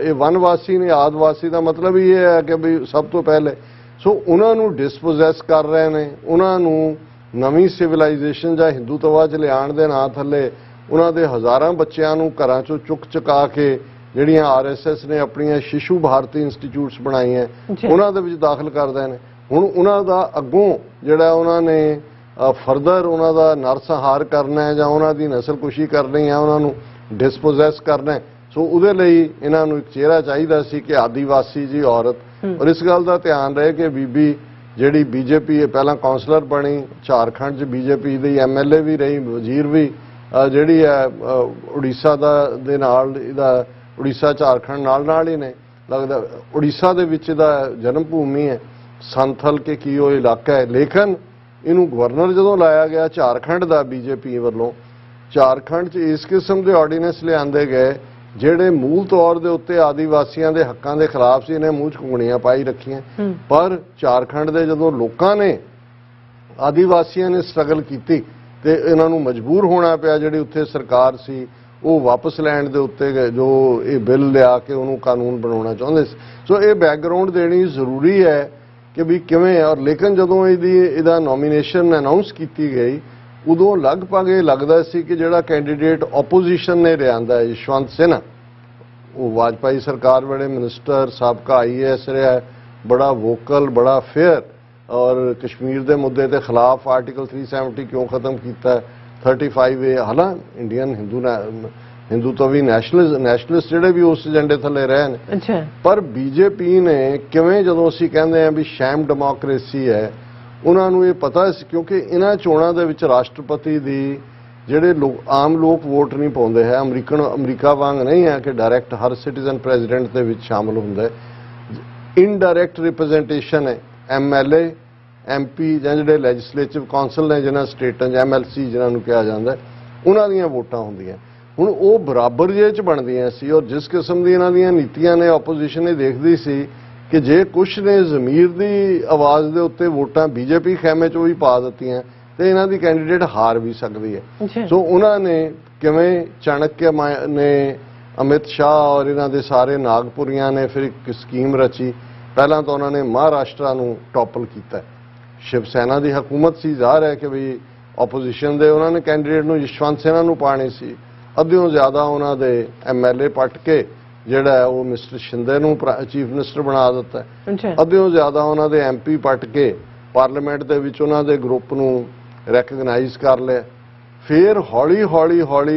ਇਹ ਵਨਵਾਸੀ ਨੇ। ਆਦਿਵਾਸੀ ਦਾ ਮਤਲਬ ਹੀ ਇਹ ਹੈ ਕਿ ਵੀ ਸਭ ਤੋਂ ਪਹਿਲੇ ਸੋ ਉਹਨਾਂ ਨੂੰ ਡਿਸਪੋਜ਼ੈਸ ਕਰ ਰਹੇ ਨੇ, ਉਹਨਾਂ ਨੂੰ ਨਵੀਂ ਸਿਵਲਾਈਜੇਸ਼ਨ ਜਾਂ ਹਿੰਦੂਤਵਾ 'ਚ ਲਿਆਉਣ ਦੇ ਨਾਂ ਥੱਲੇ ਉਹਨਾਂ ਦੇ ਹਜ਼ਾਰਾਂ ਬੱਚਿਆਂ ਨੂੰ ਘਰਾਂ 'ਚੋਂ ਚੁੱਕ ਚੁਕਾ ਕੇ ਜਿਹੜੀਆਂ RSS ਨੇ ਆਪਣੀਆਂ ਸ਼ਿਸ਼ੂ ਭਾਰਤੀ ਇੰਸਟੀਚਿਊਟਸ ਬਣਾਈਆਂ ਉਹਨਾਂ ਦੇ ਵਿੱਚ ਦਾਖਲ ਕਰਦੇ ਨੇ। ਹੁਣ ਉਹਨਾਂ ਦਾ ਅੱਗੋਂ ਜਿਹੜਾ ਉਹਨਾਂ ਨੇ ਫਰਦਰ ਉਹਨਾਂ ਦਾ ਨਰਸੰਹਾਰ ਕਰਨਾ ਹੈ ਜਾਂ ਉਹਨਾਂ ਦੀ ਨਸਲਕੁਸ਼ੀ ਕਰਨੀ ਹੈ, ਉਹਨਾਂ ਨੂੰ ਡਿਸਪੋਜ਼ੈਸ ਕਰਨਾ। ਸੋ ਉਹਦੇ ਲਈ ਇਹਨਾਂ ਨੂੰ ਇੱਕ ਚਿਹਰਾ ਚਾਹੀਦਾ ਸੀ ਕਿ ਆਦੀਵਾਸੀ ਜੀ ਔਰਤ। ਔਰ ਇਸ ਗੱਲ ਦਾ ਧਿਆਨ ਰਹੇ ਕਿ ਬੀਬੀ ਜਿਹੜੀ BJP ਪਹਿਲਾਂ ਕਾਉਂਸਲਰ ਬਣੀ, ਝਾਰਖੰਡ 'ਚ BJP ਦੀ MLA ਵੀ ਰਹੀ, ਵਜ਼ੀਰ ਵੀ, ਜਿਹੜੀ ਹੈ ਉੜੀਸਾ ਦੇ ਨਾਲ ਇਹਦਾ ਉੜੀਸਾ ਝਾਰਖੰਡ ਨਾਲ ਹੀ ਨੇ ਲੱਗਦਾ। ਉੜੀਸਾ ਦੇ ਵਿੱਚ ਇਹਦਾ ਜਨਮ ਭੂਮੀ ਹੈ, ਸੰਥਲ ਕੇ ਕੀ ਉਹ ਇਲਾਕਾ ਹੈ। ਲੇਕਿਨ ਇਹਨੂੰ ਗਵਰਨਰ ਜਦੋਂ ਲਾਇਆ ਗਿਆ ਝਾਰਖੰਡ ਦਾ BJP ਵੱਲੋਂ, ਝਾਰਖੰਡ 'ਚ ਇਸ ਕਿਸਮ ਦੇ ਆਰਡੀਨੈਂਸ ਲਿਆਂਦੇ ਗਏ ਜਿਹੜੇ ਮੂਲ ਤੌਰ ਦੇ ਉੱਤੇ ਆਦੀਵਾਸੀਆਂ ਦੇ ਹੱਕਾਂ ਦੇ ਖਿਲਾਫ ਸੀ। ਇਹਨੇ ਮੂੰਹ 'ਚ ਘੁੰਗਣੀਆਂ ਪਾਈ ਰੱਖੀਆਂ। ਪਰ ਝਾਰਖੰਡ ਦੇ ਜਦੋਂ ਲੋਕਾਂ ਨੇ ਆਦੀਵਾਸੀਆਂ ਨੇ ਸਟਰਗਲ ਕੀਤੀ ਤੇ ਇਹਨਾਂ ਨੂੰ ਮਜਬੂਰ ਹੋਣਾ ਪਿਆ, ਜਿਹੜੀ ਉੱਥੇ ਸਰਕਾਰ ਸੀ ਉਹ ਵਾਪਸ ਲੈਣ ਦੇ ਉੱਤੇ ਜੋ ਇਹ ਬਿੱਲ ਲਿਆ ਕੇ ਉਹਨੂੰ ਕਾਨੂੰਨ ਬਣਾਉਣਾ ਚਾਹੁੰਦੇ ਸੀ। ਸੋ ਇਹ ਬੈਕਗ੍ਰਾਉਂਡ ਦੇਣੀ ਜ਼ਰੂਰੀ ਹੈ ਕਿ ਵੀ ਕਿਵੇਂ। ਔਰ ਲੇਕਿਨ ਜਦੋਂ ਇਹਦਾ ਨੋਮੀਨੇਸ਼ਨ ਅਨਾਉਂਸ ਕੀਤੀ ਗਈ ਉਦੋਂ ਲਗਭਗ ਇਹ ਲੱਗਦਾ ਸੀ ਕਿ ਜਿਹੜਾ ਕੈਂਡੀਡੇਟ ਆਪੋਜੀਸ਼ਨ ਨੇ ਲਿਆਂਦਾ ਯਸ਼ਵੰਤ ਸਿਨਹਾ ਉਹ ਵਾਜਪਾਈ ਸਰਕਾਰ ਵੇਲੇ ਮਿਨਿਸਟਰ ਸਾਬਕਾ IAS ਰਿਹਾ, ਬੜਾ ਵੋਕਲ, ਬੜਾ ਫੇਅਰ, ਔਰ ਕਸ਼ਮੀਰ ਦੇ ਮੁੱਦੇ ਦੇ ਖਿਲਾਫ ਆਰਟੀਕਲ 370 ਕਿਉਂ ਖਤਮ ਕੀਤਾ, 35A, ਹਾਲਾਂ ਇੰਡੀਅਨ ਹਿੰਦੂ ਤੋਂ ਵੀ ਨੈਸ਼ਨਲਿਸਟ ਜਿਹੜੇ ਵੀ ਉਸ ਏਜੰਡੇ ਥੱਲੇ ਰਹੇ ਨੇ। ਅੱਛਾ। ਪਰ ਬੀਜੇਪੀ ਨੇ ਕਿਵੇਂ, ਜਦੋਂ ਅਸੀਂ ਕਹਿੰਦੇ ਆ ਵੀ ਸ਼ੈਮ ਡੈਮੋਕ੍ਰੇਸੀ ਹੈ, ਉਹਨਾਂ ਨੂੰ ਇਹ ਪਤਾ ਸੀ ਕਿਉਂਕਿ ਇਹਨਾਂ ਚੋਣਾਂ ਦੇ ਵਿੱਚ ਰਾਸ਼ਟਰਪਤੀ ਦੀ ਜਿਹੜੇ ਆਮ ਲੋਕ ਵੋਟ ਨਹੀਂ ਪਾਉਂਦੇ ਹੈ, ਅਮਰੀਕਾ ਵਾਂਗ ਨਹੀਂ ਹੈ ਕਿ ਡਾਇਰੈਕਟ ਹਰ ਸਿਟੀਜ਼ਨ ਪ੍ਰੈਜ਼ੀਡੈਂਟ ਦੇ ਵਿੱਚ ਸ਼ਾਮਲ ਹੁੰਦਾ ਹੈ। ਇਨਡਾਇਰੈਕਟ ਰਿਪਰੈਜ਼ੈਂਟੇਸ਼ਨ ਹੈ, MLA MP ਜਾਂ ਜਿਹੜੇ ਲੈਜਿਸਲੇਟਿਵ ਕਾਉਂਸਲ ਨੇ ਜਿਹਨਾਂ ਸਟੇਟਾਂ 'ਚ MLC ਜਿਹਨਾਂ ਨੂੰ ਕਿਹਾ ਜਾਂਦਾ, ਉਹਨਾਂ ਦੀਆਂ ਵੋਟਾਂ ਹੁੰਦੀਆਂ। ਹੁਣ ਉਹ ਬਰਾਬਰ ਜੇ 'ਚ ਬਣਦੀਆਂ ਸੀ, ਔਰ ਜਿਸ ਕਿਸਮ ਦੀ ਇਹਨਾਂ ਦੀਆਂ ਨੀਤੀਆਂ ਨੇ ਆਪੋਜੀਸ਼ਨ ਇਹ ਦੇਖਦੀ ਸੀ ਕਿ ਜੇ ਕੁਛ ਨੇ ਜ਼ਮੀਰ ਦੀ ਆਵਾਜ਼ ਦੇ ਉੱਤੇ ਵੋਟਾਂ ਬੀਜੇਪੀ ਖੈਮੇ 'ਚ ਵੀ ਪਾ ਦਿੱਤੀਆਂ ਤੇ ਇਹਨਾਂ ਦੀ ਕੈਂਡੀਡੇਟ ਹਾਰ ਵੀ ਸਕਦੀ ਹੈ। ਸੋ ਉਹਨਾਂ ਨੇ ਕਿਵੇਂ ਚਾਣਕਿਆ ਨੇ, ਅਮਿਤ ਸ਼ਾਹ ਔਰ ਇਹਨਾਂ ਦੇ ਸਾਰੇ ਨਾਗਪੁਰੀਆਂ ਨੇ ਫਿਰ ਇੱਕ ਸਕੀਮ ਰਚੀ। ਪਹਿਲਾਂ ਤਾਂ ਉਹਨਾਂ ਨੇ ਮਹਾਰਾਸ਼ਟਰ ਨੂੰ ਟੌਪਲ ਕੀਤਾ, ਸ਼ਿਵ ਸੈਨਾ ਦੀ ਹਕੂਮਤ ਸੀ, ਜ਼ਾਹਰ ਹੈ ਕਿ ਵੀ ਆਪੋਜੀਸ਼ਨ ਦੇ ਉਹਨਾਂ ਨੇ ਕੈਂਡੀਡੇਟ ਨੂੰ ਯਸ਼ਵੰਤ ਸਿਨਹਾ ਨੂੰ ਪਾਣੀ ਸੀ। ਅੱਧਿਓਂ ਜ਼ਿਆਦਾ ਉਹਨਾਂ ਦੇ MLA ਪੱਟ ਕੇ ਜਿਹੜਾ ਹੈ ਉਹ ਮਿਸਟਰ ਸ਼ਿੰਦੇ ਨੂੰ ਚੀਫ ਮਿਨਿਸਟਰ ਬਣਾ ਦਿੱਤਾ। ਅੱਧਿਓਂ ਜ਼ਿਆਦਾ ਉਹਨਾਂ ਦੇ MP ਪੱਟ ਕੇ ਪਾਰਲੀਮੈਂਟ ਦੇ ਵਿੱਚ ਉਹਨਾਂ ਦੇ ਗਰੁੱਪ ਨੂੰ ਰੈਕਗਨਾਈਜ਼ ਕਰ ਲਿਆ। ਫਿਰ ਹੌਲੀ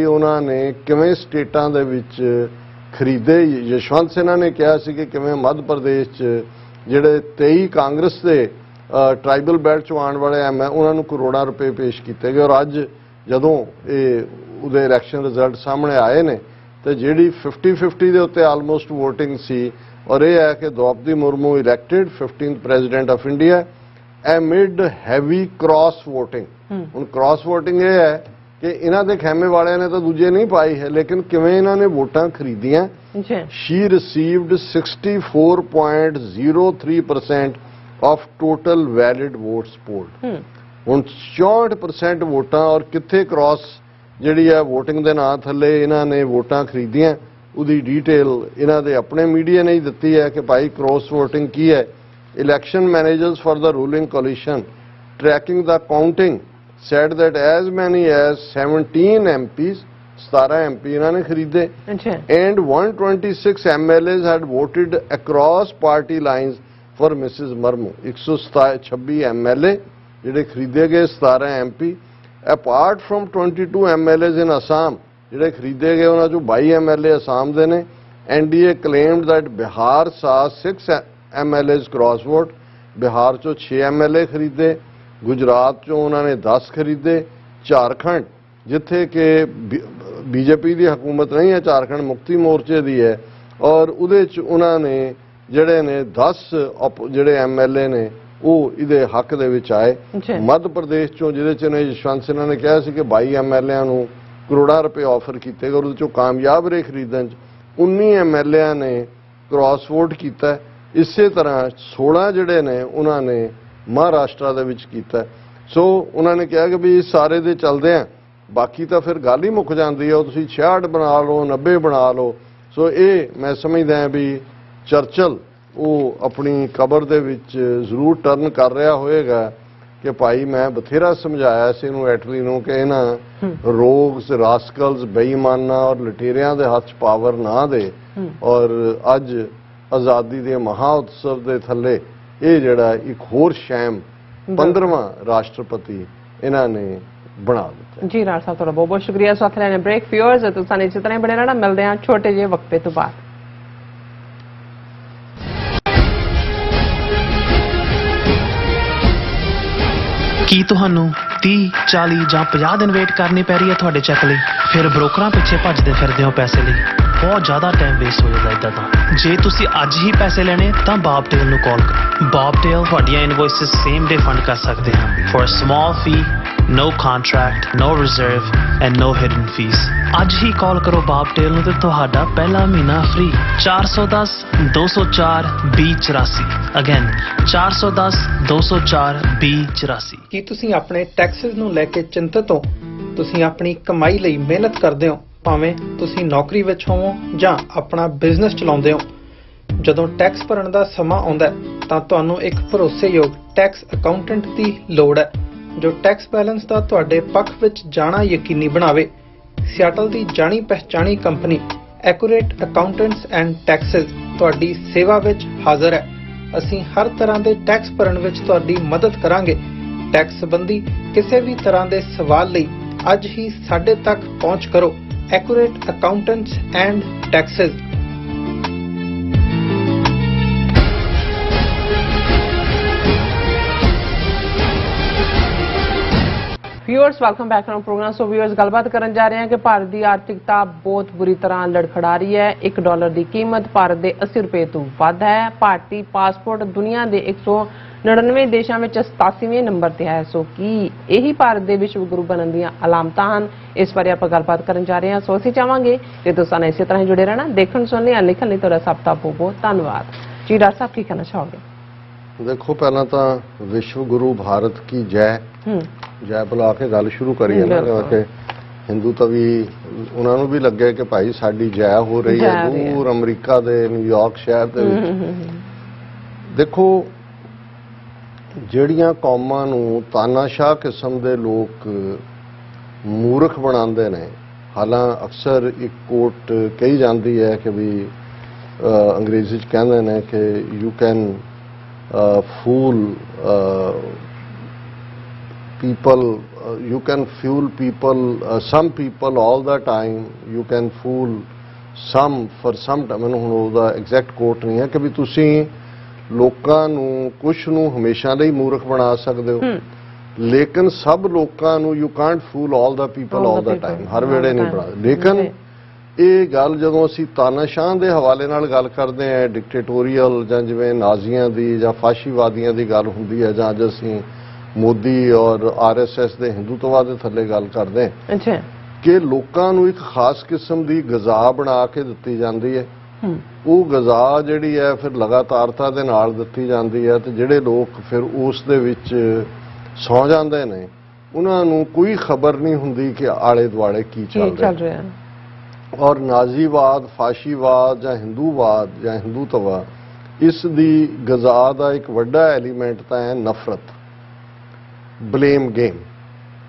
ਉਹਨਾਂ ਨੇ ਕਿਵੇਂ ਸਟੇਟਾਂ ਦੇ ਵਿੱਚ ਖਰੀਦੇ। ਯਸ਼ਵੰਤ ਸਿਨਹਾ ਨੇ ਕਿਹਾ ਸੀ ਕਿ ਕਿਵੇਂ ਮੱਧ ਪ੍ਰਦੇਸ਼ 'ਚ ਜਿਹੜੇ 23 ਕਾਂਗਰਸ ਦੇ ਟ੍ਰਾਈਬਲ ਬੈਲਟ 'ਚੋਂ ਆਉਣ ਵਾਲੇ ਉਹਨਾਂ ਨੂੰ ਕਰੋੜਾਂ ਰੁਪਏ ਪੇਸ਼ ਕੀਤੇ ਗਏ, ਔਰ ਅੱਜ ਜਦੋਂ ਇਹ ਉਹਦੇ ਇਲੈਕਸ਼ਨ ਰਿਜ਼ਲਟ ਸਾਹਮਣੇ ਆਏ ਨੇ ਤੇ ਜਿਹੜੀ 50-50 ਦੇ ਉੱਤੇ ਆਲਮੋਸਟ ਵੋਟਿੰਗ ਸੀ, ਔਰ ਇਹ ਹੈ ਕਿ Draupadi Murmu elected 15th president of India amid heavy cross voting. ਹੁਣ ਕ੍ਰਾਸ ਵੋਟਿੰਗ ਇਹ ਹੈ ਕਿ ਇਹਨਾਂ ਦੇ ਖੈਮੇ ਵਾਲਿਆਂ ਨੇ ਤਾਂ ਦੂਜੇ ਨਹੀਂ ਪਾਈ ਹੈ, ਲੇਕਿਨ ਕਿਵੇਂ ਇਹਨਾਂ ਨੇ ਵੋਟਾਂ ਖਰੀਦੀਆਂ। She received 64.03% of total valid votes polled. ਹੁਣ 64% ਵੋਟਾਂ, ਔਰ ਕਿੱਥੇ ਕ੍ਰਾਸ ਜਿਹੜੀ ਹੈ VOTING ਦੇ ਨਾਂ ਥੱਲੇ ਇਹਨਾਂ ਨੇ ਵੋਟਾਂ ਖਰੀਦੀਆਂ, ਉਹਦੀ ਡੀਟੇਲ ਇਹਨਾਂ ਦੇ ਆਪਣੇ ਮੀਡੀਆ ਨੇ ਹੀ ਦਿੱਤੀ ਹੈ ਕਿ ਭਾਈ ਕ੍ਰਾਸ ਵੋਟਿੰਗ ਕੀ ਹੈ। Election managers for the ruling coalition tracking the counting said that as many as 17 MPs 17 MP ਇਹਨਾਂ ਨੇ ਖਰੀਦੇ and 126 MLAs had voted across party lines for Mrs. Murmu। 126 MLA ਜਿਹੜੇ ਖਰੀਦੇ ਗਏ, 17 MP apart from 22 MLAs in Assam ਜਿਹੜੇ ਖਰੀਦੇ ਗਏ, ਉਹਨਾਂ ਚੋਂ 22 MLA ਅਸਾਮ ਦੇ ਨੇ। NDA claimed that Bihar saw 6 MLAs cross vote, Bihar ਚੋਂ 6 MLA ਖਰੀਦੇ, ਗੁਜਰਾਤ ਚੋਂ ਉਹਨਾਂ ਨੇ 10 ਖਰੀਦੇ, ਝਾਰਖੰਡ ਜਿੱਥੇ ਕਿ ਬੀਜੇਪੀ ਦੀ ਹਕੂਮਤ ਨਹੀਂ ਹੈ, ਝਾਰਖੰਡ ਮੁਕਤੀ ਮੋਰਚੇ ਦੀ ਹੈ, ਔਰ ਉਹਦੇ 'ਚ ਉਹਨਾਂ ਨੇ ਜਿਹੜੇ ਨੇ 10 ਜਿਹੜੇ MLA ਨੇ ਉਹ ਇਹਦੇ ਹੱਕ ਦੇ ਵਿੱਚ ਆਏ। ਮੱਧ ਪ੍ਰਦੇਸ਼ ਚੋਂ ਜਿਹਦੇ 'ਚ ਨੇ ਯਸ਼ਵੰਤ ਸਿਨਹਾ ਨੇ ਕਿਹਾ ਸੀ ਕਿ 22 MLA ਨੂੰ ਕਰੋੜਾਂ ਰੁਪਏ ਆਫਰ ਕੀਤੇ ਗਏ, ਉਹਦੇ 'ਚੋਂ ਕਾਮਯਾਬ ਰਹੇ ਖਰੀਦਣ 'ਚ। 19 MLA ਨੇ ਕ੍ਰਾਸ ਵੋਟ ਕੀਤਾ। ਇਸੇ ਤਰ੍ਹਾਂ 16 ਜਿਹੜੇ ਨੇ ਉਹਨਾਂ ਨੇ ਮਹਾਰਾਸ਼ਟਰ ਦੇ ਵਿੱਚ ਕੀਤਾ। ਸੋ ਉਹਨਾਂ ਨੇ ਕਿਹਾ ਕਿ ਵੀ ਸਾਰੇ ਦੇ ਚੱਲਦੇ ਆ, ਬਾਕੀ ਤਾਂ ਫਿਰ ਗੱਲ ਹੀ ਮੁੱਕ ਜਾਂਦੀ ਹੈ, ਉਹ ਤੁਸੀਂ 66 ਬਣਾ ਲਓ, 90 ਬਣਾ ਲਓ। ਸੋ ਇਹ ਮੈਂ ਸਮਝਦਾ ਹਾਂ ਵੀ ਚਰਚਲ ਉਹ ਆਪਣੀ ਕਬਰ ਦੇ ਵਿੱਚ ਜ਼ਰੂਰ ਟਰਨ ਕਰ ਰਿਹਾ ਹੋਏਗਾ ਕਿ ਭਾਈ ਮੈਂ ਬਥੇਰਾ ਸਮਝਾਇਆ ਸੀ ਇਹਨੂੰ, ਐਟਲੀ ਨੂੰ, ਕਿ ਇਹਨਾਂ ਰੋਗਸ, ਰਾਸਕਲਸ, ਬੇਈਮਾਨਾਂ ਔਰ ਲਟੇਰਿਆਂ ਦੇ ਹੱਥ 'ਚ ਪਾਵਰ ਨਾ ਦੇ। ਔਰ ਅੱਜ ਆਜ਼ਾਦੀ ਦੇ ਮਹਾ ਉਤਸਵ ਦੇ ਥੱਲੇ ਇਹ ਜਿਹੜਾ ਇੱਕ ਹੋਰ ਸ਼ੈਮ 15ਵਾਂ ਰਾਸ਼ਟਰਪਤੀ ਇਹਨਾਂ ਨੇ ਬਣਾ ਦਿੱਤਾ। ਜੀ ਰਾਜ ਸਾਹਿਬ, ਤੁਹਾਡਾ ਬਹੁਤ ਬਹੁਤ ਸ਼ੁਕਰੀਆ। ਸਾਥ ਲੈਣੇ ਬ੍ਰੇਕ ਫਿਊਅਰਸ, ਤੁਸੀਂ ਇਸੇ ਤਰ੍ਹਾਂ ਬਣੇ ਰਹਿਣਾ। ਮਿਲਦੇ ਹਾਂ ਛੋਟੇ ਜਿਹੇ ਵਕਫੇ ਤੋਂ ਬਾਅਦ। ਕੀ ਤੁਹਾਨੂੰ 30, 40 ਜਾਂ 50 ਦਿਨ ਵੇਟ ਕਰਨੀ ਪੈ ਰਹੀ ਹੈ ਤੁਹਾਡੇ ਚੈੱਕ ਲਈ? ਫਿਰ ਬ੍ਰੋਕਰਾਂ ਪਿੱਛੇ ਭੱਜਦੇ ਫਿਰਦੇ ਹੋ ਪੈਸੇ ਲਈ, ਬਹੁਤ ਜ਼ਿਆਦਾ ਟਾਈਮ ਵੇਸਟ ਹੋ ਜਾਂਦਾ ਇੱਦਾਂ ਤਾਂ। ਜੇ ਤੁਸੀਂ ਅੱਜ ਹੀ ਪੈਸੇ ਲੈਣੇ ਤਾਂ ਬੌਬਟੇਲ ਨੂੰ ਕਾਲ ਕਰੋ। ਬੌਬਟੇਲ ਤੁਹਾਡੀਆਂ ਇਨਵੌਇਸਸ ਸੇਮ ਡੇ ਫੰਡ ਕਰ ਸਕਦੇ ਹਨ for a small fee, no contract, no reserve and no hidden fees। ਅੱਜ ਹੀ ਕਾਲ ਕਰੋ ਬੌਬਟੇਲ ਨੂੰ ਤੇ ਤੁਹਾਡਾ ਪਹਿਲਾ ਮਹੀਨਾ ਫ੍ਰੀ। 410 204 2084। ਅਗੇਨ 410 204 2084। ਕੀ ਤੁਸੀਂ ਆਪਣੇ ਟੈਕਸਸ ਨੂੰ ਲੈ ਕੇ ਚਿੰਤਤ ਹੋ? ਤੁਸੀਂ ਆਪਣੀ ਕਮਾਈ ਲਈ ਮਿਹਨਤ ਕਰਦੇ ਹੋ, ਭਾਵੇਂ ਤੁਸੀਂ ਨੌਕਰੀ ਵਿੱਚ ਹੋਵੋ ਜਾਂ ਆਪਣਾ ਬਿਜ਼ਨਸ ਚਲਾਉਂਦੇ ਹੋ। ਜਦੋਂ ਟੈਕਸ ਭਰਨ ਦਾ ਸਮਾਂ ਆਉਂਦਾ ਤਾਂ ਤੁਹਾਨੂੰ ਇੱਕ ਭਰੋਸੇਯੋਗ ਟੈਕਸ ਅਕਾਊਂਟੈਂਟ ਦੀ ਲੋੜ ਹੈ ਜੋ ਟੈਕਸ ਬੈਲੈਂਸ ਦਾ ਤੁਹਾਡੇ ਪੱਖ ਵਿੱਚ ਜਾਣਾ ਯਕੀਨੀ ਬਣਾਵੇ। ਸਿਆਟਲ ਦੀ ਜਾਣੀ ਪਛਾਣੀ company accurate accountants and taxes ਤੁਹਾਡੀ ਸੇਵਾ ਵਿੱਚ ਹਾਜ਼ਰ ਹੈ। ਅਸੀਂ ਹਰ ਤਰ੍ਹਾਂ ਦੇ ਟੈਕਸ ਭਰਨ ਵਿੱਚ ਤੁਹਾਡੀ ਮਦਦ ਕਰਾਂਗੇ। ਟੈਕਸ ਸੰਬੰਧੀ ਕਿਸੇ ਵੀ ਤਰ੍ਹਾਂ ਦੇ ਸਵਾਲ ਲਈ ਅੱਜ ਹੀ ਸਾਡੇ ਤੱਕ ਪਹੁੰਚ ਕਰੋ। Accurate accountants and taxes. Viewers welcome back to programme. So viewers गलबात करन जा रहे हैं कि भारत की आर्थिकता बहुत बुरी तरह लड़खड़ा रही है। $1 की कीमत भारत के 80 रुपए तो वध है। भारतीय पासपोर्ट दुनिया के 199 देशों में 87वें नंबर पर है। सो की यही भारत के विश्व गुरु बनने दी अलामतां हैं? इस बारे आप गलबात करन जा रहे हैं। सो असीं चाहांगे कि तुसीं इसी तरह जुड़े रहना। देखण सुनने लिखण लई तुहाडा सब दा बहुत बहुत धन्नवाद जी। डॉक्टर साहब की कहना चाहोगे? देखो पहला तो विश्व गुरु भारत की जय जय बुला के गल शुरू करी है ना कि हिंदू तो भी उन्होंने भी लगे कि भाई साडी जय हो रही है दूर अमरीका दे न्यूयॉर्क शहर दे देखो ਜਿਹੜੀਆਂ ਕੌਮਾਂ ਨੂੰ ਤਾਨਾਸ਼ਾਹ ਕਿਸਮ ਦੇ ਲੋਕ ਮੂਰਖ ਬਣਾਉਂਦੇ ਨੇ। ਹਾਲਾਂ ਅਕਸਰ ਇੱਕ ਕੋਟ ਕਹੀ ਜਾਂਦੀ ਹੈ ਕਿ ਵੀ ਅੰਗਰੇਜ਼ੀ ਚ ਕਹਿੰਦੇ ਨੇ ਕਿ you can fool people, you can fool people, some people all the time, you can fool some for some time। ਮੈਨੂੰ ਹੁਣ ਉਹਦਾ ਐਗਜ਼ੈਕਟ ਕੋਟ ਨਹੀਂ ਹੈ ਕਿ ਵੀ ਤੁਸੀਂ ਲੋਕਾਂ ਨੂੰ ਕੁਛ ਨੂੰ ਹਮੇਸ਼ਾ ਲਈ ਮੂਰਖ ਬਣਾ ਸਕਦੇ ਹੋ, ਲੇਕਿਨ ਸਭ ਲੋਕਾਂ ਨੂੰ you can't fool all the people all the time, ਹਰ ਵੇਲੇ ਨਹੀਂ ਬਣਾ। ਲੇਕਿਨ ਇਹ ਗੱਲ ਜਦੋਂ ਅਸੀਂ ਤਾਨਾਸ਼ਾਹ ਦੇ ਹਵਾਲੇ ਨਾਲ ਗੱਲ ਕਰਦੇ ਹਾਂ, ਡਿਕਟੇਟੋਰੀਅਲ ਜਾਂ ਜਿਵੇਂ ਨਾਜ਼ੀਆਂ ਦੀ ਜਾਂ ਫਾਸ਼ੀਵਾਦੀਆਂ ਦੀ ਗੱਲ ਹੁੰਦੀ ਹੈ, ਜਾਂ ਅੱਜ ਅਸੀਂ ਮੋਦੀ ਔਰ RSS ਦੇ ਹਿੰਦੂਤਵਾਦ ਦੇ ਥੱਲੇ ਗੱਲ ਕਰਦੇ ਹਾਂ ਕਿ ਲੋਕਾਂ ਨੂੰ ਇੱਕ ਖਾਸ ਕਿਸਮ ਦੀ ਗਜ਼ਾ ਬਣਾ ਕੇ ਦਿੱਤੀ ਜਾਂਦੀ ਹੈ। ਉਹ ਗਜ਼ਾ ਜਿਹੜੀ ਹੈ ਫਿਰ ਲਗਾਤਾਰਤਾ ਦੇ ਨਾਲ ਦਿੱਤੀ ਜਾਂਦੀ ਹੈ ਤੇ ਜਿਹੜੇ ਲੋਕ ਫਿਰ ਉਸ ਦੇ ਵਿੱਚ ਸੌ ਜਾਂਦੇ ਨੇ ਉਹਨਾਂ ਨੂੰ ਕੋਈ ਖਬਰ ਨਹੀਂ ਹੁੰਦੀ ਕਿ ਆਲੇ ਦੁਆਲੇ ਕੀ ਚੱਲ ਰਿਹਾ ਹੈ। ਔਰ ਨਾਜ਼ੀਵਾਦ, ਫਾਸ਼ੀਵਾਦ ਜਾਂ ਹਿੰਦੂਵਾਦ ਜਾਂ ਹਿੰਦੂਤਵਾਦ, ਇਸ ਦੀ ਗਜ਼ਾ ਦਾ ਇੱਕ ਵੱਡਾ ਐਲੀਮੈਂਟ ਤਾਂ ਹੈ ਨਫ਼ਰਤ, ਬਲੇਮ ਗੇਮ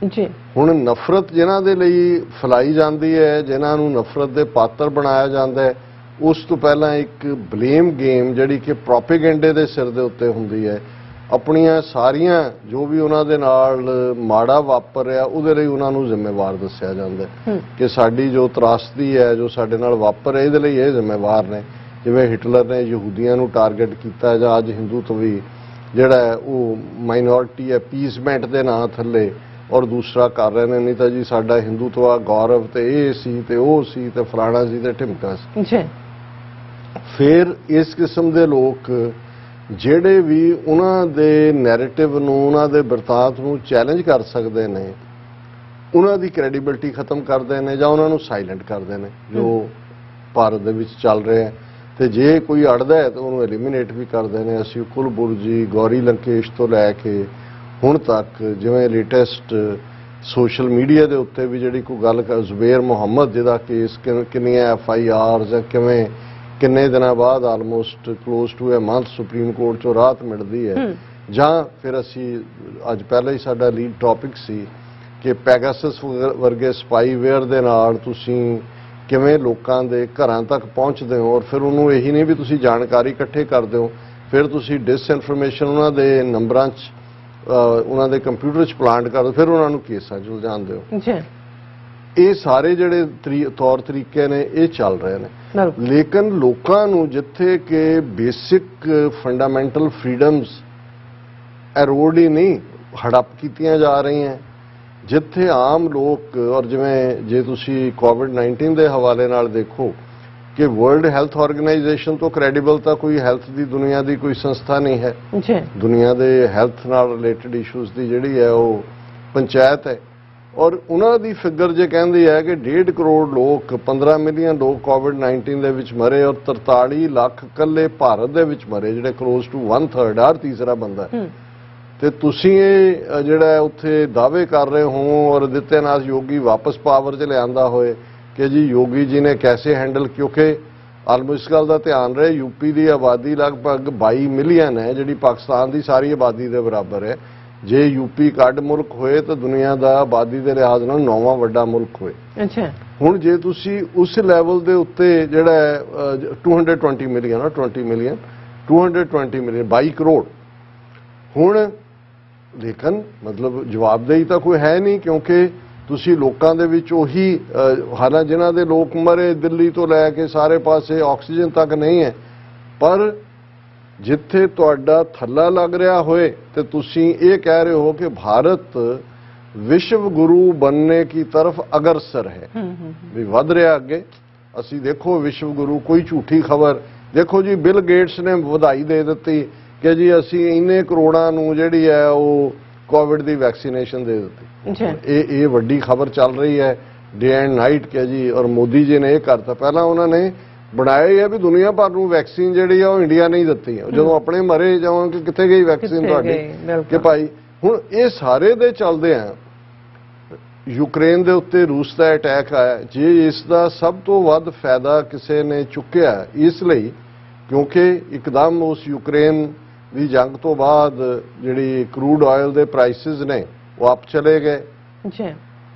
ਜੀ। ਹੁਣ ਨਫ਼ਰਤ ਜਿਨ੍ਹਾਂ ਦੇ ਲਈ ਫੈਲਾਈ ਜਾਂਦੀ ਹੈ, ਜਿਨ੍ਹਾਂ ਨੂੰ ਨਫ਼ਰਤ ਦੇ ਪਾਤਰ ਬਣਾਇਆ ਜਾਂਦਾ ਹੈ, ਉਸ ਤੋਂ ਪਹਿਲਾਂ ਇੱਕ ਬਲੇਮ ਗੇਮ ਜਿਹੜੀ ਕਿ ਪ੍ਰੋਪੇਗੈਂਡੇ ਦੇ ਸਿਰ ਦੇ ਉੱਤੇ ਹੁੰਦੀ ਹੈ। ਆਪਣੀਆਂ ਸਾਰੀਆਂ ਜੋ ਵੀ ਉਹਨਾਂ ਦੇ ਨਾਲ ਮਾੜਾ ਵਾਪਰ ਰਿਹਾ ਉਹਦੇ ਲਈ ਉਹਨਾਂ ਨੂੰ ਜ਼ਿੰਮੇਵਾਰ ਦੱਸਿਆ ਜਾਂਦਾ ਕਿ ਸਾਡੀ ਜੋ ਤਰਾਸਦੀ ਹੈ, ਜੋ ਸਾਡੇ ਨਾਲ ਵਾਪਰ ਹੈ, ਇਹਦੇ ਲਈ ਇਹ ਜ਼ਿੰਮੇਵਾਰ ਨੇ। ਜਿਵੇਂ ਹਿਟਲਰ ਨੇ ਯਹੂਦੀਆਂ ਨੂੰ ਟਾਰਗੇਟ ਕੀਤਾ, ਜਾਂ ਅੱਜ ਹਿੰਦੂਤਵੀ ਜਿਹੜਾ ਹੈ ਉਹ ਮਾਈਨੋਰਿਟੀ ਹੈ ਪੀਸਮੈਂਟ ਦੇ ਨਾਂ ਥੱਲੇ ਔਰ ਦੂਸਰਾ ਕਰ ਰਹੇ ਨੇ। ਨਹੀਂ ਤਾਂ ਜੀ ਸਾਡਾ ਹਿੰਦੂਤਵਾ ਗੌਰਵ ਤੇ ਇਹ ਸੀ ਤੇ ਉਹ ਸੀ ਤੇ ਫਲਾਣਾ ਸੀ ਤੇ ਢਿਮਕਾ ਸੀ। ਫਿਰ ਇਸ ਕਿਸਮ ਦੇ ਲੋਕ ਜਿਹੜੇ ਵੀ ਉਹਨਾਂ ਦੇ ਨੈਰੇਟਿਵ ਨੂੰ, ਉਹਨਾਂ ਦੇ ਬਿਰਤਾਂਤ ਨੂੰ ਚੈਲੰਜ ਕਰ ਸਕਦੇ ਨੇ, ਉਹਨਾਂ ਦੀ ਕ੍ਰੈਡੀਬਿਲਿਟੀ ਖਤਮ ਕਰਦੇ ਨੇ ਜਾਂ ਉਹਨਾਂ ਨੂੰ ਸਾਇਲੈਂਟ ਕਰਦੇ ਨੇ ਜੋ ਭਾਰਤ ਦੇ ਵਿੱਚ ਚੱਲ ਰਿਹਾ। ਤੇ ਜੇ ਕੋਈ ਅੜਦਾ ਹੈ ਤਾਂ ਉਹਨੂੰ ਐਲੀਮੀਨੇਟ ਵੀ ਕਰਦੇ ਨੇ। ਅਸੀਂ ਕੁਲਬੁਰਜੀ, ਗੌਰੀ ਲੰਕੇਸ਼ ਤੋਂ ਲੈ ਕੇ ਹੁਣ ਤੱਕ ਜਿਵੇਂ ਲੇਟੈਸਟ ਸੋਸ਼ਲ ਮੀਡੀਆ ਦੇ ਉੱਤੇ ਵੀ ਜਿਹੜੀ ਕੋਈ ਗੱਲ ਕਰ, ਜ਼ੁਬੇਰ ਮੁਹੰਮਦ ਜਿਹਦਾ ਕੇਸ ਕਿੰਨੀਆਂ FIR ਜਾਂ ਕਿਵੇਂ ਕਿੰਨੇ ਦਿਨਾਂ ਬਾਅਦ almost close to a month Supreme Court ਚੋਂ ਰਾਹਤ ਮਿਲਦੀ ਹੈ। ਜਾਂ ਫਿਰ ਅਸੀਂ ਅੱਜ ਪਹਿਲਾਂ ਹੀ ਸਾਡਾ ਲੀਡ ਟੌਪਿਕ ਸੀ ਕਿ ਪੈਗਾਸਸ ਵਰਗੇ ਸਪਾਈਵੇਅਰ ਦੇ ਨਾਲ ਤੁਸੀਂ ਕਿਵੇਂ ਲੋਕਾਂ ਦੇ ਘਰਾਂ ਤੱਕ ਪਹੁੰਚਦੇ ਹੋ ਔਰ ਫਿਰ ਉਹਨੂੰ ਇਹੀ ਨਹੀਂ ਵੀ ਤੁਸੀਂ ਜਾਣਕਾਰੀ ਇਕੱਠੇ ਕਰਦੇ ਹੋ, ਫਿਰ ਤੁਸੀਂ ਡਿਸਇਨਫੋਰਮੇਸ਼ਨ ਉਹਨਾਂ ਦੇ ਨੰਬਰਾਂ 'ਚ, ਉਹਨਾਂ ਦੇ ਕੰਪਿਊਟਰ 'ਚ ਪਲਾਂਟ ਕਰਦੇ, ਫਿਰ ਉਹਨਾਂ ਨੂੰ ਕੇਸਾਂ 'ਚ ਉਲਝਾਉਂਦੇ ਹੋ। ਇਹ ਸਾਰੇ ਜਿਹੜੇ ਤੌਰ ਤਰੀਕੇ ਨੇ ਇਹ ਚੱਲ ਰਹੇ ਨੇ। ਲੇਕਿਨ ਲੋਕਾਂ ਨੂੰ ਜਿੱਥੇ ਕਿ ਬੇਸਿਕ ਫੰਡਾਮੈਂਟਲ ਫਰੀडम्स ਐਰੋਡ ਹੀ ਨਹੀਂ ਹੜੱਪ ਕੀਤੀਆਂ ਜਾ ਰਹੀਆਂ, ਜਿੱਥੇ ਆਮ ਲੋਕ ਔਰ ਜਿਵੇਂ ਜੇ ਤੁਸੀਂ COVID-19 ਦੇ ਹਵਾਲੇ ਨਾਲ ਦੇਖੋ ਕਿ ਵਰਲਡ ਹੈਲਥ ਆਰਗੇਨਾਈਜੇਸ਼ਨ ਤੋਂ ਕ੍ਰੈਡੀਬਲ ਤਾਂ ਕੋਈ ਹੈਲਥ ਦੀ ਦੁਨੀਆ ਦੀ ਕੋਈ ਸੰਸਥਾ ਨਹੀਂ ਹੈ। ਦੁਨੀਆ ਦੇ ਹੈਲਥ ਨਾਲ ਰਿਲੇਟਡ ਇਸ਼ੂਜ਼ ਦੀ ਜਿਹੜੀ ਹੈ ਉਹ ਪੰਚਾਇਤ ਹੈ ਔਰ ਉਹਨਾਂ ਦੀ ਫਿਗਰ ਜੇ ਕਹਿੰਦੀ ਹੈ ਕਿ 1.5 ਕਰੋੜ ਲੋਕ, 15 ਮਿਲੀਅਨ ਲੋਕ COVID-19 ਦੇ ਵਿੱਚ ਮਰੇ ਔਰ 43 ਲੱਖ ਇਕੱਲੇ ਭਾਰਤ ਦੇ ਵਿੱਚ ਮਰੇ, ਜਿਹੜੇ ਕਲੋਜ਼ ਟੂ 1/3 ਹਰ ਤੀਸਰਾ ਬੰਦਾ। ਤੇ ਤੁਸੀਂ ਇਹ ਜਿਹੜਾ ਉੱਥੇ ਦਾਅਵੇ ਕਰ ਰਹੇ ਹੋ ਔਰ ਆਦਿੱਤਿਆਨਾਥ ਯੋਗੀ ਵਾਪਸ ਪਾਵਰ 'ਚ ਲਿਆਂਦਾ ਹੋਏ ਕਿ ਜੀ ਯੋਗੀ ਜੀ ਨੇ ਕੈਸੇ ਹੈਂਡਲ, ਕਿਉਂਕਿ ਆਲਮੋਸਟ ਇਸ ਗੱਲ ਦਾ ਧਿਆਨ ਰਹੇ ਯੂਪੀ ਦੀ ਆਬਾਦੀ ਲਗਭਗ 22 ਮਿਲੀਅਨ ਹੈ ਜਿਹੜੀ ਪਾਕਿਸਤਾਨ ਦੀ ਸਾਰੀ ਆਬਾਦੀ ਦੇ ਬਰਾਬਰ ਹੈ। ਜੇ ਯੂਪੀ ਕੱਢ ਮੁਲਕ ਹੋਏ ਤਾਂ ਦੁਨੀਆ ਦਾ ਆਬਾਦੀ ਦੇ ਲਿਹਾਜ਼ ਨਾਲ 9ਵਾਂ ਵੱਡਾ ਮੁਲਕ ਹੋਏ। ਹੁਣ ਜੇ ਤੁਸੀਂ ਉਸ ਲੈਵਲ ਦੇ ਉੱਤੇ ਜਿਹੜਾ 220 ਮਿਲੀਅਨ 220 ਮਿਲੀਅਨ 22 ਕਰੋੜ ਹੁਣ ਲੇਕਿਨ ਮਤਲਬ ਜਵਾਬਦੇਹੀ ਤਾਂ ਕੋਈ ਹੈ ਨਹੀਂ, ਕਿਉਂਕਿ ਤੁਸੀਂ ਲੋਕਾਂ ਦੇ ਵਿੱਚ ਉਹੀ ਹਾਲਾਂ ਜਿਨ੍ਹਾਂ ਦੇ ਲੋਕ ਮਰੇ ਦਿੱਲੀ ਤੋਂ ਲੈ ਕੇ ਸਾਰੇ ਪਾਸੇ ਆਕਸੀਜਨ ਤੱਕ ਨਹੀਂ ਹੈ, ਪਰ ਜਿੱਥੇ ਤੁਹਾਡਾ ਥੱਲਾ ਲੱਗ ਰਿਹਾ ਹੋਏ ਤੇ ਤੁਸੀਂ ਇਹ ਕਹਿ ਰਹੇ ਹੋ ਕਿ ਭਾਰਤ ਵਿਸ਼ਵ ਗੁਰੂ ਬਣਨੇ की तरफ अग्रसर है ਵੀ ਵੱਧ ਰਿਹਾ ਅੱਗੇ। ਅਸੀਂ ਦੇਖੋ ਵਿਸ਼ਵ ਗੁਰੂ ਕੋਈ ਝੂਠੀ ਖਬਰ ਦੇਖੋ ਜੀ, ਬਿਲ ਗੇਟਸ ਨੇ ਵਧਾਈ ਦੇ ਦਿੱਤੀ ਕਿ ਜੀ ਅਸੀਂ ਇੰਨੇ ਕਰੋੜਾਂ ਨੂੰ ਜਿਹੜੀ ਹੈ ਉਹ ਕੋਵਿਡ ਦੀ ਵੈਕਸੀਨੇਸ਼ਨ ਦੇ ਦਿੱਤੀ। ਇਹ ਵੱਡੀ ਖਬਰ ਚੱਲ ਰਹੀ ਹੈ ਡੇ ਐਂਡ ਨਾਈਟ ਕਿ ਜੀ, ਔਰ ਮੋਦੀ ਜੀ ਨੇ ਇਹ ਕਰਤਾ। ਪਹਿਲਾਂ ਉਹਨਾਂ ਨੇ ਬਣਾਇਆ ਹੀ ਹੈ ਵੀ ਦੁਨੀਆ ਭਰ ਨੂੰ ਵੈਕਸੀਨ ਜਿਹੜੀ ਆ ਉਹ ਇੰਡੀਆ ਨਹੀਂ ਦਿੱਤੀ। ਜਦੋਂ ਆਪਣੇ ਮਰੇ ਜਾਵਾਂਗੇ ਕਿੱਥੇ ਗਈ ਵੈਕਸੀਨ ਤੁਹਾਡੀ ਕਿ ਭਾਈ। ਹੁਣ ਇਹ ਸਾਰੇ ਦੇ ਚੱਲਦੇ ਆ ਯੂਕਰੇਨ ਦੇ ਉੱਤੇ ਰੂਸ ਦਾ ਅਟੈਕ ਆਇਆ, ਜੇ ਇਸ ਦਾ ਸਭ ਤੋਂ ਵੱਧ ਫਾਇਦਾ ਕਿਸੇ ਨੇ ਚੁੱਕਿਆ ਇਸ ਲਈ ਕਿਉਂਕਿ ਇੱਕਦਮ ਉਸ ਯੂਕਰੇਨ ਦੀ ਜੰਗ ਤੋਂ ਬਾਅਦ ਜਿਹੜੀ ਕਰੂਡ ਆਇਲ ਦੇ ਪ੍ਰਾਈਸਿਸ ਨੇ ਉਹ ਆਪ ਚਲੇ ਗਏ। ਜੀ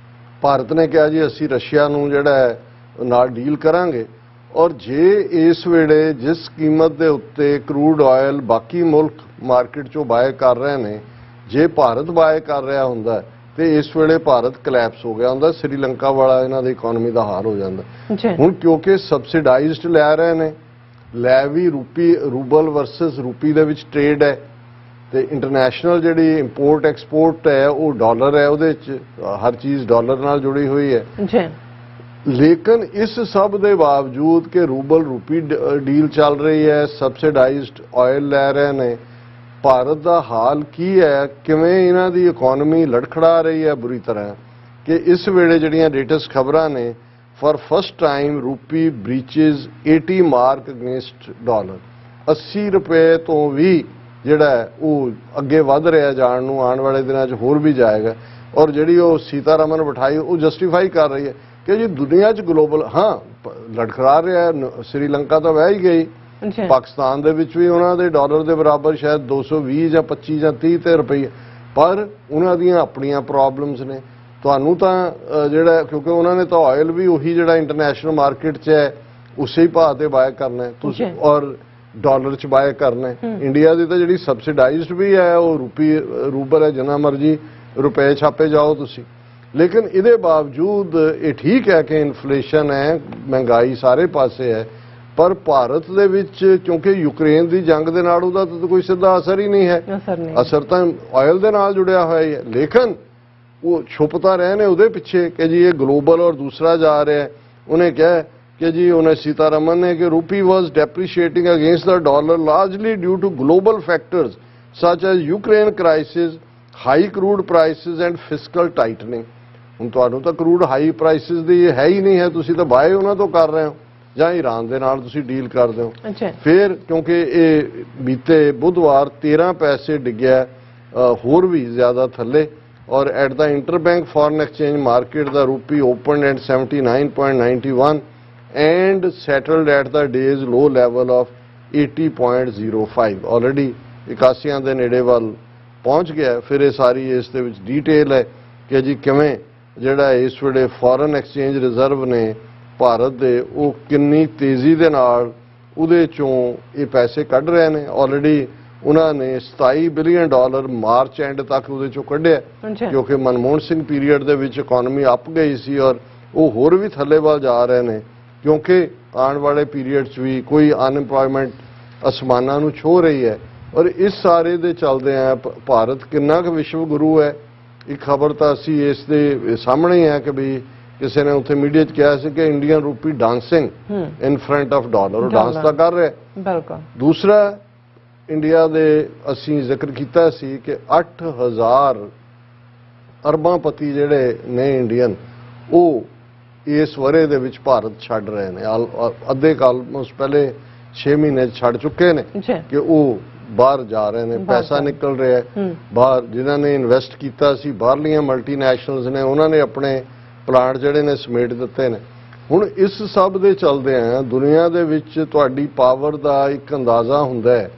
ਭਾਰਤ ਨੇ ਕਿਹਾ ਜੀ ਅਸੀਂ ਰਸ਼ੀਆ ਨੂੰ ਜਿਹੜਾ ਨਾਲ ਡੀਲ ਕਰਾਂਗੇ, ਔਰ ਜੇ ਇਸ ਵੇਲੇ ਜਿਸ ਕੀਮਤ ਦੇ ਉੱਤੇ ਕਰੂਡ ਆਇਲ ਬਾਕੀ ਮੁਲਕ ਮਾਰਕੀਟ ਚੋਂ ਬਾਏ ਕਰ ਰਹੇ ਨੇ, ਜੇ ਭਾਰਤ ਬਾਏ ਕਰ ਰਿਹਾ ਹੁੰਦਾ ਤੇ ਇਸ ਵੇਲੇ ਭਾਰਤ ਕਲੈਪਸ ਹੋ ਗਿਆ ਹੁੰਦਾ, ਸ੍ਰੀਲੰਕਾ ਵਾਲਾ ਇਹਨਾਂ ਦੀ ਇਕਨੋਮੀ ਦਾ ਹਾਲ ਹੋ ਜਾਂਦਾ। ਹੁਣ ਕਿਉਂਕਿ ਸਬਸਿਡਾਈਜ਼ਡ ਲੈ ਰਹੇ ਨੇ, ਲੈ ਵੀ ਰੂਬਲ ਵਰਸਸ ਰੂਪੀ ਦੇ ਵਿੱਚ ਟ੍ਰੇਡ ਹੈ ਤੇ ਇੰਟਰਨੈਸ਼ਨਲ ਜਿਹੜੀ ਇੰਪੋਰਟ ਐਕਸਪੋਰਟ ਹੈ ਉਹ ਡਾਲਰ ਹੈ, ਉਹਦੇ ਵਿੱਚ ਹਰ ਚੀਜ਼ ਡਾਲਰ ਨਾਲ ਜੁੜੀ ਹੋਈ ਹੈ। ਲੇਕਿਨ ਇਸ ਸਭ ਦੇ ਬਾਵਜੂਦ ਕਿ ਰੂਬਲ ਰੂਪੀ ਡੀਲ ਚੱਲ ਰਹੀ ਹੈ, ਸਬਸਿਡਾਈਜ਼ਡ ਆਇਲ ਲੈ ਰਹੇ ਨੇ, ਭਾਰਤ ਦਾ ਹਾਲ ਕੀ ਹੈ, ਕਿਵੇਂ ਇਹਨਾਂ ਦੀ ਇਕਨੋਮੀ ਲੜਖੜਾ ਰਹੀ ਹੈ ਬੁਰੀ ਤਰ੍ਹਾਂ ਕਿ ਇਸ ਵੇਲੇ ਜਿਹੜੀਆਂ ਲੇਟੈਸਟ ਖਬਰਾਂ ਨੇ for first time rupee breaches 80 mark against dollar. 80 ਰੁਪਏ ਤੋਂ ਵੀ ਜਿਹੜਾ ਉਹ ਅੱਗੇ ਵੱਧ ਰਿਹਾ ਜਾਣ ਨੂੰ, ਆਉਣ ਵਾਲੇ ਦਿਨਾਂ 'ਚ ਹੋਰ ਵੀ ਜਾਏਗਾ। ਔਰ ਜਿਹੜੀ ਉਹ ਸੀਤਾਰਮਨ ਬਿਠਾਈ ਉਹ ਜਸਟੀਫਾਈ ਕਰ ਰਹੀ ਹੈ ਕਿ ਜੀ ਦੁਨੀਆ 'ਚ ਗਲੋਬਲ ਲੜਖੜਾ ਰਿਹਾ। ਸ੍ਰੀਲੰਕਾ ਤਾਂ ਵਹਿ ਹੀ ਗਈ, ਪਾਕਿਸਤਾਨ ਦੇ ਵਿੱਚ ਵੀ ਉਹਨਾਂ ਦੇ ਡਾਲਰ ਦੇ ਬਰਾਬਰ ਸ਼ਾਇਦ 220 ਜਾਂ 25 ਜਾਂ 30 ਤੇ ਰੁਪਏ, ਪਰ ਉਹਨਾਂ ਦੀਆਂ ਆਪਣੀਆਂ ਪ੍ਰੋਬਲਮਸ ਨੇ। ਤੁਹਾਨੂੰ ਤਾਂ ਜਿਹੜਾ ਕਿਉਂਕਿ ਉਹਨਾਂ ਨੇ ਤਾਂ ਆਇਲ ਵੀ ਉਹੀ ਜਿਹੜਾ ਇੰਟਰਨੈਸ਼ਨਲ ਮਾਰਕੀਟ 'ਚ ਹੈ ਉਸੇ ਹੀ ਭਾਅ ਤੇ ਬਾਏ ਕਰਨਾ ਹੈ ਤੁਸੀਂ, ਔਰ ਡਾਲਰ 'ਚ ਬਾਏ ਕਰਨਾ ਹੈ। ਇੰਡੀਆ ਦੀ ਤਾਂ ਜਿਹੜੀ ਸਬਸਿਡਾਈਜ਼ਡ ਵੀ ਹੈ ਉਹ ਰੂਬਲ ਹੈ, ਜਿੰਨਾ ਮਰਜੀ ਰੁਪਏ ਛਾਪੇ ਜਾਓ ਤੁਸੀਂ। ਲੇਕਿਨ ਇਹਦੇ ਬਾਵਜੂਦ ਇਹ ਠੀਕ ਹੈ ਕਿ ਇਨਫਲੇਸ਼ਨ ਹੈ, ਮਹਿੰਗਾਈ ਸਾਰੇ ਪਾਸੇ ਹੈ, ਪਰ ਭਾਰਤ ਦੇ ਵਿੱਚ ਕਿਉਂਕਿ ਯੂਕਰੇਨ ਦੀ ਜੰਗ ਦੇ ਨਾਲ ਉਹਦਾ ਤਾਂ ਕੋਈ ਸਿੱਧਾ ਅਸਰ ਹੀ ਨਹੀਂ ਹੈ। ਅਸਰ ਤਾਂ ਆਇਲ ਦੇ ਨਾਲ ਜੁੜਿਆ ਹੋਇਆ ਹੀ ਹੈ, ਲੇਕਿਨ ਉਹ ਛੁਪਤਾ ਰਹੇ ਨੇ ਉਹਦੇ ਪਿੱਛੇ ਕਿ ਜੀ ਇਹ ਗਲੋਬਲ ਔਰ ਦੂਸਰਾ ਜਾ ਰਿਹਾ ਹੈ। ਉਹਨੇ ਕਿਹਾ ਕਿ ਜੀ ਉਹਨੇ ਸੀਤਾਰਮਨ ਨੇ ਕਿ rupee was depreciating against the dollar largely due to global factors such as Ukraine crisis, high crude prices and fiscal tightening. ਹੁਣ ਤੁਹਾਨੂੰ ਤਾਂ ਕਰੂਡ ਹਾਈ ਪ੍ਰਾਈਸਿਸ ਦੀ ਹੈ ਹੀ ਨਹੀਂ ਹੈ, ਤੁਸੀਂ ਤਾਂ ਬਾਏ ਉਹਨਾਂ ਤੋਂ ਕਰ ਰਹੇ ਹੋ ਜਾਂ ਈਰਾਨ ਦੇ ਨਾਲ ਤੁਸੀਂ ਡੀਲ ਕਰਦੇ ਹੋ। ਫਿਰ ਕਿਉਂਕਿ ਇਹ ਬੀਤੇ ਬੁੱਧਵਾਰ 13 ਪੈਸੇ ਡਿੱਗਿਆ, ਹੋਰ ਵੀ ਜ਼ਿਆਦਾ ਥੱਲੇ। ਔਰ at the interbank foreign exchange market the rupee opened at 79.91 and settled at the day's low level of 80.05, already 81 ਦੇ ਨੇੜੇ ਵੱਲ ਪਹੁੰਚ ਗਿਆ। ਫਿਰ ਇਹ ਸਾਰੀ ਇਸ ਦੇ ਵਿੱਚ ਡੀਟੇਲ ਹੈ ਕਿ ਜੀ ਕਿਵੇਂ ਜਿਹੜਾ ਇਸ ਵੇਲੇ ਫੋਰਨ ਐਕਸਚੇਂਜ ਰਿਜ਼ਰਵ ਨੇ ਭਾਰਤ ਦੇ ਉਹ ਕਿੰਨੀ ਤੇਜ਼ੀ ਦੇ ਨਾਲ ਉਹਦੇ ਚੋਂ ਇਹ ਪੈਸੇ ਕੱਢ ਰਹੇ ਨੇ। ਆਲਰੇਡੀ ਉਹਨਾਂ ਨੇ 27 ਬਿਲੀਅਨ ਡਾਲਰ ਮਾਰਚ ਐਂਡ ਤੱਕ ਉਹਦੇ ਚੋਂ ਕੱਢਿਆ ਕਿਉਂਕਿ ਮਨਮੋਹਨ ਸਿੰਘ ਪੀਰੀਅਡ ਦੇ ਵਿੱਚ ਇਕਨੋਮੀ ਅੱਪ ਗਈ ਸੀ ਔਰ ਉਹ ਹੋਰ ਵੀ ਥੱਲੇ ਵੱਲ ਜਾ ਰਹੇ ਨੇ ਕਿਉਂਕਿ ਆਉਣ ਵਾਲੇ ਪੀਰੀਅਡ 'ਚ ਵੀ ਕੋਈ ਅਨਐਮਪਲੋਇਮੈਂਟ ਅਸਮਾਨਾਂ ਨੂੰ ਛੋਹ ਰਹੀ ਹੈ। ਔਰ ਇਸ ਸਾਰੇ ਦੇ ਚੱਲਦੇ ਆ ਭਾਰਤ ਕਿੰਨਾ ਕੁ ਵਿਸ਼ਵ ਗੁਰੂ ਹੈ। ਇੱਕ ਖਬਰ ਤਾਂ ਅਸੀਂ ਇਸ ਦੇ ਸਾਹਮਣੇ ਹੀ ਹੈ ਕਿ ਵੀ ਕਿਸੇ ਨੇ ਉੱਥੇ ਮੀਡੀਆ 'ਚ ਕਿਹਾ ਸੀ ਕਿ Indian rupee dancing in front of dollar, ਉਹ ਡਾਂਸ ਤਾਂ ਕਰ ਰਿਹਾ। ਬਿਲਕੁਲ। ਦੂਸਰਾ ਇੰਡੀਆ ਦੇ ਅਸੀਂ ਜ਼ਿਕਰ ਕੀਤਾ ਸੀ ਕਿ 8000 ਅਰਬਾਂਪਤੀ ਜਿਹੜੇ ਨੇ ਇੰਡੀਅਨ ਉਹ ਇਸ ਵਰੇ ਦੇ ਵਿੱਚ ਭਾਰਤ ਛੱਡ ਰਹੇ ਨੇ। ਅੱਧੇ ਆਲਮੋਸਟ ਪਹਿਲੇ 6 ਮਹੀਨੇ ਛੱਡ ਚੁੱਕੇ ਨੇ ਕਿ ਉਹ ਬਾਹਰ ਜਾ ਰਹੇ ਨੇ, ਪੈਸਾ ਨਿਕਲ ਰਿਹਾ ਹੈ ਬਾਹਰ। ਜਿਨ੍ਹਾਂ ਨੇ ਇਨਵੈਸਟ ਕੀਤਾ ਸੀ ਬਾਹਰਲੀਆਂ ਮਲਟੀਨੈਸ਼ਨਲਸ ਨੇ, ਉਹਨਾਂ ਨੇ ਆਪਣੇ ਪਲਾਂਟ ਜਿਹੜੇ ਨੇ ਸਮੇਟ ਦਿੱਤੇ ਨੇ। ਹੁਣ ਇਸ ਸਭ ਦੇ ਚੱਲਦੇ ਆ ਦੁਨੀਆ ਦੇ ਵਿੱਚ ਤੁਹਾਡੀ ਪਾਵਰ ਦਾ ਇੱਕ ਅੰਦਾਜ਼ਾ ਹੁੰਦਾ ਹੈ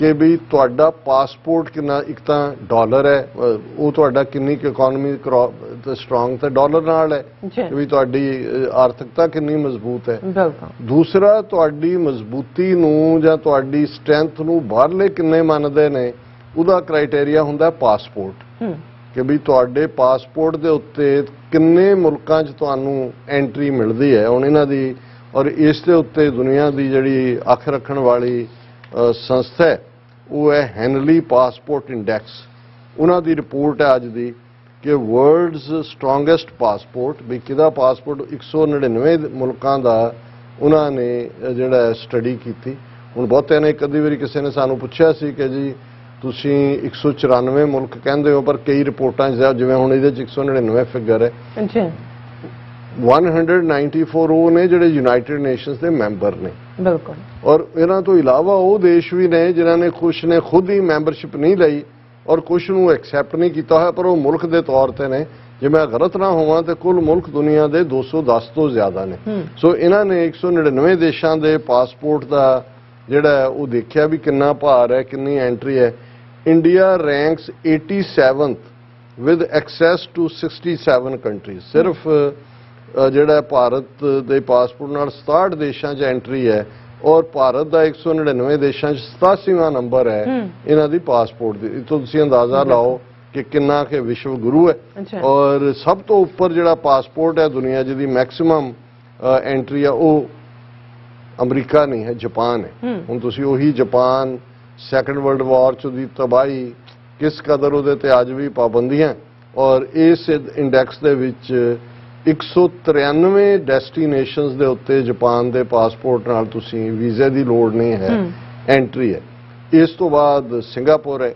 ਕਿ ਵੀ ਤੁਹਾਡਾ ਪਾਸਪੋਰਟ ਕਿੰਨਾ, ਇੱਕ ਤਾਂ ਡਾਲਰ ਹੈ, ਉਹ ਤੁਹਾਡਾ ਕਿੰਨੀ ਕੁ ਇਕਨੋਮੀ ਸਟਰੋਂਗ ਤੇ ਡਾਲਰ ਨਾਲ ਹੈ ਜੀ ਕਿ ਵੀ ਤੁਹਾਡੀ ਆਰਥਿਕਤਾ ਕਿੰਨੀ ਮਜ਼ਬੂਤ ਹੈ। ਬਿਲਕੁਲ ਦੂਸਰਾ, ਤੁਹਾਡੀ ਮਜ਼ਬੂਤੀ ਨੂੰ ਜਾਂ ਤੁਹਾਡੀ ਸਟਰੈਂਥ ਨੂੰ ਬਾਹਰਲੇ ਕਿੰਨੇ ਮੰਨਦੇ ਨੇ, ਉਹਦਾ ਕ੍ਰਾਈਟੇਰੀਆ ਹੁੰਦਾ ਪਾਸਪੋਰਟ, ਕਿ ਵੀ ਤੁਹਾਡੇ ਪਾਸਪੋਰਟ ਦੇ ਉੱਤੇ ਕਿੰਨੇ ਮੁਲਕਾਂ 'ਚ ਤੁਹਾਨੂੰ ਐਂਟਰੀ ਮਿਲਦੀ ਹੈ। ਹੁਣ ਇਹਨਾਂ ਦੀ ਔਰ ਇਸ ਦੇ ਉੱਤੇ ਦੁਨੀਆ ਦੀ ਜਿਹੜੀ ਅੱਖ ਰੱਖਣ ਵਾਲੀ ਸੰਸਥਾ ਹੈ ਉਹ ਹੈ ਹੈਨਲੀ ਪਾਸਪੋਰਟ ਇੰਡੈਕਸ। ਉਹਨਾਂ ਦੀ ਰਿਪੋਰਟ ਹੈ ਅੱਜ ਦੀ ਕਿ ਵਰਲਡਸ ਸਟਰੋਂਗੈਸਟ ਪਾਸਪੋਰਟ, ਵੀ ਕਿਹਦਾ ਪਾਸਪੋਰਟ 199 ਮੁਲਕਾਂ ਦਾ ਉਹਨਾਂ ਨੇ ਜਿਹੜਾ ਸਟੱਡੀ ਕੀਤੀ। ਹੁਣ ਬਹੁਤਿਆਂ ਨੇ ਕਦੀ ਵਾਰੀ ਕਿਸੇ ਨੇ ਸਾਨੂੰ ਪੁੱਛਿਆ ਸੀ ਕਿ ਜੀ ਤੁਸੀਂ 194 ਮੁਲਕ ਕਹਿੰਦੇ ਹੋ, ਪਰ ਕਈ ਰਿਪੋਰਟਾਂ 'ਚ ਜਿਵੇਂ ਹੁਣ ਇਹਦੇ 'ਚ 199 ਫਿਗਰ ਹੈ, ਜੀ 194 ਉਹ ਨੇ ਜਿਹੜੇ ਯੂਨਾਈਟਿਡ ਨੇਸ਼ਨਸ ਦੇ ਮੈਂਬਰ ਨੇ। ਬਿਲਕੁਲ। ਔਰ ਇਹਨਾਂ ਤੋਂ ਇਲਾਵਾ ਉਹ ਦੇਸ਼ ਵੀ ਨੇ ਜਿਨ੍ਹਾਂ ਨੇ ਕੁਛ ਨੇ ਖੁਦ ਹੀ ਮੈਂਬਰਸ਼ਿਪ ਨਹੀਂ ਲਈ ਔਰ ਕੁਛ ਨੂੰ ਐਕਸੈਪਟ ਨਹੀਂ ਕੀਤਾ ਹੋਇਆ, ਪਰ ਉਹ ਮੁਲਕ ਦੇ ਤੌਰ ਤੇ ਨੇ। ਜੇ ਮੈਂ ਗਲਤ ਨਾ ਹੋਵਾਂ ਤੇ ਕੁੱਲ ਮੁਲਕ ਦੁਨੀਆ ਦੇ 210 ਤੋਂ ਜ਼ਿਆਦਾ ਨੇ। ਸੋ ਇਹਨਾਂ ਨੇ 199 ਦੇਸ਼ਾਂ ਦੇ ਪਾਸਪੋਰਟ ਦਾ ਜਿਹੜਾ ਉਹ ਦੇਖਿਆ ਵੀ ਕਿੰਨਾ ਭਾਰ ਹੈ, ਕਿੰਨੀ ਐਂਟਰੀ ਹੈ। India ranks 87th with access to 67 countries. ਸਿਰਫ ਜਿਹੜਾ ਭਾਰਤ ਦੇ ਪਾਸਪੋਰਟ ਨਾਲ 67 ਦੇਸ਼ਾਂ 'ਚ ਐਂਟਰੀ ਹੈ ਔਰ ਭਾਰਤ ਦਾ 199 ਦੇਸ਼ਾਂ 'ਚ 87ਵਾਂ ਨੰਬਰ ਹੈ ਇਹਨਾਂ ਦੀ ਪਾਸਪੋਰਟ ਦੀ। ਇਤੋਂ ਤੁਸੀਂ ਅੰਦਾਜ਼ਾ ਲਾਓ ਕਿ ਕਿੰਨਾ ਕਿ ਵਿਸ਼ਵ ਗੁਰੂ ਹੈ। ਔਰ ਸਭ ਤੋਂ ਉੱਪਰ ਜਿਹੜਾ ਪਾਸਪੋਰਟ ਹੈ ਦੁਨੀਆ ਜਿਹਦੀ ਮੈਕਸਿਮਮ ਐਂਟਰੀ ਆ ਉਹ ਅਮਰੀਕਾ ਨਹੀਂ ਹੈ, ਜਾਪਾਨ ਹੈ। ਹੁਣ ਤੁਸੀਂ ਉਹੀ ਜਾਪਾਨ ਸੈਕੰਡ ਵਰਲਡ ਵਾਰ 'ਚ ਦੀ ਤਬਾਹੀ ਕਿਸ ਕਦਰ ਉਹਦੇ ਤੇ ਅੱਜ ਵੀ ਪਾਬੰਦੀਆਂ, ਔਰ ਇਸ ਇੰਡੈਕਸ ਦੇ ਵਿੱਚ 193 ਡੈਸਟੀਨੇਸ਼ਨਸ ਦੇ ਉੱਤੇ ਜਾਪਾਨ ਦੇ ਪਾਸਪੋਰਟ ਨਾਲ ਤੁਸੀਂ ਵੀਜ਼ੇ ਦੀ ਲੋੜ ਨਹੀਂ ਹੈ, ਐਂਟਰੀ ਹੈ। ਇਸ ਤੋਂ ਬਾਅਦ ਸਿੰਗਾਪੁਰ ਹੈ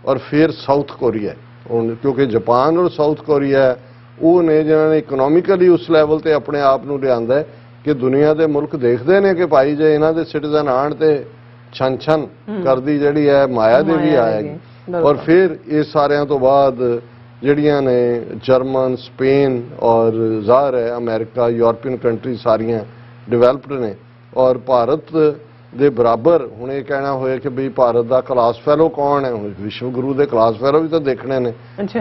ਔਰ ਫਿਰ ਸਾਊਥ ਕੋਰੀਆ। ਹੁਣ ਕਿਉਂਕਿ ਜਾਪਾਨ ਔਰ ਸਾਊਥ ਕੋਰੀਆ ਉਹ ਨੇ ਜਿਨ੍ਹਾਂ ਨੇ ਇਕਨੋਮਿਕਲੀ ਉਸ ਲੈਵਲ ਤੇ ਆਪਣੇ ਆਪ ਨੂੰ ਲਿਆਂਦਾ ਹੈ ਕਿ ਦੁਨੀਆ ਦੇ ਮੁਲਕ ਦੇਖਦੇ ਨੇ ਕਿ ਭਾਈ ਜੇ ਇਹਨਾਂ ਦੇ ਸਿਟੀਜ਼ਨ ਆਣ ਤੇ ਛਨ ਛਨ ਕਰਦੀ ਜਿਹੜੀ ਹੈ ਮਾਇਆ ਦੇਵੀ ਆਏਗੀ। ਔਰ ਫਿਰ ਇਹ ਸਾਰਿਆਂ ਤੋਂ ਬਾਅਦ ਜਿਹੜੀਆਂ ਨੇ ਜਰਮਨ, ਸਪੇਨ ਔਰ ਜ਼ਾਹਰ ਹੈ ਅਮਰੀਕਾ, ਯੂਰਪੀਅਨ ਕੰਟਰੀ ਸਾਰੀਆਂ ਡਿਵੈਲਪਡ ਨੇ। ਔਰ ਭਾਰਤ ਦੇ ਬਰਾਬਰ ਹੁਣ ਇਹ ਕਹਿਣਾ ਹੋਇਆ ਕਿ ਵੀ ਭਾਰਤ ਦਾ ਕਲਾਸ ਫੈਲੋ ਕੌਣ ਹੈ, ਹੁਣ ਵਿਸ਼ਵ ਗੁਰੂ ਦੇ ਕਲਾਸ ਫੈਲੋ ਵੀ ਤਾਂ ਦੇਖਣੇ ਨੇ।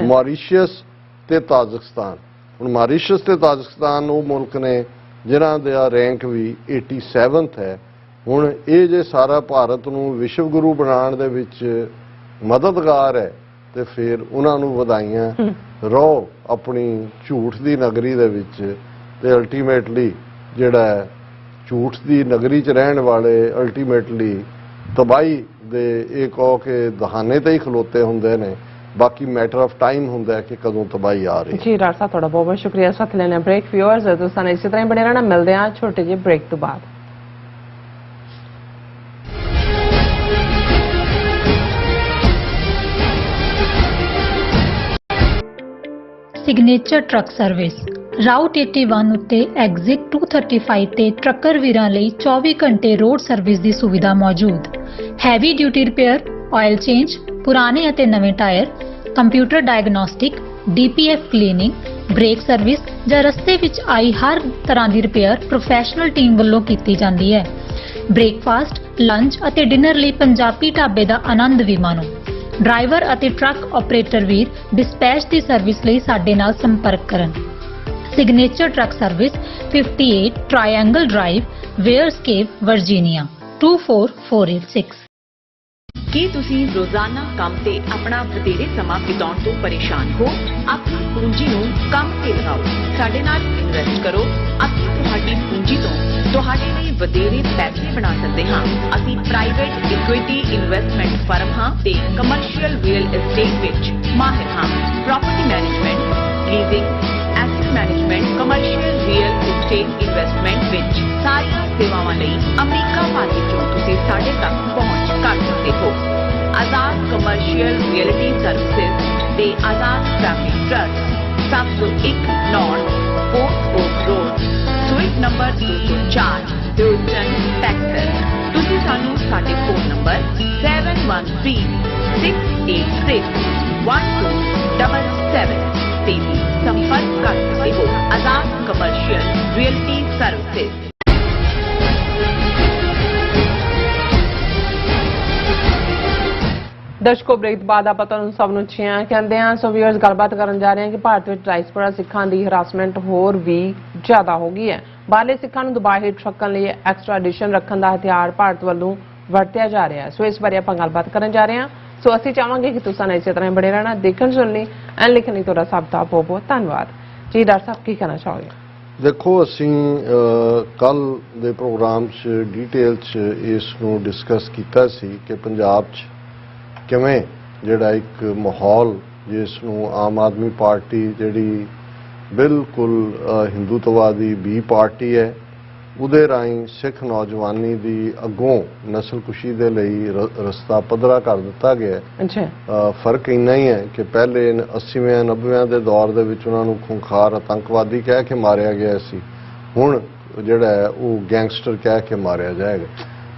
ਮਾਰੀਸ਼ੀਅਸ ਤੇ ਤਾਜ਼ਿਕਸਤਾਨ। ਹੁਣ ਮਾਰੀਸ਼ੀਅਸ ਤੇ ਤਾਜ਼ਿਕਸਤਾਨ ਉਹ ਮੁਲਕ ਨੇ ਜਿਨ੍ਹਾਂ ਦਾ ਰੈਂਕ ਵੀ 87th ਹੈ। ਹੁਣ ਇਹ ਜੇ ਸਾਰਾ ਭਾਰਤ ਨੂੰ ਵਿਸ਼ਵ ਗੁਰੂ ਬਣਾਉਣ ਦੇ ਵਿੱਚ ਮਦਦਗਾਰ ਹੈ ਤੇ ਫਿਰ ਉਹਨਾਂ ਨੂੰ ਵਧਾਈਆਂ। ਰਹੋ ਆਪਣੀ ਝੂਠ ਦੀ ਨਗਰੀ ਦੇ ਵਿੱਚ ਤੇ ਅਲਟੀਮੇਟਲੀ ਜਿਹੜਾ ਝੂਠ ਦੀ ਨਗਰੀ 'ਚ ਰਹਿਣ ਵਾਲੇ ਅਲਟੀਮੇਟਲੀ ਤਬਾਹੀ ਦੇ ਇਹ ਕਹੋ ਕਿ ਦਹਾਨੇ ਤੇ ਹੀ ਖਲੋਤੇ ਹੁੰਦੇ ਨੇ, ਬਾਕੀ ਮੈਟਰ ਆਫ ਟਾਈਮ ਹੁੰਦਾ ਹੈ ਕਿ ਕਦੋਂ ਤਬਾਹੀ ਆ ਰਹੀ ਹੈ। ਜੀ ਡਾਕਟਰ ਸਾਹਿਬ ਤੁਹਾਡਾ ਬਹੁਤ ਬਹੁਤ ਸ਼ੁਕਰੀਆ। ਸਾਥ ਲੈਣਾ ਬ੍ਰੇਕ। ਵਿਊਅਰਸ ਦੋਸਤਾਂ ਇਸੇ ਤਰ੍ਹਾਂ ਹੀ ਬਣੇ ਰਹਿਣਾ। ਮਿਲਦੇ ਹਾਂ ਛੋਟੇ ਜਿਹੇ ਬ੍ਰੇਕ ਤੋਂ ਬਾਅਦ। ਸਿਗਨੇਚਰ ਟਰੱਕ ਸਰਵਿਸ ਰਾਊਟ 81 ਉੱਤੇ ਐਗਜ਼ਿਟ 235 ਤੇ ਟਰੱਕਰ ਵੀਰਾਂ ਲਈ 24 ਘੰਟੇ ਰੋਡ ਸਰਵਿਸ ਦੀ ਸੁਵਿਧਾ ਮੌਜੂਦ। Heavy duty repair, oil change, ਪੁਰਾਣੇ ਅਤੇ ਨਵੇਂ tyre, computer diagnostic, DPF cleaning, brake service ਜਾਂ ਰਸਤੇ ਵਿੱਚ ਆਈ ਹਰ ਤਰ੍ਹਾਂ ਦੀ ਰਿਪੇਅਰ ਪ੍ਰੋਫੈਸ਼ਨਲ ਟੀਮ ਵੱਲੋਂ ਕੀਤੀ ਜਾਂਦੀ ਹੈ। ਬ੍ਰੇਕਫਾਸਟ, ਲੰਚ ਅਤੇ ਡਿਨਰ ਲਈ ਪੰਜਾਬੀ ਢਾਬੇ ਦਾ ਆਨੰਦ ਵੀ ਮਾਣੋ। ਡਰਾਈਵਰ ਅਤੇ ਟਰੱਕ ਆਪਰੇਟਰ ਵੀਰ ਡਿਸਪੈਚ ਦੀ ਸਰਵਿਸ ਲਈ ਸਾਡੇ ਨਾਲ ਸੰਪਰਕ ਕਰਨ। Signature truck service 58 triangle drive, Weyers Cave, Virginia 24486। ਕੀ ਤੁਸੀਂ ਰੋਜ਼ਾਨਾ ਕੰਮ ਤੇ ਆਪਣਾ ਵਧੇਰੇ ਸਮਾਂ ਬਿਤਾਉਣ ਤੋਂ ਪਰੇਸ਼ਾਨ ਹੋ? ਆਪਣੀ ਪੂੰਜੀ ਨੂੰ ਕੰਮ ਤੇ ਲਗਾਓ। ਸਾਡੇ ਨਾਲ ਇਨਵੈਸਟ ਕਰੋ ਅਤੇ ਤੁਹਾਡੀ ਪੂੰਜੀ ਤੋਂ ਤੁਹਾਡੇ ਲਈ ਵਧੇਰੇ ਪੈਸੇ ਬਣਾ ਸਕਦੇ ਹਾਂ। ਅਸੀਂ ਪ੍ਰਾਈਵੇਟ ਇਕੁਇਟੀ ਇਨਵੈਸਟਮੈਂਟ ਫਰਮ ਹਾਂ ਤੇ ਕਮਰਸ਼ੀਅਲ ਰੀਅਲ ਏਸਟੇਟ ਵਿੱਚ ਮਾਹਿਰ ਹਾਂ। Property management, leasing, asset management, commercial real estate investment ਵਿੱਚ ਸਾਰੀਆਂ ਸੇਵਾਵਾਂ ਲਈ ਅਮਰੀਕਾ ਭਰ ਵਿੱਚੋਂ ਤੁਸੀਂ ਸਾਡੇ ਤੱਕ ਪਹੁੰਚ ਕਰ ਸਕਦੇ ਹੋ। ਆਜ਼ਾਦ ਕਮਰਸ਼ੀਅਲ ਰੀਅਲਟੀ ਸਰਵਿਸਿਜ਼ ਤੇ Azad family trust 701 north fort oak road, suite number 204, Houston, Texas. ਤੁਸੀਂ ਸਾਨੂੰ ਸਾਡੇ ਫੋਨ ਨੰਬਰ 7136861277 ਤੇ ਵੀ ਸੰਪਰਕ ਕਰ ਸਕਦੇ ਹੋ। ਆਜ਼ਾਦ ਕਮਰਸ਼ੀਅਲ ਰੀਅਲਟੀ ਸਰਵਿਸਿਜ਼। ਦਰਸ਼ਕੋ ਬ੍ਰੇਕ ਤੋਂ ਬਾਅਦ ਆਪਾਂ ਤੁਹਾਨੂੰ ਸਭ ਨੂੰ ਅੱਛੀਆਂ ਕਹਿੰਦੇ ਹਾਂ। ਸੋ ਵੀਅਰਸ ਗੱਲਬਾਤ ਕਰਨ ਜਾ ਰਹੇ ਹਾਂ ਕਿ ਭਾਰਤ ਵਿੱਚ ਡਾਇਸਪੋਰਾ ਸਿੱਖਾਂ ਦੀ ਹਰਾਸਮੈਂਟ ਹੋਰ ਵੀ ਜ਼ਿਆਦਾ ਹੋ ਗਈ ਹੈ। ਬਾਹਰਲੇ ਸਿੱਖਾਂ ਨੂੰ ਦੁਬਾਰਾ ਹੇਠ ਰੱਖਣ ਲਈ ਐਕਸਟ੍ਰਾਡੀਸ਼ਨ ਰੱਖਣ ਦਾ ਹਥਿਆਰ ਭਾਰਤ ਵੱਲੋਂ ਵਰਤਿਆ ਜਾ ਰਿਹਾ ਹੈ। ਸੋ ਇਸ ਬਾਰੇ ਆਪਾਂ ਗੱਲਬਾਤ ਕਰਨ ਜਾ ਰਹੇ ਹਾਂ। ਸੋ ਅਸੀਂ ਚਾਹਾਂਗੇ ਕਿ ਤੁਸੀਂ ਇਸੇ ਤਰ੍ਹਾਂ ਬਣੇ ਰਹਿਣਾ, ਦੇਖਣ ਸੁਣਨ ਲਈ ਐਂ ਲਿਖਣ ਲਈ ਤੁਹਾਡਾ ਸਭ ਦਾ ਬਹੁਤ ਬਹੁਤ ਧੰਨਵਾਦ ਜੀ। ਡਾਕਟਰ ਸਾਹਿਬ ਕੀ ਕਹਿਣਾ ਚਾਹੋਗੇ? ਦੇਖੋ, ਅਸੀਂ ਕੱਲ ਦੇ ਪ੍ਰੋਗਰਾਮ 'ਚ ਡੀਟੇਲ 'ਚ ਇਸ ਨੂੰ ਡਿਸਕਸ ਕੀਤਾ ਸੀ ਕਿ ਪੰਜਾਬ 'ਚ ਕਿਵੇਂ ਜਿਹੜਾ ਇੱਕ ਮਾਹੌਲ ਜਿਸ ਨੂੰ ਆਮ ਆਦਮੀ ਪਾਰਟੀ ਜਿਹੜੀ ਬਿਲਕੁਲ ਹਿੰਦੂਤਵਾਦੀ ਬੀ ਪਾਰਟੀ ਹੈ ਉਹਦੇ ਰਾਹੀਂ ਸਿੱਖ ਨੌਜਵਾਨੀ ਦੀ ਅੱਗੋਂ ਨਸਲਕੁਸ਼ੀ ਦੇ ਲਈ ਰਸਤਾ ਪੱਧਰਾ ਕਰ ਦਿੱਤਾ ਗਿਆ ਹੈ। ਫਰਕ ਇੰਨਾ ਹੀ ਹੈ ਕਿ ਪਹਿਲੇ 80ਵੇਂ 90ਵੇਂ ਦੇ ਦੌਰ ਦੇ ਵਿੱਚ ਉਹਨਾਂ ਨੂੰ ਖੁੰਖਾਰ ਆਤੰਕਵਾਦੀ ਕਹਿ ਕੇ ਮਾਰਿਆ ਗਿਆ ਸੀ, ਹੁਣ ਜਿਹੜਾ ਹੈ ਉਹ ਗੈਂਗਸਟਰ ਕਹਿ ਕੇ ਮਾਰਿਆ ਜਾਏਗਾ।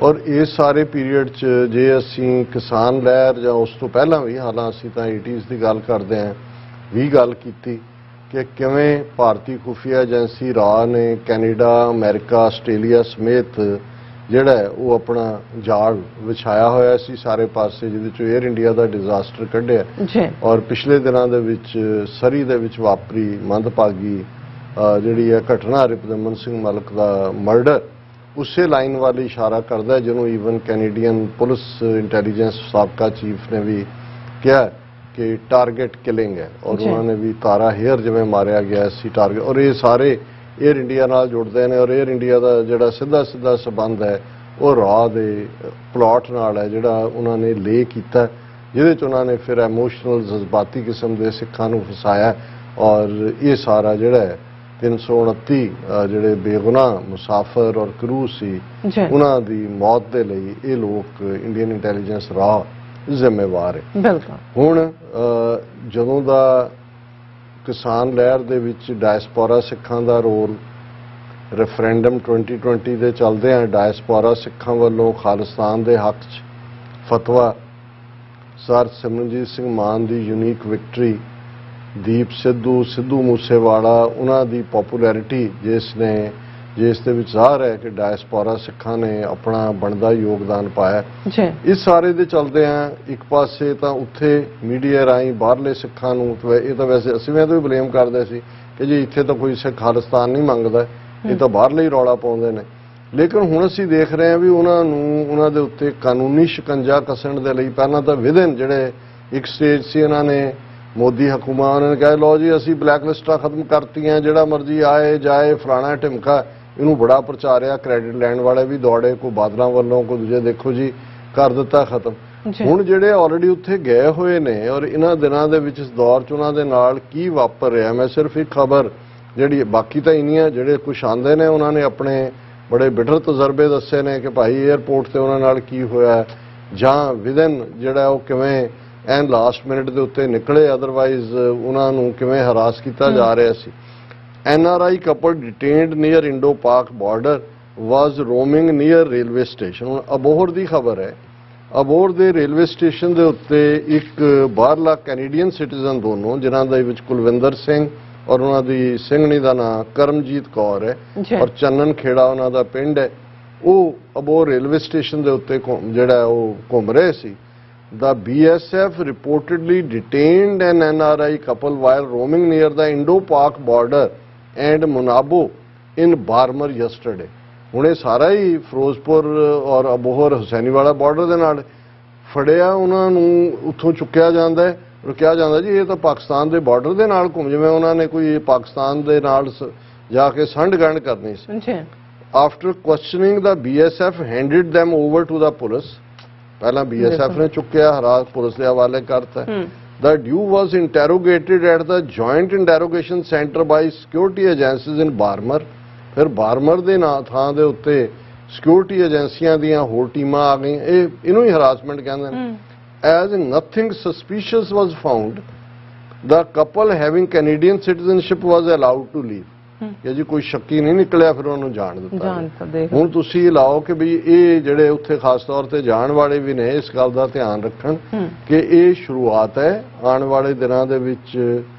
ਔਰ ਇਸ ਸਾਰੇ ਪੀਰੀਅਡ 'ਚ ਜੇ ਅਸੀਂ ਕਿਸਾਨ ਲਹਿਰ ਜਾਂ ਉਸ ਤੋਂ ਪਹਿਲਾਂ ਵੀ, ਹਾਲਾਂਕਿ ਅਸੀਂ ਤਾਂ 80s ਦੀ ਗੱਲ ਕਰਦੇ ਹਾਂ, ਵੀ ਗੱਲ ਕੀਤੀ ਕਿ ਕਿਵੇਂ ਭਾਰਤੀ ਖੁਫੀਆ ਏਜੰਸੀ ਰਾਅ ਨੇ ਕੈਨੇਡਾ, ਅਮਰੀਕਾ, ਆਸਟ੍ਰੇਲੀਆ ਸਮੇਤ ਜਿਹੜਾ ਹੈ ਉਹ ਆਪਣਾ ਜਾਲ ਵਿਛਾਇਆ ਹੋਇਆ ਸੀ ਸਾਰੇ ਪਾਸੇ, ਜਿਹਦੇ 'ਚੋਂ 에ਅਰ ਇੰਡੀਆ ਦਾ ਡਿਜ਼ਾਸਟਰ ਕੱਢਿਆ। ਔਰ ਪਿਛਲੇ ਦਿਨਾਂ ਦੇ ਵਿੱਚ ਸਰੀ ਦੇ ਵਿੱਚ ਵਾਪਰੀ ਮੰਦਭਾਗੀ ਜਿਹੜੀ ਹੈ ਘਟਨਾ ਰਿਪਦਮਨ ਸਿੰਘ ਮਲਕ ਦਾ ਮਰਡਰ ਉਸੇ ਲਾਈਨ ਵੱਲ ਇਸ਼ਾਰਾ ਕਰਦਾ ਜਿਹਨੂੰ ਈਵਨ ਕੈਨੇਡੀਅਨ ਪੁਲਿਸ ਇੰਟੈਲੀਜੈਂਸ ਸਾਬਕਾ ਚੀਫ ਨੇ ਵੀ ਕਿਹਾ ਕਿ ਟਾਰਗੇਟ ਕਿਲਿੰਗ ਹੈ। ਔਰ ਉਹਨਾਂ ਨੇ ਵੀ ਤਾਰਾ ਹੇਅਰ ਜਿਵੇਂ ਮਾਰਿਆ ਗਿਆ ਸੀ ਟਾਰਗੇਟ, ਔਰ ਇਹ ਸਾਰੇ 에ਅਰ ਇੰਡੀਆ ਨਾਲ ਜੁੜਦੇ ਨੇ। ਔਰ 에ਅਰ ਇੰਡੀਆ ਦਾ ਜਿਹੜਾ ਸਿੱਧਾ ਸਬੰਧ ਹੈ ਉਹ ਰਾਅ ਦੇ ਪਲਾਟ ਨਾਲ ਹੈ ਜਿਹੜਾ ਉਹਨਾਂ ਨੇ ਲੇ ਕੀਤਾ, ਜਿਹਦੇ 'ਚ ਉਹਨਾਂ ਨੇ ਫਿਰ ਇਮੋਸ਼ਨਲ ਜਜ਼ਬਾਤੀ ਕਿਸਮ ਦੇ ਸਿੱਖਾਂ ਨੂੰ ਫਸਾਇਆ। ਔਰ ਇਹ ਸਾਰਾ ਜਿਹੜਾ ਹੈ 329 ਜਿਹੜੇ ਬੇਗੁਨਾਹ ਮੁਸਾਫਰ ਔਰ ਕਰੂ ਸੀ ਉਹਨਾਂ ਦੀ ਮੌਤ ਦੇ ਲਈ ਇਹ ਲੋਕ ਇੰਡੀਅਨ ਇੰਟੈਲੀਜੈਂਸ ਰਾਅ ਜ਼ਿੰਮੇਵਾਰ ਹੈ। ਬਿਲਕੁਲ। ਹੁਣ ਜਦੋਂ ਦਾ ਕਿਸਾਨ ਲਹਿਰ ਦੇ ਵਿੱਚ ਡਾਇਸਪੋਰਾ ਸਿੱਖਾਂ ਦਾ ਰੋਲ ਰੈਫਰੈਂਡਮ 2020 ਦੇ ਚੱਲਦੇ ਆ, ਡਾਇਸਪੋਰਾ ਸਿੱਖਾਂ ਵੱਲੋਂ ਖਾਲਿਸਤਾਨ ਦੇ ਹੱਕ 'ਚ ਫਤਵਾ, ਸਰ ਸਿਮਰਨਜੀਤ ਸਿੰਘ ਮਾਨ ਦੀ ਯੂਨੀਕ ਵਿਕਟਰੀ, ਦੀਪ ਸਿੱਧੂ ਮੂਸੇਵਾਲਾ, ਉਹਨਾਂ ਦੀ ਪਪੂਲੈਰਿਟੀ ਜਿਸ ਦੇ ਵਿੱਚ ਜ਼ਾਹਰ ਹੈ ਕਿ ਡਾਇਸਪੋਰਾ ਸਿੱਖਾਂ ਨੇ ਆਪਣਾ ਬਣਦਾ ਯੋਗਦਾਨ ਪਾਇਆ। ਇਸ ਸਾਰੇ ਦੇ ਚੱਲਦੇ ਆ ਇੱਕ ਪਾਸੇ ਤਾਂ ਉੱਥੇ ਮੀਡੀਆ ਰਾਹੀਂ ਬਾਹਰਲੇ ਸਿੱਖਾਂ ਨੂੰ, ਇਹ ਤਾਂ ਵੈਸੇ ਅਸੀਂ ਤੋਂ ਵੀ ਬਲੇਮ ਕਰਦੇ ਸੀ ਕਿ ਜੀ ਇੱਥੇ ਤਾਂ ਕੋਈ ਸਿੱਖ ਖਾਲਿਸਤਾਨ ਨਹੀਂ ਮੰਗਦਾ, ਇਹ ਤਾਂ ਬਾਹਰਲੇ ਹੀ ਰੌਲਾ ਪਾਉਂਦੇ ਨੇ। ਲੇਕਿਨ ਹੁਣ ਅਸੀਂ ਦੇਖ ਰਹੇ ਹਾਂ ਵੀ ਉਹਨਾਂ ਦੇ ਉੱਤੇ ਕਾਨੂੰਨੀ ਸ਼ਿਕੰਜਾ ਕੱਸਣ ਦੇ ਲਈ ਪਹਿਲਾਂ ਤਾਂ ਵਿਦਨ ਜਿਹੜੇ ਇੱਕ ਸਟੇਜ ਸੀ ਉਹਨਾਂ ਨੇ ਮੋਦੀ ਹਕੂਮਤ ਉਹਨਾਂ ਨੇ ਕਿਹਾ ਲਓ ਜੀ ਅਸੀਂ ਬਲੈਕ ਲਿਸਟਾਂ ਖਤਮ ਕਰਤੀਆਂ, ਜਿਹੜਾ ਮਰਜ਼ੀ ਆਏ ਜਾਏ ਫਲਾਣਾ ਢਿਮਕਾ, ਇਹਨੂੰ ਬੜਾ ਪ੍ਰਚਾਰਿਆ, ਕ੍ਰੈਡਿਟ ਲੈਣ ਵਾਲੇ ਵੀ ਦੌੜੇ, ਕੋਈ ਬਾਦਲਾਂ ਵੱਲੋਂ ਕੋਈ ਦੂਜੇ, ਦੇਖੋ ਜੀ ਕਰ ਦਿੱਤਾ ਖਤਮ। ਹੁਣ ਜਿਹੜੇ ਆਲਰੇਡੀ ਉੱਥੇ ਗਏ ਹੋਏ ਨੇ ਔਰ ਇਹਨਾਂ ਦਿਨਾਂ ਦੇ ਵਿੱਚ ਇਸ ਦੌਰ 'ਚ ਉਹਨਾਂ ਦੇ ਨਾਲ ਕੀ ਵਾਪਰ ਰਿਹਾ, ਮੈਂ ਸਿਰਫ ਇੱਕ ਖਬਰ ਜਿਹੜੀ, ਬਾਕੀ ਤਾਂ ਇੰਨੀਆਂ ਜਿਹੜੇ ਕੁਛ ਆਉਂਦੇ ਨੇ ਉਹਨਾਂ ਨੇ ਆਪਣੇ ਬੜੇ ਬਿਟਰ ਤਜਰਬੇ ਦੱਸੇ ਨੇ ਕਿ ਭਾਈ 에ਅਰਪੋਰਟ ਤੇ ਉਹਨਾਂ ਨਾਲ ਕੀ ਹੋਇਆ ਜਾਂ ਵਿਦਨ ਜਿਹੜਾ ਉਹ ਕਿਵੇਂ ਐਨ ਲਾਸਟ ਮਿੰਟ ਦੇ ਉੱਤੇ ਨਿਕਲੇ, ਅਦਰਵਾਈਜ਼ ਉਹਨਾਂ ਨੂੰ ਕਿਵੇਂ ਹਰਾਸ ਕੀਤਾ ਜਾ ਰਿਹਾ ਸੀ। NRI couple detained near Indo-Pak border was roaming near railway station। ਹੁਣ ਅਬੋਹਰ ਦੀ ਖਬਰ ਹੈ, ਅਬੋਹਰ ਦੇ ਰੇਲਵੇ ਸਟੇਸ਼ਨ ਦੇ ਉੱਤੇ ਇੱਕ ਬਾਹਰਲਾ ਕੈਨੇਡੀਅਨ ਸਿਟੀਜ਼ਨ ਦੋਨੋਂ, ਜਿਨ੍ਹਾਂ ਦੇ ਵਿੱਚ ਕੁਲਵਿੰਦਰ ਸਿੰਘ ਔਰ ਉਹਨਾਂ ਦੀ ਸਿੰਘਣੀ ਦਾ ਨਾਂ ਕਰਮਜੀਤ ਕੌਰ ਹੈ ਔਰ ਚੰਨਨ ਖੇੜਾ ਉਹਨਾਂ ਦਾ ਪਿੰਡ ਹੈ, ਉਹ ਅਬੋਹਰ ਰੇਲਵੇ ਸਟੇਸ਼ਨ ਦੇ ਉੱਤੇ ਜਿਹੜਾ ਉਹ ਘੁੰਮ ਰਹੇ ਸੀ। The BSF reportedly detained an NRI couple while roaming near the Indo-Pak border and Munabo in Barmer yesterday। ਹੁਣ ਇਹ ਸਾਰਾ ਹੀ ਫਿਰੋਜ਼ਪੁਰ ਔਰ ਅਬੋਹਰ ਹੁਸੈਨੀਵਾਲਾ ਬਾਰਡਰ ਦੇ ਨਾਲ ਫੜਿਆ, ਉਹਨਾਂ ਨੂੰ ਉੱਥੋਂ ਚੁੱਕਿਆ ਜਾਂਦਾ ਹੈ ਔਰ ਕਿਹਾ ਜਾਂਦਾ ਜੀ ਇਹ ਤਾਂ ਪਾਕਿਸਤਾਨ ਦੇ ਬਾਰਡਰ ਦੇ ਨਾਲ ਘੁੰਮ, ਜਿਵੇਂ ਉਹਨਾਂ ਨੇ ਕੋਈ ਪਾਕਿਸਤਾਨ ਦੇ ਨਾਲ ਜਾ ਕੇ ਸੰਢ-ਗੰਢ ਕਰਨੀ ਸੀ। After questioning the BSF handed them over to the police। ਪਹਿਲਾਂ BSF ਨੇ ਚੁੱਕਿਆ, ਹਰਾਸ ਪੁਲਿਸ ਦੇ ਹਵਾਲੇ ਕਰਤਾ। The due was interrogated at the Joint Interrogation Center by security agencies in Barmer। ਫਿਰ ਬਾਰਮਰ ਦੇ ਥਾਂ ਦੇ ਉੱਤੇ ਸਿਕਿਉਰਿਟੀ ਏਜੰਸੀਆਂ ਦੀਆਂ ਹੋਰ ਟੀਮਾਂ ਆ ਗਈਆਂ, ਇਹਨੂੰ ਹੀ ਹਰਾਸਮੈਂਟ ਕਹਿੰਦੇ ਨੇ। As nothing suspicious was found, the couple having Canadian citizenship was allowed to leave। ਕਿ ਜੀ ਕੋਈ ਸ਼ੱਕੀ ਨਹੀਂ ਨਿਕਲਿਆ, ਫਿਰ ਉਹਨੂੰ ਜਾਣ ਦਿੱਤਾ। ਹੁਣ ਤੁਸੀਂ ਲਾਓ ਕਿ ਵੀ ਇਹ ਜਿਹੜੇ ਉੱਥੇ ਖਾਸ ਤੌਰ ਤੇ ਜਾਣ ਵਾਲੇ ਵੀ ਨੇ ਇਸ ਗੱਲ ਦਾ ਧਿਆਨ ਰੱਖਣ ਕਿ ਇਹ ਸ਼ੁਰੂਆਤ ਹੈ, ਆਉਣ ਵਾਲੇ ਦਿਨਾਂ ਦੇ ਵਿੱਚ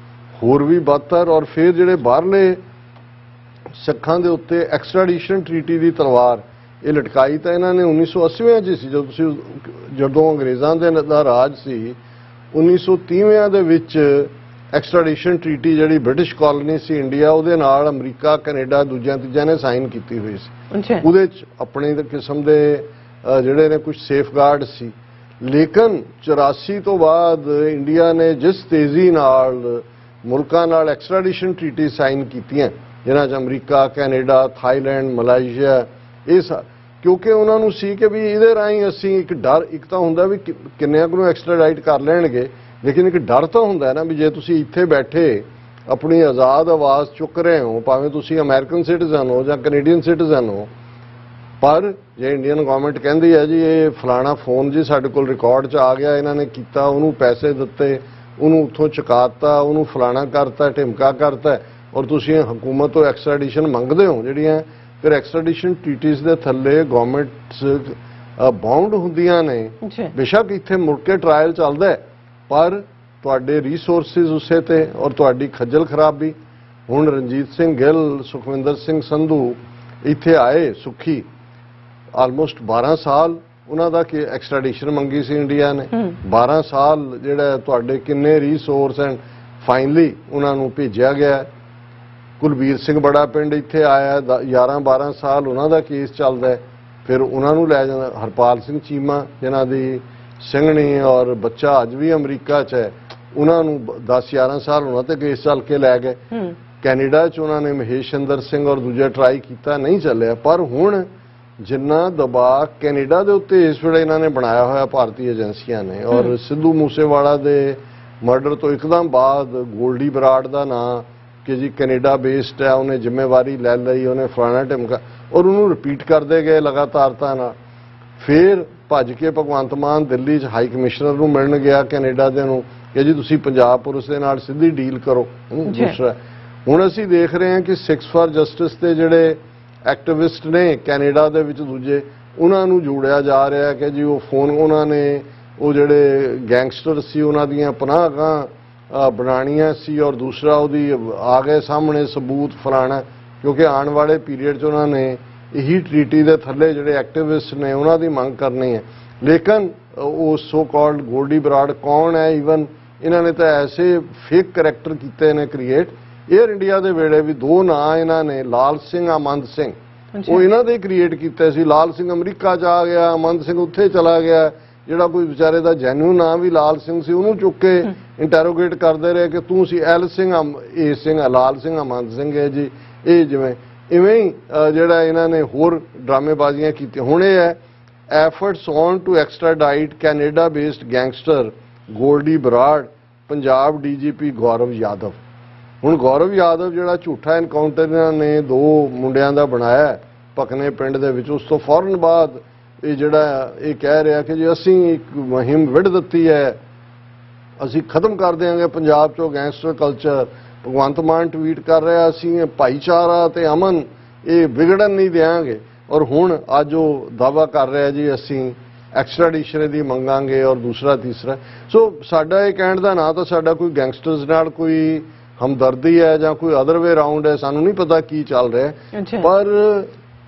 ਹੋਰ ਵੀ ਬਦਤਰ। ਔਰ ਫਿਰ ਜਿਹੜੇ ਬਾਹਰਲੇ ਸਿੱਖਾਂ ਦੇ ਉੱਤੇ ਐਕਸਟ੍ਰਾਡੀਸ਼ਨ ਟ੍ਰੀਟੀ ਦੀ ਤਲਵਾਰ ਇਹ ਲਟਕਾਈ ਤਾਂ ਇਹਨਾਂ ਨੇ 1980 'ਚ ਸੀ, ਜਦੋਂ ਅੰਗਰੇਜ਼ਾਂ ਦਾ ਰਾਜ ਸੀ। 1930 ਦੇ ਵਿੱਚ ਐਕਸਟ੍ਰੈਡੀਸ਼ਨ ਟ੍ਰੀਟੀ ਜਿਹੜੀ ਬ੍ਰਿਟਿਸ਼ ਕਾਲੋਨੀ ਸੀ ਇੰਡੀਆ, ਉਹਦੇ ਨਾਲ ਅਮਰੀਕਾ, ਕੈਨੇਡਾ, ਦੂਜਿਆਂ ਤੀਜਿਆਂ ਨੇ ਸਾਈਨ ਕੀਤੀ ਹੋਈ ਸੀ। ਅੱਛਾ। ਉਹਦੇ 'ਚ ਆਪਣੀ ਕਿਸਮ ਦੇ ਜਿਹੜੇ ਨੇ ਕੁਝ ਸੇਫਗਾਰਡ ਸੀ। ਲੇਕਿਨ 84 ਤੋਂ ਬਾਅਦ ਇੰਡੀਆ ਨੇ ਜਿਸ ਤੇਜ਼ੀ ਨਾਲ ਮੁਲਕਾਂ ਨਾਲ ਐਕਸਟ੍ਰੈਡੀਸ਼ਨ ਟ੍ਰੀਟੀ ਸਾਈਨ ਕੀਤੀਆਂ, ਜਿਨ੍ਹਾਂ 'ਚ ਅਮਰੀਕਾ, ਕੈਨੇਡਾ, ਥਾਈਲੈਂਡ, ਮਲਾਈਸ਼ੀਆ, ਕਿਉਂਕਿ ਉਹਨਾਂ ਨੂੰ ਸੀ ਕਿ ਵੀ ਇਹਦੇ ਰਾਹੀਂ ਅਸੀਂ ਇੱਕ ਡਰ, ਇੱਕ ਤਾਂ ਹੁੰਦਾ ਵੀ ਕਿੰਨਿਆਂ ਨੂੰ ਐਕਸਟ੍ਰੈਡਾਈਟ ਕਰ ਲੈਣਗੇ, ਲੇਕਿਨ ਇੱਕ ਡਰ ਤਾਂ ਹੁੰਦਾ ਨਾ ਵੀ ਜੇ ਤੁਸੀਂ ਇੱਥੇ ਬੈਠੇ ਆਪਣੀ ਆਜ਼ਾਦ ਆਵਾਜ਼ ਚੁੱਕ ਰਹੇ ਹੋ, ਭਾਵੇਂ ਤੁਸੀਂ ਅਮਰੀਕਨ ਸਿਟੀਜ਼ਨ ਹੋ ਜਾਂ ਕੈਨੇਡੀਅਨ ਸਿਟੀਜ਼ਨ ਹੋ, ਪਰ ਜੇ ਇੰਡੀਅਨ ਗਵਰਨਮੈਂਟ ਕਹਿੰਦੀ ਹੈ ਜੀ ਇਹ ਫਲਾਣਾ ਫੋਨ ਜੀ ਸਾਡੇ ਕੋਲ ਰਿਕਾਰਡ 'ਚ ਆ ਗਿਆ, ਇਹਨਾਂ ਨੇ ਕੀਤਾ, ਉਹਨੂੰ ਪੈਸੇ ਦਿੱਤੇ, ਉਹਨੂੰ ਉੱਥੋਂ ਚੁਕਾਤਾ, ਉਹਨੂੰ ਫਲਾਣਾ ਕਰਤਾ, ਢਿਮਕਾ ਕਰਤਾ, ਔਰ ਤੁਸੀਂ ਹਕੂਮਤ ਤੋਂ ਐਕਸਟ੍ਰੈਡੀਸ਼ਨ ਮੰਗਦੇ ਹੋ, ਜਿਹੜੀਆਂ ਫਿਰ ਐਕਸਟ੍ਰੈਡੀਸ਼ਨ ਟ੍ਰੀਟੀਜ਼ ਦੇ ਥੱਲੇ ਗਵਰਨਮੈਂਟਸ ਬਾਉਂਡ ਹੁੰਦੀਆਂ ਨੇ। ਬੇਸ਼ੱਕ ਇੱਥੇ ਮੁੜ ਕੇ ਟ੍ਰਾਇਲ ਚੱਲਦਾ ਹੈ, ਪਰ ਤੁਹਾਡੇ ਰਿਸੋਰਸਿਸ ਉਸੇ ਤੇ ਔਰ ਤੁਹਾਡੀ ਖੱਜਲ ਖਰਾਬੀ। ਹੁਣ ਰਣਜੀਤ ਸਿੰਘ ਗਿੱਲ, ਸੁਖਵਿੰਦਰ ਸਿੰਘ ਸੰਧੂ ਇੱਥੇ ਆਏ, ਸੁਖੀ ਆਲਮੋਸਟ 12 ਸਾਲ ਉਹਨਾਂ ਦਾ ਕਿ ਐਕਸਟ੍ਰੈਡੀਸ਼ਨ ਮੰਗੀ ਸੀ ਇੰਡੀਆ ਨੇ। 12 ਸਾਲ ਜਿਹੜਾ ਤੁਹਾਡੇ ਕਿੰਨੇ ਰਿਸੋਰਸ ਐਂਡ ਫਾਈਨਲੀ ਉਹਨਾਂ ਨੂੰ ਭੇਜਿਆ ਗਿਆ। ਕੁਲਬੀਰ ਸਿੰਘ ਬੜਾ ਪਿੰਡ ਇੱਥੇ ਆਇਆ, 11-12 ਸਾਲ ਉਹਨਾਂ ਦਾ ਕੇਸ ਚੱਲਦਾ ਹੈ, ਫਿਰ ਉਹਨਾਂ ਨੂੰ ਲੈ ਜਾਂਦਾ। ਹਰਪਾਲ ਸਿੰਘ ਚੀਮਾ ਜਿਨ੍ਹਾਂ ਦੀ ਸਿੰਘਣੀ ਔਰ ਬੱਚਾ ਅੱਜ ਵੀ ਅਮਰੀਕਾ 'ਚ ਹੈ, ਉਹਨਾਂ ਨੂੰ 10-11 ਸਾਲ ਉਹਨਾਂ ਤੇ ਕੇਸ ਚੱਲ ਕੇ ਲੈ ਗਏ। ਕੈਨੇਡਾ 'ਚ ਉਹਨਾਂ ਨੇ ਮਹੇਸ਼ ਚੰਦਰ ਸਿੰਘ ਔਰ ਦੂਜਾ ਟਰਾਈ ਕੀਤਾ, ਨਹੀਂ ਚੱਲਿਆ। ਪਰ ਹੁਣ ਜਿੰਨਾ ਦਬਾਅ ਕੈਨੇਡਾ ਦੇ ਉੱਤੇ ਇਸ ਵੇਲੇ ਇਹਨਾਂ ਨੇ ਬਣਾਇਆ ਹੋਇਆ ਭਾਰਤੀ ਏਜੰਸੀਆਂ ਨੇ, ਔਰ ਸਿੱਧੂ ਮੂਸੇਵਾਲਾ ਦੇ ਮਰਡਰ ਤੋਂ ਇੱਕਦਮ ਬਾਅਦ ਗੋਲਡੀ ਬਰਾੜ ਦਾ ਨਾਂ ਕਿ ਜੀ ਕੈਨੇਡਾ ਬੇਸਡ ਹੈ, ਉਹਨੇ ਜ਼ਿੰਮੇਵਾਰੀ ਲੈ ਲਈ, ਉਹਨੇ ਫਲਾਣਾ ਢਿਮਕਾ, ਔਰ ਉਹਨੂੰ ਰਿਪੀਟ ਕਰਦੇ ਗਏ ਲਗਾਤਾਰਤਾ ਨਾਲ। ਫਿਰ ਭੱਜ ਕੇ ਭਗਵੰਤ ਮਾਨ ਦਿੱਲੀ 'ਚ ਹਾਈ ਕਮਿਸ਼ਨਰ ਨੂੰ ਮਿਲਣ ਗਿਆ ਕੈਨੇਡਾ ਦੇ ਨੂੰ ਕਿ ਜੀ ਤੁਸੀਂ ਪੰਜਾਬ ਪੁਲਿਸ ਦੇ ਨਾਲ ਸਿੱਧੀ ਡੀਲ ਕਰੋ। ਦੂਸਰਾ ਹੁਣ ਅਸੀਂ ਦੇਖ ਰਹੇ ਹਾਂ ਕਿ 6 ਫਾਰ ਜਸਟਿਸ ਦੇ ਜਿਹੜੇ ਐਕਟਿਵਿਸਟ ਨੇ ਕੈਨੇਡਾ ਦੇ ਵਿੱਚ ਦੂਜੇ, ਉਹਨਾਂ ਨੂੰ ਜੋੜਿਆ ਜਾ ਰਿਹਾ ਕਿ ਜੀ ਉਹ ਫੋਨ ਉਹਨਾਂ ਨੇ ਉਹ ਜਿਹੜੇ ਗੈਂਗਸਟਰ ਸੀ ਉਹਨਾਂ ਦੀਆਂ ਪਨਾਹਗਾਹਾਂ ਬਣਾਉਣੀਆਂ ਸੀ, ਔਰ ਦੂਸਰਾ ਉਹਦੀ ਆ ਗਏ ਸਾਹਮਣੇ ਸਬੂਤ ਫਲਾਣਾ, ਕਿਉਂਕਿ ਆਉਣ ਵਾਲੇ ਪੀਰੀਅਡ 'ਚ ਉਹਨਾਂ ਨੇ ਇਹੀ ਟ੍ਰੀਟੀ ਦੇ ਥੱਲੇ ਜਿਹੜੇ ਐਕਟਿਵਿਸਟ ਨੇ ਉਹਨਾਂ ਦੀ ਮੰਗ ਕਰਨੀ ਹੈ। ਲੇਕਿਨ ਉਹ ਸੋ ਕਾਲਡ ਗੋਲਡੀ ਬਰਾੜ ਕੌਣ ਹੈ? ਈਵਨ ਇਹਨਾਂ ਨੇ ਤਾਂ ਐਸੇ ਫੇਕ ਕਰੈਕਟਰ ਕੀਤੇ ਨੇ ਕ੍ਰੀਏਟ। ਏਅਰ ਇੰਡੀਆ ਦੇ ਵੇਲੇ ਵੀ 2 ਨਾਂ ਇਹਨਾਂ ਨੇ, ਲਾਲ ਸਿੰਘ, ਅਮੰਦ ਸਿੰਘ, ਉਹ ਇਹਨਾਂ ਦੇ ਕ੍ਰੀਏਟ ਕੀਤੇ ਸੀ। ਲਾਲ ਸਿੰਘ ਅਮਰੀਕਾ 'ਚ ਆ ਗਿਆ, ਅਮੰਦ ਸਿੰਘ ਉੱਥੇ ਚਲਾ ਗਿਆ। ਜਿਹੜਾ ਕੋਈ ਵਿਚਾਰੇ ਦਾ ਜੈਨੂਨ ਨਾਂ ਵੀ ਲਾਲ ਸਿੰਘ ਸੀ, ਉਹਨੂੰ ਚੁੱਕ ਕੇ ਇੰਟਰੋਗੇਟ ਕਰਦੇ ਰਹੇ ਕਿ ਤੂੰ ਸੀ ਐਲ ਸਿੰਘ, ਏ ਸਿੰਘ, ਲਾਲ ਸਿੰਘ, ਅਮੰਦ ਸਿੰਘ ਹੈ ਜੀ। ਇਹ ਜਿਵੇਂ ਇਵੇਂ ਹੀ ਜਿਹੜਾ ਇਹਨਾਂ ਨੇ ਹੋਰ ਡਰਾਮੇਬਾਜ਼ੀਆਂ ਕੀਤੀਆਂ। ਹੁਣ ਇਹ ਹੈ efforts on to extradite Canada based gangster Goldy Brar, Punjab DGP Gaurav Yadav. ਹੁਣ ਗੌਰਵ ਯਾਦਵ ਜਿਹੜਾ ਝੂਠਾ ਐਨਕਾਊਂਟਰ ਇਹਨਾਂ ਨੇ 2 ਮੁੰਡਿਆਂ ਦਾ ਬਣਾਇਆ ਭਕਨੇ ਪਿੰਡ ਦੇ ਵਿੱਚ, ਉਸ ਤੋਂ ਫੌਰਨ ਬਾਅਦ ਇਹ ਜਿਹੜਾ ਇਹ ਕਹਿ ਰਿਹਾ ਕਿ ਜੇ ਅਸੀਂ ਇੱਕ ਮੁਹਿੰਮ ਵਿੱਢ ਦਿੱਤੀ ਹੈ, ਅਸੀਂ ਖਤਮ ਕਰ ਦਿਆਂਗੇ ਪੰਜਾਬ 'ਚੋਂ gangster culture. Bhagwant Mann tweet ਕਰ ਰਿਹਾ ਅਸੀਂ ਭਾਈਚਾਰਾ ਤੇ ਅਮਨ ਇਹ ਵਿਗੜਨ ਨਹੀਂ ਦਿਆਂਗੇ, ਔਰ ਹੁਣ ਅੱਜ ਉਹ ਦਾਅਵਾ ਕਰ ਰਿਹਾ ਜੀ ਅਸੀਂ ਐਕਸਟ੍ਰੈਡੀਸ਼ਨ ਦੀ ਮੰਗਾਂਗੇ ਔਰ ਦੂਸਰਾ ਤੀਸਰਾ। ਸੋ ਸਾਡਾ ਇਹ ਕਹਿਣ ਦਾ ਨਾ ਤਾਂ ਸਾਡਾ ਕੋਈ ਗੈਂਗਸਟਰਸ ਨਾਲ ਕੋਈ ਹਮਦਰਦੀ ਹੈ ਜਾਂ ਕੋਈ ਅਦਰ ਵੇ ਰਾਉਂਡ ਹੈ, ਸਾਨੂੰ ਨਹੀਂ ਪਤਾ ਕੀ ਚੱਲ ਰਿਹਾ, ਪਰ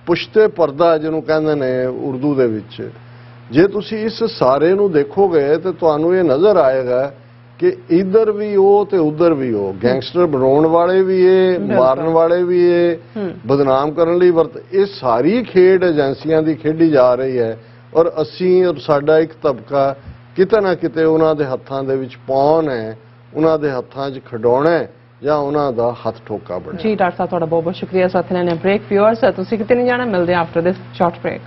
ਪੁਸ਼ਤੇ ਪਰਦਾ ਜਿਹਨੂੰ ਕਹਿੰਦੇ ਨੇ ਉਰਦੂ ਦੇ ਵਿੱਚ, ਜੇ ਤੁਸੀਂ ਇਸ ਸਾਰੇ ਨੂੰ ਦੇਖੋਗੇ ਤਾਂ ਤੁਹਾਨੂੰ ਇਹ ਨਜ਼ਰ ਆਏਗਾ ਕਿ ਇੱਧਰ ਵੀ ਉਹ ਤੇ ਉੱਧਰ ਵੀ ਉਹ, ਗੈਂਗਸਟਰ ਬਣਾਉਣ ਵਾਲੇ ਵੀ ਇਹ, ਮਾਰਨ ਵਾਲੇ ਵੀ ਇਹ, ਬਦਨਾਮ ਕਰਨ ਲਈ ਇਹ ਸਾਰੀ ਖੇਡ ਏਜੰਸੀਆਂ ਦੀ ਖੇਡੀ ਜਾ ਰਹੀ ਹੈ। ਔਰ ਅਸੀਂ ਔਰ ਸਾਡਾ ਇੱਕ ਤਬਕਾ ਕਿਤੇ ਨਾ ਕਿਤੇ ਉਹਨਾਂ ਦੇ ਹੱਥਾਂ ਦੇ ਵਿੱਚ ਪਾਉਣ ਹੈ, ਉਹਨਾਂ ਦੇ ਹੱਥਾਂ 'ਚ ਖਿਡੌਣਾ ਹੈ ਜਾਂ ਉਹਨਾਂ ਦਾ ਹੱਥ ਠੋਕਾ ਬਣੇ। ਜੀ ਡਾਕਟਰ ਸਾਹਿਬ ਤੁਹਾਡਾ ਬਹੁਤ ਬਹੁਤ ਸ਼ੁਕਰੀਆ। ਸਾਥ ਲੈਣੇ ਬ੍ਰੇਕ। ਵਿਊਅਰਸ ਤੁਸੀਂ ਕਿਤੇ ਨਹੀਂ ਜਾਣਾ, ਮਿਲਦੇ after this short break.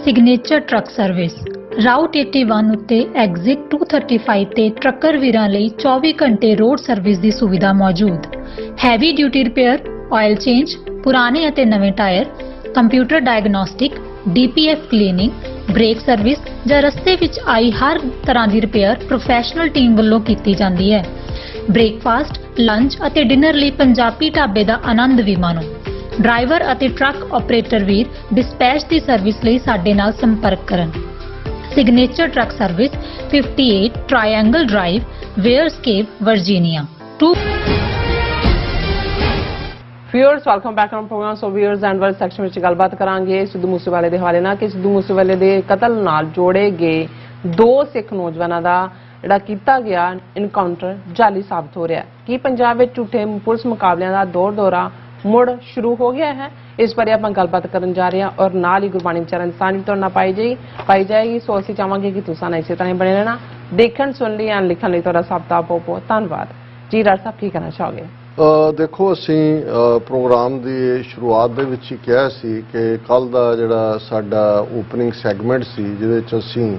Signature truck service route 81 ਉੱਤੇ ਐਗਜ਼ਿਟ 235 ਤੇ ਟਰੱਕਰ ਵੀਰਾਂ ਲਈ 24 ਘੰਟੇ ਰੋਡ ਸਰਵਿਸ ਦੀ ਸੁਵਿਧਾ ਮੌਜੂਦ। Heavy duty repair, oil change, ਪੁਰਾਣੇ ਅਤੇ ਨਵੇਂ tyre, computer diagnostic, DPF cleaning, brake service ਜਾਂ ਰਸਤੇ ਵਿੱਚ ਆਈ ਹਰ ਤਰ੍ਹਾਂ ਦੀ ਰਿਪੇਅਰ ਪ੍ਰੋਫੈਸ਼ਨਲ ਟੀਮ ਵੱਲੋਂ ਕੀਤੀ ਜਾਂਦੀ ਹੈ। ਬ੍ਰੇਕਫਾਸਟ, ਲੰਚ ਅਤੇ ਡਿਨਰ ਲਈ ਪੰਜਾਬੀ ਢਾਬੇ ਦਾ ਆਨੰਦ ਵੀ ਮਾਣੋ। ਡਰਾਈਵਰ ਅਤੇ ਟਰੱਕ ਆਪਰੇਟਰ ਵੀਰ ਡਿਸਪੈਚ ਦੀ ਸਰਵਿਸ ਲਈ ਸਾਡੇ ਨਾਲ ਸੰਪਰਕ ਕਰਨ। Signature Truck Service, 58 Triangle Drive, Wears Cave, Virginia. Viewers welcome back on programme. So viewers and word section ਵਿੱਚ ਗੱਲਬਾਤ ਕਰਾਂਗੇ ਸਿੱਧੂ ਮੂਸੇਵਾਲੇ ਦੇ ਹਵਾਲੇ ਨਾਲ ਕਿ ਸਿੱਧੂ ਮੂਸੇਵਾਲੇ ਦੇ ਕਤਲ ਨਾਲ ਜੋੜੇ ਗਏ 2 ਸਿੱਖ ਨੌਜਵਾਨਾਂ ਦਾ ਜਿਹੜਾ ਕੀਤਾ ਗਿਆ ਇਨਕਾਊਂਟਰ ਜਾਲੀ ਸਾਬਤ ਹੋ ਰਿਹਾ ਹੈ। ਕੀ ਪੰਜਾਬ ਵਿੱਚ ਝੂਠੇ ਪੁਲਿਸ ਮੁਕਾਬਲਿਆਂ ਦਾ ਦੌਰਾ ਮੁੜ ਸ਼ੁਰੂ ਹੋ ਗਿਆ ਹੈ? ਇਸ ਬਾਰੇ ਆਪਾਂ ਗੱਲਬਾਤ ਕਰਨ ਜਾ ਰਹੇ ਹਾਂ ਔਰ ਨਾਲ ਹੀ ਗੁਰਬਾਣੀ ਵਿਚਾਰਾਂ ਸਾਂਝੀ ਤੋਂ ਨਾ ਪਾਈ ਜਾਏਗੀ। ਸੋ ਅਸੀਂ ਚਾਹਾਂਗੇ ਕਿ ਤੁਸੀਂ ਇਸੇ ਤਰ੍ਹਾਂ ਹੀ ਬਣੇ ਰਹਿਣਾ, ਦੇਖਣ ਸੁਣ ਲਈ ਐਂਡ ਲਿਖਣ ਲਈ ਤੁਹਾਡਾ ਸਭ ਦਾ ਬਹੁਤ ਧੰਨਵਾਦ ਜੀ। ਡਾਕਟਰ ਸਾਹਿਬ ਕੀ ਕਹਿਣਾ ਚਾਹੋਗੇ? ਦੇਖੋ, ਅਸੀਂ ਪ੍ਰੋਗਰਾਮ ਦੀ ਸ਼ੁਰੂਆਤ ਦੇ ਵਿੱਚ ਹੀ ਕਿਹਾ ਸੀ ਕਿ ਕੱਲ ਦਾ ਜਿਹੜਾ ਸਾਡਾ ਓਪਨਿੰਗ ਸੈਗਮੈਂਟ ਸੀ ਜਿਹਦੇ 'ਚ ਅਸੀਂ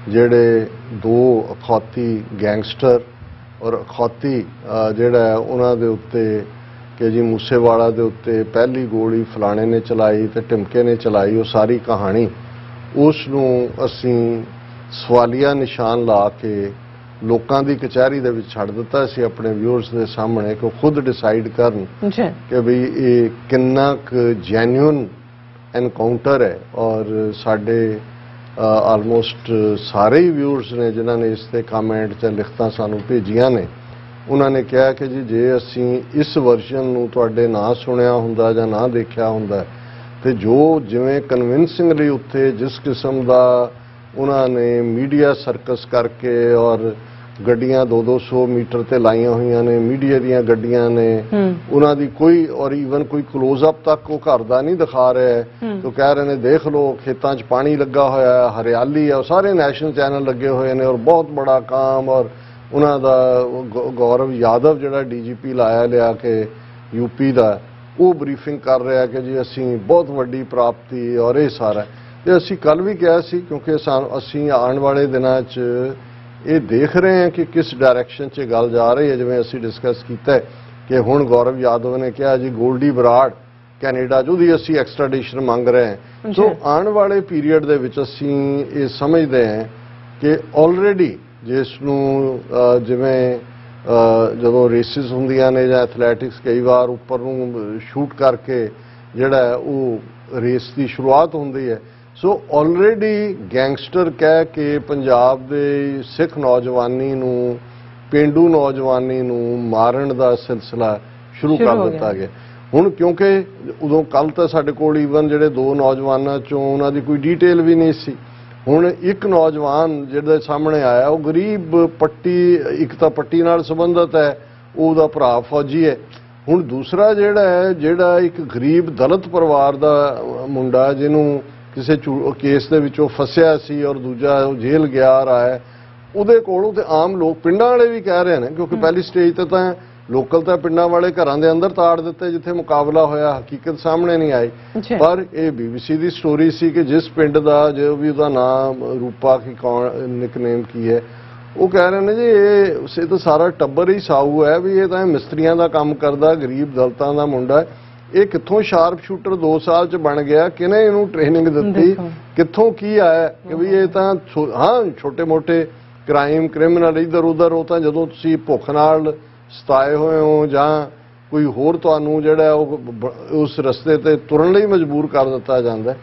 ਜਿਹੜੇ 2 ਅਖੌਤੀ ਗੈਂਗਸਟਰ ਔਰ ਅਖੌਤੀ ਜਿਹੜਾ ਉਹਨਾਂ ਦੇ ਉੱਤੇ ਕਿ ਜੀ ਮੂਸੇਵਾਲਾ ਦੇ ਉੱਤੇ ਪਹਿਲੀ ਗੋਲੀ ਫਲਾਣੇ ਨੇ ਚਲਾਈ ਤੇ ਢਿਮਕੇ ਨੇ ਚਲਾਈ, ਉਹ ਸਾਰੀ ਕਹਾਣੀ ਉਸ ਨੂੰ ਅਸੀਂ ਸਵਾਲੀਆ ਨਿਸ਼ਾਨ ਲਾ ਕੇ ਲੋਕਾਂ ਦੀ ਕਚਹਿਰੀ ਦੇ ਵਿੱਚ ਛੱਡ ਦਿੱਤਾ ਸੀ ਆਪਣੇ ਵਿਊਅਰਸ ਦੇ ਸਾਹਮਣੇ ਕਿ ਉਹ ਖੁਦ ਡਿਸਾਈਡ ਕਰਨ ਕਿ ਵੀ ਇਹ ਕਿੰਨਾ ਕੁ ਜੈਨੂਇਨ ਐਨਕਾਊਂਟਰ ਹੈ। ਔਰ ਸਾਡੇ ਆਲਮੋਸਟ ਸਾਰੇ ਹੀ ਵਿਊਅਰਸ ਨੇ ਜਿਨ੍ਹਾਂ ਨੇ ਇਸ ਤੇ ਕਮੈਂਟ ਤੇ ਲਿਖਤਾਂ ਸਾਨੂੰ ਭੇਜੀਆਂ ਨੇ, ਉਹਨਾਂ ਨੇ ਕਿਹਾ ਕਿ ਜੀ ਜੇ ਅਸੀਂ ਇਸ ਵਰਜ਼ਨ ਨੂੰ ਤੁਹਾਡੇ ਨਾ ਸੁਣਿਆ ਹੁੰਦਾ ਜਾਂ ਨਾ ਦੇਖਿਆ ਹੁੰਦਾ ਤੇ ਜੋ ਜਿਵੇਂ ਕਨਵਿੰਸਿੰਗਲੀ ਉੱਥੇ ਜਿਸ ਕਿਸਮ ਦਾ ਉਹਨਾਂ ਨੇ ਮੀਡੀਆ ਸਰਕਸ ਕਰਕੇ ਔਰ ਗੱਡੀਆਂ 200 ਮੀਟਰ ਤੇ ਲਾਈਆਂ ਹੋਈਆਂ ਨੇ, ਮੀਡੀਆ ਦੀਆਂ ਗੱਡੀਆਂ ਨੇ, ਉਹਨਾਂ ਦੀ ਕੋਈ ਔਰ ਈਵਨ ਕੋਈ ਕਲੋਜ਼-ਅਪ ਤੱਕ ਉਹ ਘਰ ਦਾ ਨਹੀਂ ਦਿਖਾ ਰਿਹਾ ਤੇ ਕਹਿ ਰਹੇ ਨੇ ਦੇਖ ਲਓ ਖੇਤਾਂ 'ਚ ਪਾਣੀ ਲੱਗਾ ਹੋਇਆ ਹੈ, ਹਰਿਆਲੀ ਹੈ, ਸਾਰੇ ਨੈਸ਼ਨਲ ਚੈਨਲ ਲੱਗੇ ਹੋਏ ਨੇ ਔਰ ਬਹੁਤ ਬੜਾ ਕੰਮ। ਔਰ ਉਹਨਾਂ ਦਾ ਗੌਰਵ ਯਾਦਵ ਜਿਹੜਾ DGP ਲਾਇਆ ਲਿਆ ਕਿ UP ਦਾ, ਉਹ ਬਰੀਫਿੰਗ ਕਰ ਰਿਹਾ ਕਿ ਜੀ ਅਸੀਂ ਬਹੁਤ ਵੱਡੀ ਪ੍ਰਾਪਤੀ ਔਰ ਇਹ ਸਾਰਾ। ਤੇ ਅਸੀਂ ਕੱਲ ਵੀ ਕਿਹਾ ਸੀ ਕਿਉਂਕਿ ਅਸੀਂ ਆਉਣ ਵਾਲੇ ਦਿਨਾਂ 'ਚ ਇਹ ਦੇਖ ਰਹੇ ਹਾਂ ਕਿ ਕਿਸ ਡਾਇਰੈਕਸ਼ਨ 'ਚ ਗੱਲ ਜਾ ਰਹੀ ਹੈ। ਜਿਵੇਂ ਅਸੀਂ ਡਿਸਕਸ ਕੀਤਾ ਕਿ ਹੁਣ ਗੌਰਵ ਯਾਦਵ ਨੇ ਕਿਹਾ ਜੀ ਗੋਲਡੀ ਬਰਾੜ ਕੈਨੇਡਾ 'ਚ ਉਹਦੀ ਅਸੀਂ ਐਕਸਟ੍ਰੈਡੀਸ਼ਨ ਮੰਗ ਰਹੇ ਹਾਂ। ਸੋ ਆਉਣ ਵਾਲੇ ਪੀਰੀਅਡ ਦੇ ਵਿੱਚ ਅਸੀਂ ਇਹ ਸਮਝਦੇ ਹਾਂ ਕਿ ਆਲਰੇਡੀ ਜਿਸ ਨੂੰ ਜਿਵੇਂ ਜਦੋਂ ਰੇਸਿਸ ਹੁੰਦੀਆਂ ਨੇ ਜਾਂ ਐਥਲੈਟਿਕਸ ਕਈ ਵਾਰ ਉੱਪਰ ਨੂੰ ਸ਼ੂਟ ਕਰਕੇ ਜਿਹੜਾ ਉਹ ਰੇਸ ਦੀ ਸ਼ੁਰੂਆਤ ਹੁੰਦੀ ਹੈ। ਸੋ ਆਲਰੇਡੀ ਗੈਂਗਸਟਰ ਕਹਿ ਕੇ ਪੰਜਾਬ ਦੇ ਸਿੱਖ ਨੌਜਵਾਨੀ ਨੂੰ, ਪੇਂਡੂ ਨੌਜਵਾਨੀ ਨੂੰ ਮਾਰਨ ਦਾ ਸਿਲਸਿਲਾ ਸ਼ੁਰੂ ਕਰ ਦਿੱਤਾ ਗਿਆ। ਹੁਣ ਕਿਉਂਕਿ ਉਦੋਂ ਕੱਲ ਤਾਂ ਸਾਡੇ ਕੋਲ ਈਵਨ ਜਿਹੜੇ 2 ਨੌਜਵਾਨਾਂ 'ਚੋਂ ਉਹਨਾਂ ਦੀ ਕੋਈ ਡੀਟੇਲ ਵੀ ਨਹੀਂ ਸੀ। ਹੁਣ ਇੱਕ ਨੌਜਵਾਨ ਜਿਹਦੇ ਸਾਹਮਣੇ ਆਇਆ ਉਹ ਗਰੀਬ ਪੱਟੀ, ਇੱਕ ਤਾਂ ਪੱਟੀ ਨਾਲ ਸੰਬੰਧਿਤ ਹੈ, ਉਹਦਾ ਭਰਾ ਫੌਜੀ ਹੈ। ਹੁਣ ਦੂਸਰਾ ਜਿਹੜਾ ਇੱਕ ਗਰੀਬ ਦਲਿਤ ਪਰਿਵਾਰ ਦਾ ਮੁੰਡਾ ਜਿਹਨੂੰ ਕਿਸੇ ਕੇਸ ਦੇ ਵਿੱਚੋਂ ਫਸਿਆ ਸੀ ਔਰ ਦੂਜਾ ਉਹ ਜੇਲ੍ਹ ਗਿਆ ਆ ਰਿਹਾ ਹੈ, ਉਹਦੇ ਕੋਲੋਂ ਤੇ ਆਮ ਲੋਕ ਪਿੰਡਾਂ ਵਾਲੇ ਵੀ ਕਹਿ ਰਹੇ ਨੇ ਕਿਉਂਕਿ ਪਹਿਲੀ ਸਟੇਜ ਤੇ ਤਾਂ ਲੋਕਲ ਤਾਂ ਪਿੰਡਾਂ ਵਾਲੇ ਘਰਾਂ ਦੇ ਅੰਦਰ ਤਾੜ ਦਿੱਤੇ ਜਿੱਥੇ ਮੁਕਾਬਲਾ ਹੋਇਆ, ਹਕੀਕਤ ਸਾਹਮਣੇ ਨਹੀਂ ਆਈ। ਪਰ ਇਹ BBC ਦੀ ਸਟੋਰੀ ਸੀ ਕਿ ਜਿਸ ਪਿੰਡ ਦਾ ਜੋ ਵੀ ਉਹਦਾ ਨਾਮ ਰੂਪਾ ਕੀ ਨਿਕਨੇਮ ਕੀ ਹੈ, ਉਹ ਕਹਿ ਰਹੇ ਨੇ ਜੀ ਇਹ ਤਾਂ ਸਾਰਾ ਟੱਬਰ ਹੀ ਸਾਊ ਹੈ ਵੀ ਇਹ ਤਾਂ ਮਿਸਤਰੀਆਂ ਦਾ ਕੰਮ ਕਰਦਾ, ਗਰੀਬ ਦਲਤਾਂ ਦਾ ਮੁੰਡਾ ਹੈ, ਇਹ ਕਿੱਥੋਂ ਸ਼ਾਰਪ ਸ਼ੂਟਰ 2 ਸਾਲ 'ਚ ਬਣ ਗਿਆ, ਕਿਹਨੇ ਇਹਨੂੰ ਟ੍ਰੇਨਿੰਗ ਦਿੱਤੀ, ਕਿੱਥੋਂ ਕੀ ਆਇਆ ਕਿ ਵੀ ਇਹ ਤਾਂ ਹਾਂ ਛੋਟੇ-ਮੋਟੇ ਕ੍ਰਿਮੀਨਲ ਇੱਧਰ ਉੱਧਰ, ਉਹ ਤਾਂ ਜਦੋਂ ਤੁਸੀਂ ਭੁੱਖ ਨਾਲ ਸਤਾਏ ਹੋਏ ਹੋ ਜਾਂ ਕੋਈ ਹੋਰ ਤੁਹਾਨੂੰ ਜਿਹੜਾ ਉਹ ਉਸ ਰਸਤੇ ਤੇ ਤੁਰਨ ਲਈ ਮਜਬੂਰ ਕਰ ਦਿੱਤਾ ਜਾਂਦਾ।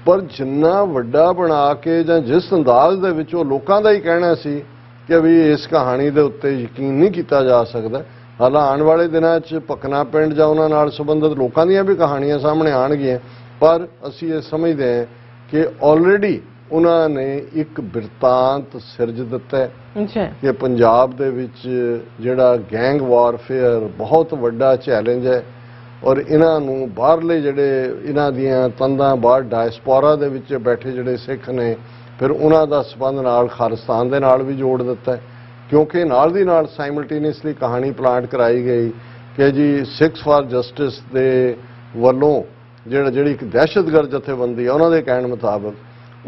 ਪਰ ਜਿੰਨਾ ਵੱਡਾ ਬਣਾ ਕੇ ਜਾਂ ਜਿਸ ਅੰਦਾਜ਼ ਦੇ ਵਿੱਚ ਉਹ ਲੋਕਾਂ ਦਾ ਹੀ ਕਹਿਣਾ ਸੀ ਕਿ ਵੀ ਇਸ ਕਹਾਣੀ ਦੇ ਉੱਤੇ ਯਕੀਨ ਨਹੀਂ ਕੀਤਾ ਜਾ ਸਕਦਾ। ਹਾਲਾਂ ਆਉਣ ਵਾਲੇ ਦਿਨਾਂ 'ਚ ਭਕਨਾ ਪਿੰਡ ਜਾਂ ਉਹਨਾਂ ਨਾਲ ਸੰਬੰਧਿਤ ਲੋਕਾਂ ਦੀਆਂ ਵੀ ਕਹਾਣੀਆਂ ਸਾਹਮਣੇ ਆਉਣਗੀਆਂ, ਪਰ ਅਸੀਂ ਇਹ ਸਮਝਦੇ ਹਾਂ ਕਿ ਆਲਰੇਡੀ ਉਹਨਾਂ ਨੇ ਇੱਕ ਬਿਰਤਾਂਤ ਸਿਰਜ ਦਿੱਤਾ ਹੈ ਕਿ ਪੰਜਾਬ ਦੇ ਵਿੱਚ ਜਿਹੜਾ ਗੈਂਗ ਵਾਰਫੇਅਰ ਬਹੁਤ ਵੱਡਾ ਚੈਲੰਜ ਹੈ ਔਰ ਇਹਨਾਂ ਨੂੰ ਬਾਹਰਲੇ ਜਿਹੜੇ ਇਹਨਾਂ ਦੀਆਂ ਤੰਦਾਂ ਬਾਹਰ ਡਾਇਸਪੋਰਾ ਦੇ ਵਿੱਚ ਬੈਠੇ ਜਿਹੜੇ ਸਿੱਖ ਨੇ ਫਿਰ ਉਹਨਾਂ ਦਾ ਸਬੰਧ ਨਾਲ ਖਾਲਿਸਤਾਨ ਦੇ ਨਾਲ ਵੀ ਜੋੜ ਦਿੱਤਾ ਕਿਉਂਕਿ ਨਾਲ ਦੀ ਨਾਲ ਸਾਈਮਲਟੇਨੀਅਸਲੀ ਕਹਾਣੀ ਪਲਾਂਟ ਕਰਾਈ ਗਈ ਕਿ ਜੀ ਸਿੱਖਸ ਫਾਰ ਜਸਟਿਸ ਦੇ ਵੱਲੋਂ ਜਿਹੜੀ ਇੱਕ ਦਹਿਸ਼ਤਗਰਦ ਜਥੇਬੰਦੀ ਹੈ ਉਹਨਾਂ ਦੇ ਕਹਿਣ ਮੁਤਾਬਕ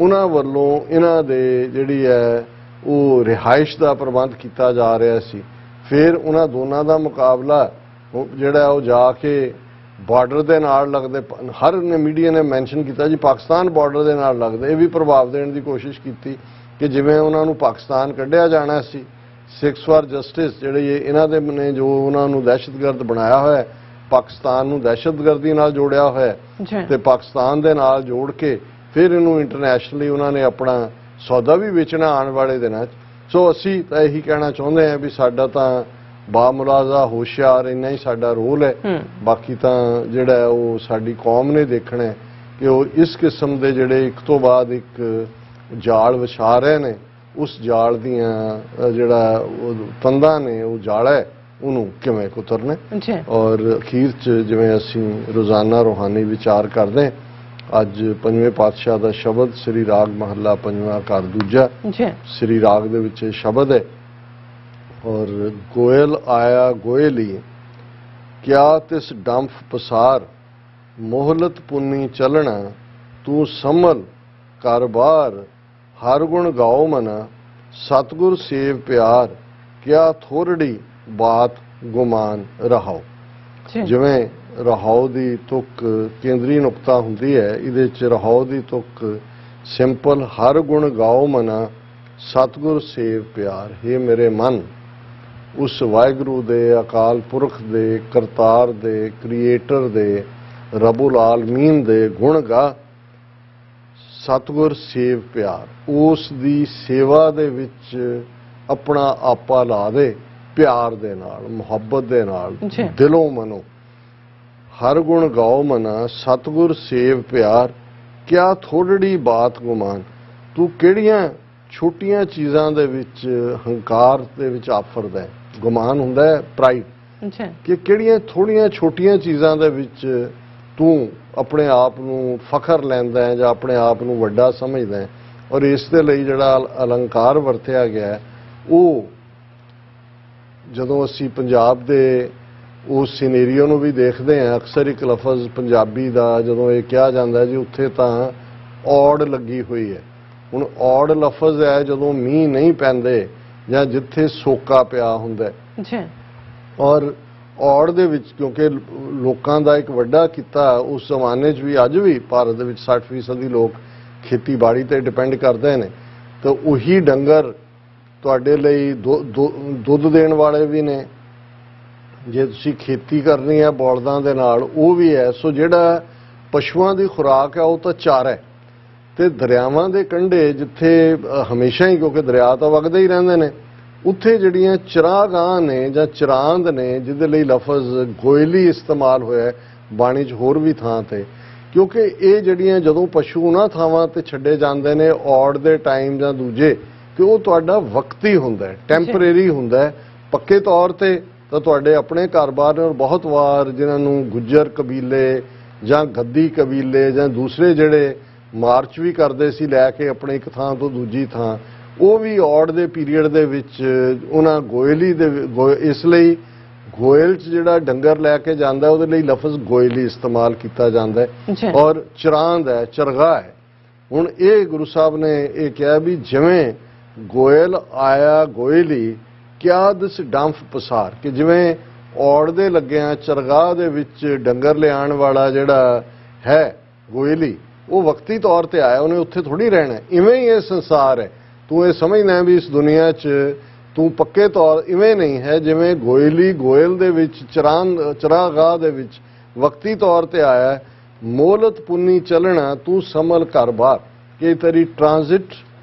ਉਹਨਾਂ ਵੱਲੋਂ ਇਹਨਾਂ ਦੇ ਜਿਹੜੀ ਹੈ ਉਹ ਰਿਹਾਇਸ਼ ਦਾ ਪ੍ਰਬੰਧ ਕੀਤਾ ਜਾ ਰਿਹਾ ਸੀ। ਫਿਰ ਉਹਨਾਂ ਦੋਨਾਂ ਦਾ ਮੁਕਾਬਲਾ ਜਿਹੜਾ ਉਹ ਜਾ ਕੇ ਬਾਰਡਰ ਦੇ ਨਾਲ ਲੱਗਦੇ, ਹਰ ਮੀਡੀਆ ਨੇ ਮੈਂਸ਼ਨ ਕੀਤਾ ਜੀ ਪਾਕਿਸਤਾਨ ਬਾਰਡਰ ਦੇ ਨਾਲ ਲੱਗਦੇ, ਇਹ ਵੀ ਪ੍ਰਭਾਵ ਦੇਣ ਦੀ ਕੋਸ਼ਿਸ਼ ਕੀਤੀ ਕਿ ਜਿਵੇਂ ਉਹਨਾਂ ਨੂੰ ਪਾਕਿਸਤਾਨ ਕੱਢਿਆ ਜਾਣਾ ਸੀ। ਸਿੱਖਸ ਫਾਰ ਜਸਟਿਸ ਜਿਹੜੇ ਇਹਨਾਂ ਦੇ ਨੇ ਜੋ ਉਹਨਾਂ ਨੂੰ ਦਹਿਸ਼ਤਗਰਦ ਬਣਾਇਆ ਹੋਇਆ, ਪਾਕਿਸਤਾਨ ਨੂੰ ਦਹਿਸ਼ਤਗਰਦੀ ਨਾਲ ਜੋੜਿਆ ਹੋਇਆ ਤੇ ਪਾਕਿਸਤਾਨ ਦੇ ਨਾਲ ਜੋੜ ਕੇ ਫਿਰ ਇਹਨੂੰ ਇੰਟਰਨੈਸ਼ਨਲੀ ਉਹਨਾਂ ਨੇ ਆਪਣਾ ਸੌਦਾ ਵੀ ਵੇਚਣਾ ਆਉਣ ਵਾਲੇ ਦਿਨਾਂ 'ਚ। ਸੋ ਅਸੀਂ ਤਾਂ ਇਹੀ ਕਹਿਣਾ ਚਾਹੁੰਦੇ ਹਾਂ ਵੀ ਸਾਡਾ ਤਾਂ ਬਾਮੁਲਾਜ਼ਾ ਹੋਸ਼ਿਆਰ ਇੰਨਾ ਹੀ ਸਾਡਾ ਰੋਲ ਹੈ। ਬਾਕੀ ਤਾਂ ਜਿਹੜਾ ਉਹ ਸਾਡੀ ਕੌਮ ਨੇ ਦੇਖਣਾ ਹੈ ਕਿ ਉਹ ਇਸ ਕਿਸਮ ਦੇ ਜਿਹੜੇ ਇੱਕ ਤੋਂ ਬਾਅਦ ਇੱਕ ਜਾਲ ਵਿਛਾ ਰਹੇ ਨੇ, ਉਸ ਜਾਲ ਦੀਆਂ ਜਿਹੜਾ ਤੰਦਾਂ ਨੇ, ਉਹ ਜਾਲ ਹੈ, ਉਹਨੂੰ ਕਿਵੇਂ ਕੁਤਰਨਾ। ਔਰ ਅਖੀਰ 'ਚ ਜਿਵੇਂ ਅਸੀਂ ਰੋਜ਼ਾਨਾ ਰੂਹਾਨੀ ਵਿਚਾਰ ਕਰਦੇ ਹਾਂ, ਅੱਜ ਪੰਜਵੇਂ ਪਾਤਸ਼ਾਹ ਦਾ ਸ਼ਬਦ ਸ੍ਰੀ ਰਾਗ ਮਹੱਲਾ ਪੰਜਵਾਂ ਘਰ ਦੂਜਾ ਸ੍ਰੀ ਰਾਗ ਦੇ ਵਿੱਚ ਇਹ ਸ਼ਬਦ ਹੈ। ਔਰ ਗੋਇਲ ਆਇਆ ਗੋਇਲੀ ਕਿਆ ਤਿਸ ਡੰਫ ਪਸਾਰ, ਮੋਹਲਤ ਪੁੰਨੀ ਚਲਣਾ ਤੂੰ ਸੰਭਲ ਕਾਰਬਾਰ, ਹਰ ਗੁਣ ਗਾਓ ਮਨਾ ਸਤਿਗੁਰ ਸੇਵ ਪਿਆਰ, ਕਿਆ ਥੋੜੜੀ ਬਾਤ ਗੁਮਾਨ ਰਹਾਓ। ਜਿਵੇਂ ਰਹਾਓ ਦੀ ਤੁਕ ਕੇਂਦਰੀ ਨੁਕਤਾ ਹੁੰਦੀ ਹੈ, ਇਹਦੇ 'ਚ ਰਹਾਓ ਦੀ ਤੁਕ ਸਿੰਪਲ ਹਰ ਗੁਣ ਗਾਓ ਮਨਾ ਸਤਿਗੁਰ ਸੇਵ ਪਿਆਰ। हे ਮੇਰੇ ਮਨ, ਉਸ ਵਾਹਿਗੁਰੂ ਦੇ, ਅਕਾਲ ਪੁਰਖ ਦੇ, ਕਰਤਾਰ ਦੇ, ਕ੍ਰੀਏਟਰ ਦੇ, ਰੱਬੁਲ ਆਲਮੀਨ ਦੇ ਗੁਣ ਗਾ, ਸਤਿਗੁਰ ਸੇਵ ਪਿਆਰ। ਉਸ ਦੀ ਸੇਵਾ ਦੇ ਵਿੱਚ ਆਪਣਾ ਆਪਾ ਲਾ ਦੇ, ਪਿਆਰ ਦੇ ਨਾਲ, ਮੁਹੱਬਤ ਦੇ ਨਾਲ, ਦਿਲੋਂ ਮਨੋਂ। ਹਰ ਗੁਣ ਗਾਓ ਮਨਾ ਸਤਿਗੁਰ ਸੇਵ ਪਿਆਰ, ਕਿਆ ਥੋੜੜੀ ਬਾਤ ਗੁਮਾਨ। ਤੂੰ ਕਿਹੜੀਆਂ ਛੋਟੀਆਂ ਚੀਜ਼ਾਂ ਦੇ ਵਿੱਚ ਹੰਕਾਰ ਦੇ ਵਿੱਚ ਆਫਰਦਾ ਹੈ। ਗੁਮਾਨ ਹੁੰਦਾ ਹੈ ਪ੍ਰਾਈਡ, ਕਿ ਕਿਹੜੀਆਂ ਥੋੜੀਆਂ ਛੋਟੀਆਂ ਚੀਜ਼ਾਂ ਦੇ ਵਿੱਚ ਤੂੰ ਆਪਣੇ ਆਪ ਨੂੰ ਫਖਰ ਲੈਂਦਾ ਹੈ ਜਾਂ ਆਪਣੇ ਆਪ ਨੂੰ ਵੱਡਾ ਸਮਝਦਾ ਹੈ। ਔਰ ਇਸ ਦੇ ਲਈ ਜਿਹੜਾ ਅਲੰਕਾਰ ਵਰਤਿਆ ਗਿਆ, ਉਹ ਜਦੋਂ ਅਸੀਂ ਪੰਜਾਬ ਦੇ ਉਸ ਸਿਨੇਰੀਓ ਨੂੰ ਵੀ ਦੇਖਦੇ ਹਾਂ, ਅਕਸਰ ਇੱਕ ਲਫ਼ਜ਼ ਪੰਜਾਬੀ ਦਾ ਜਦੋਂ ਇਹ ਕਿਹਾ ਜਾਂਦਾ ਜੀ ਉੱਥੇ ਤਾਂ ਔੜ ਲੱਗੀ ਹੋਈ ਹੈ। ਹੁਣ ਔੜ ਲਫ਼ਜ਼ ਹੈ ਜਦੋਂ ਮੀਂਹ ਨਹੀਂ ਪੈਂਦੇ ਜਾਂ ਜਿੱਥੇ ਸੋਕਾ ਪਿਆ ਹੁੰਦਾ। ਔਰ ਔੜ ਦੇ ਵਿੱਚ ਕਿਉਂਕਿ ਲੋਕਾਂ ਦਾ ਇੱਕ ਵੱਡਾ ਕਿੱਤਾ ਉਸ ਜ਼ਮਾਨੇ 'ਚ ਵੀ ਅੱਜ ਵੀ ਭਾਰਤ ਦੇ ਵਿੱਚ 60% ਲੋਕ ਖੇਤੀਬਾੜੀ ਤੇ ਡਿਪੈਂਡ ਕਰਦੇ ਨੇ, ਤਾਂ ਉਹੀ ਡੰਗਰ ਤੁਹਾਡੇ ਲਈ ਦੁੱਧ ਦੇਣ ਵਾਲੇ ਵੀ ਨੇ। ਜੇ ਤੁਸੀਂ ਖੇਤੀ ਕਰਨੀ ਹੈ ਬਲਦਾਂ ਦੇ ਨਾਲ, ਉਹ ਵੀ ਹੈ। ਸੋ ਜਿਹੜਾ ਪਸ਼ੂਆਂ ਦੀ ਖੁਰਾਕ ਹੈ ਉਹ ਤਾਂ ਚਾਰਾ ਹੈ। ਤੇ ਦਰਿਆਵਾਂ ਦੇ ਕੰਢੇ ਜਿੱਥੇ ਹਮੇਸ਼ਾ ਹੀ, ਕਿਉਂਕਿ ਦਰਿਆ ਤਾਂ ਵਗਦੇ ਹੀ ਰਹਿੰਦੇ ਨੇ, ਉੱਥੇ ਜਿਹੜੀਆਂ ਚਰਾਗਾਹਾਂ ਨੇ ਜਾਂ ਚਰਾਂਦ ਨੇ, ਜਿਹਦੇ ਲਈ ਲਫ਼ਜ਼ ਗੋਇਲੀ ਇਸਤੇਮਾਲ ਹੋਇਆ ਬਾਣੀ 'ਚ ਹੋਰ ਵੀ ਥਾਂ ਤੇ, ਕਿਉਂਕਿ ਇਹ ਜਿਹੜੀਆਂ ਜਦੋਂ ਪਸ਼ੂ ਉਹਨਾਂ ਥਾਵਾਂ ਤੇ ਛੱਡੇ ਜਾਂਦੇ ਨੇ ਔੜ ਦੇ ਟਾਈਮ ਜਾਂ ਦੂਜੇ, ਕਿ ਉਹ ਤੁਹਾਡਾ ਵਕਤੀ ਹੁੰਦਾ ਹੈ, ਟੈਂਪਰੇਰੀ ਹੁੰਦਾ ਹੈ। ਪੱਕੇ ਤੌਰ ਤੇ ਤਾਂ ਤੁਹਾਡੇ ਆਪਣੇ ਘਰ-ਬਾਰ ਨੇ। ਔਰ ਬਹੁਤ ਵਾਰ ਜਿਨ੍ਹਾਂ ਨੂੰ ਗੁੱਜਰ ਕਬੀਲੇ ਜਾਂ ਗੱਦੀ ਕਬੀਲੇ ਜਾਂ ਦੂਸਰੇ ਜਿਹੜੇ ਮਾਰਚ ਵੀ ਕਰਦੇ ਸੀ ਲੈ ਕੇ ਆਪਣੇ ਇੱਕ ਥਾਂ ਤੋਂ ਦੂਜੀ ਥਾਂ, ਉਹ ਵੀ ਔੜ ਦੇ ਪੀਰੀਅਡ ਦੇ ਵਿੱਚ ਉਹਨਾਂ ਗੋਇਲੀ ਦੇ, ਇਸ ਲਈ ਗੋਇਲ 'ਚ ਜਿਹੜਾ ਡੰਗਰ ਲੈ ਕੇ ਜਾਂਦਾ ਉਹਦੇ ਲਈ ਲਫ਼ਜ਼ ਗੋਇਲੀ ਇਸਤੇਮਾਲ ਕੀਤਾ ਜਾਂਦਾ ਹੈ। ਔਰ ਚਰਾਂਦ ਹੈ, ਚਰਗਾ ਹੈ। ਹੁਣ ਇਹ ਗੁਰੂ ਸਾਹਿਬ ਨੇ ਇਹ ਕਿਹਾ ਵੀ ਜਿਵੇਂ ਗੋਇਲ ਆਇਆ ਗੋਇਲੀ ਕਿਆ ਦਿਸ ਡੰਫ ਪਸਾਰ, ਕਿ ਜਿਵੇਂ ਔੜ ਦੇ ਲੱਗਿਆਂ ਚਰਗਾਹ ਦੇ ਵਿੱਚ ਡੰਗਰ ਲਿਆਉਣ ਵਾਲਾ ਜਿਹੜਾ ਹੈ ਗੋਇਲੀ, ਉਹ ਵਕਤੀ ਤੌਰ ਤੇ ਆਇਆ, ਉਹਨੇ ਉੱਥੇ ਥੋੜੀ ਰਹਿਣਾ। ਇਵੇਂ ਹੀ ਇਹ ਸੰਸਾਰ ਹੈ। ਤੂੰ ਇਹ ਸਮਝਣਾ ਵੀ ਇਸ ਦੁਨੀਆ 'ਚ ਤੂੰ ਪੱਕੇ ਤੌਰ ਇਵੇਂ ਨਹੀਂ ਹੈ ਜਿਵੇਂ ਗੋਇਲੀ ਗੋਇਲ ਦੇ ਵਿੱਚ ਚਰਾਗਾਹ ਦੇ ਵਿੱਚ ਵਕਤੀ ਤੌਰ ਤੇ ਆਇਆ। ਮੋਹਲਤ ਪੁੰਨੀ ਚੱਲਣਾ ਤੂੰ ਸੰਭਲ ਘਰ-ਬਾਰ, ਕਿ ਤੇਰੀ ਟ੍ਰਾਂਜ਼ਿਟ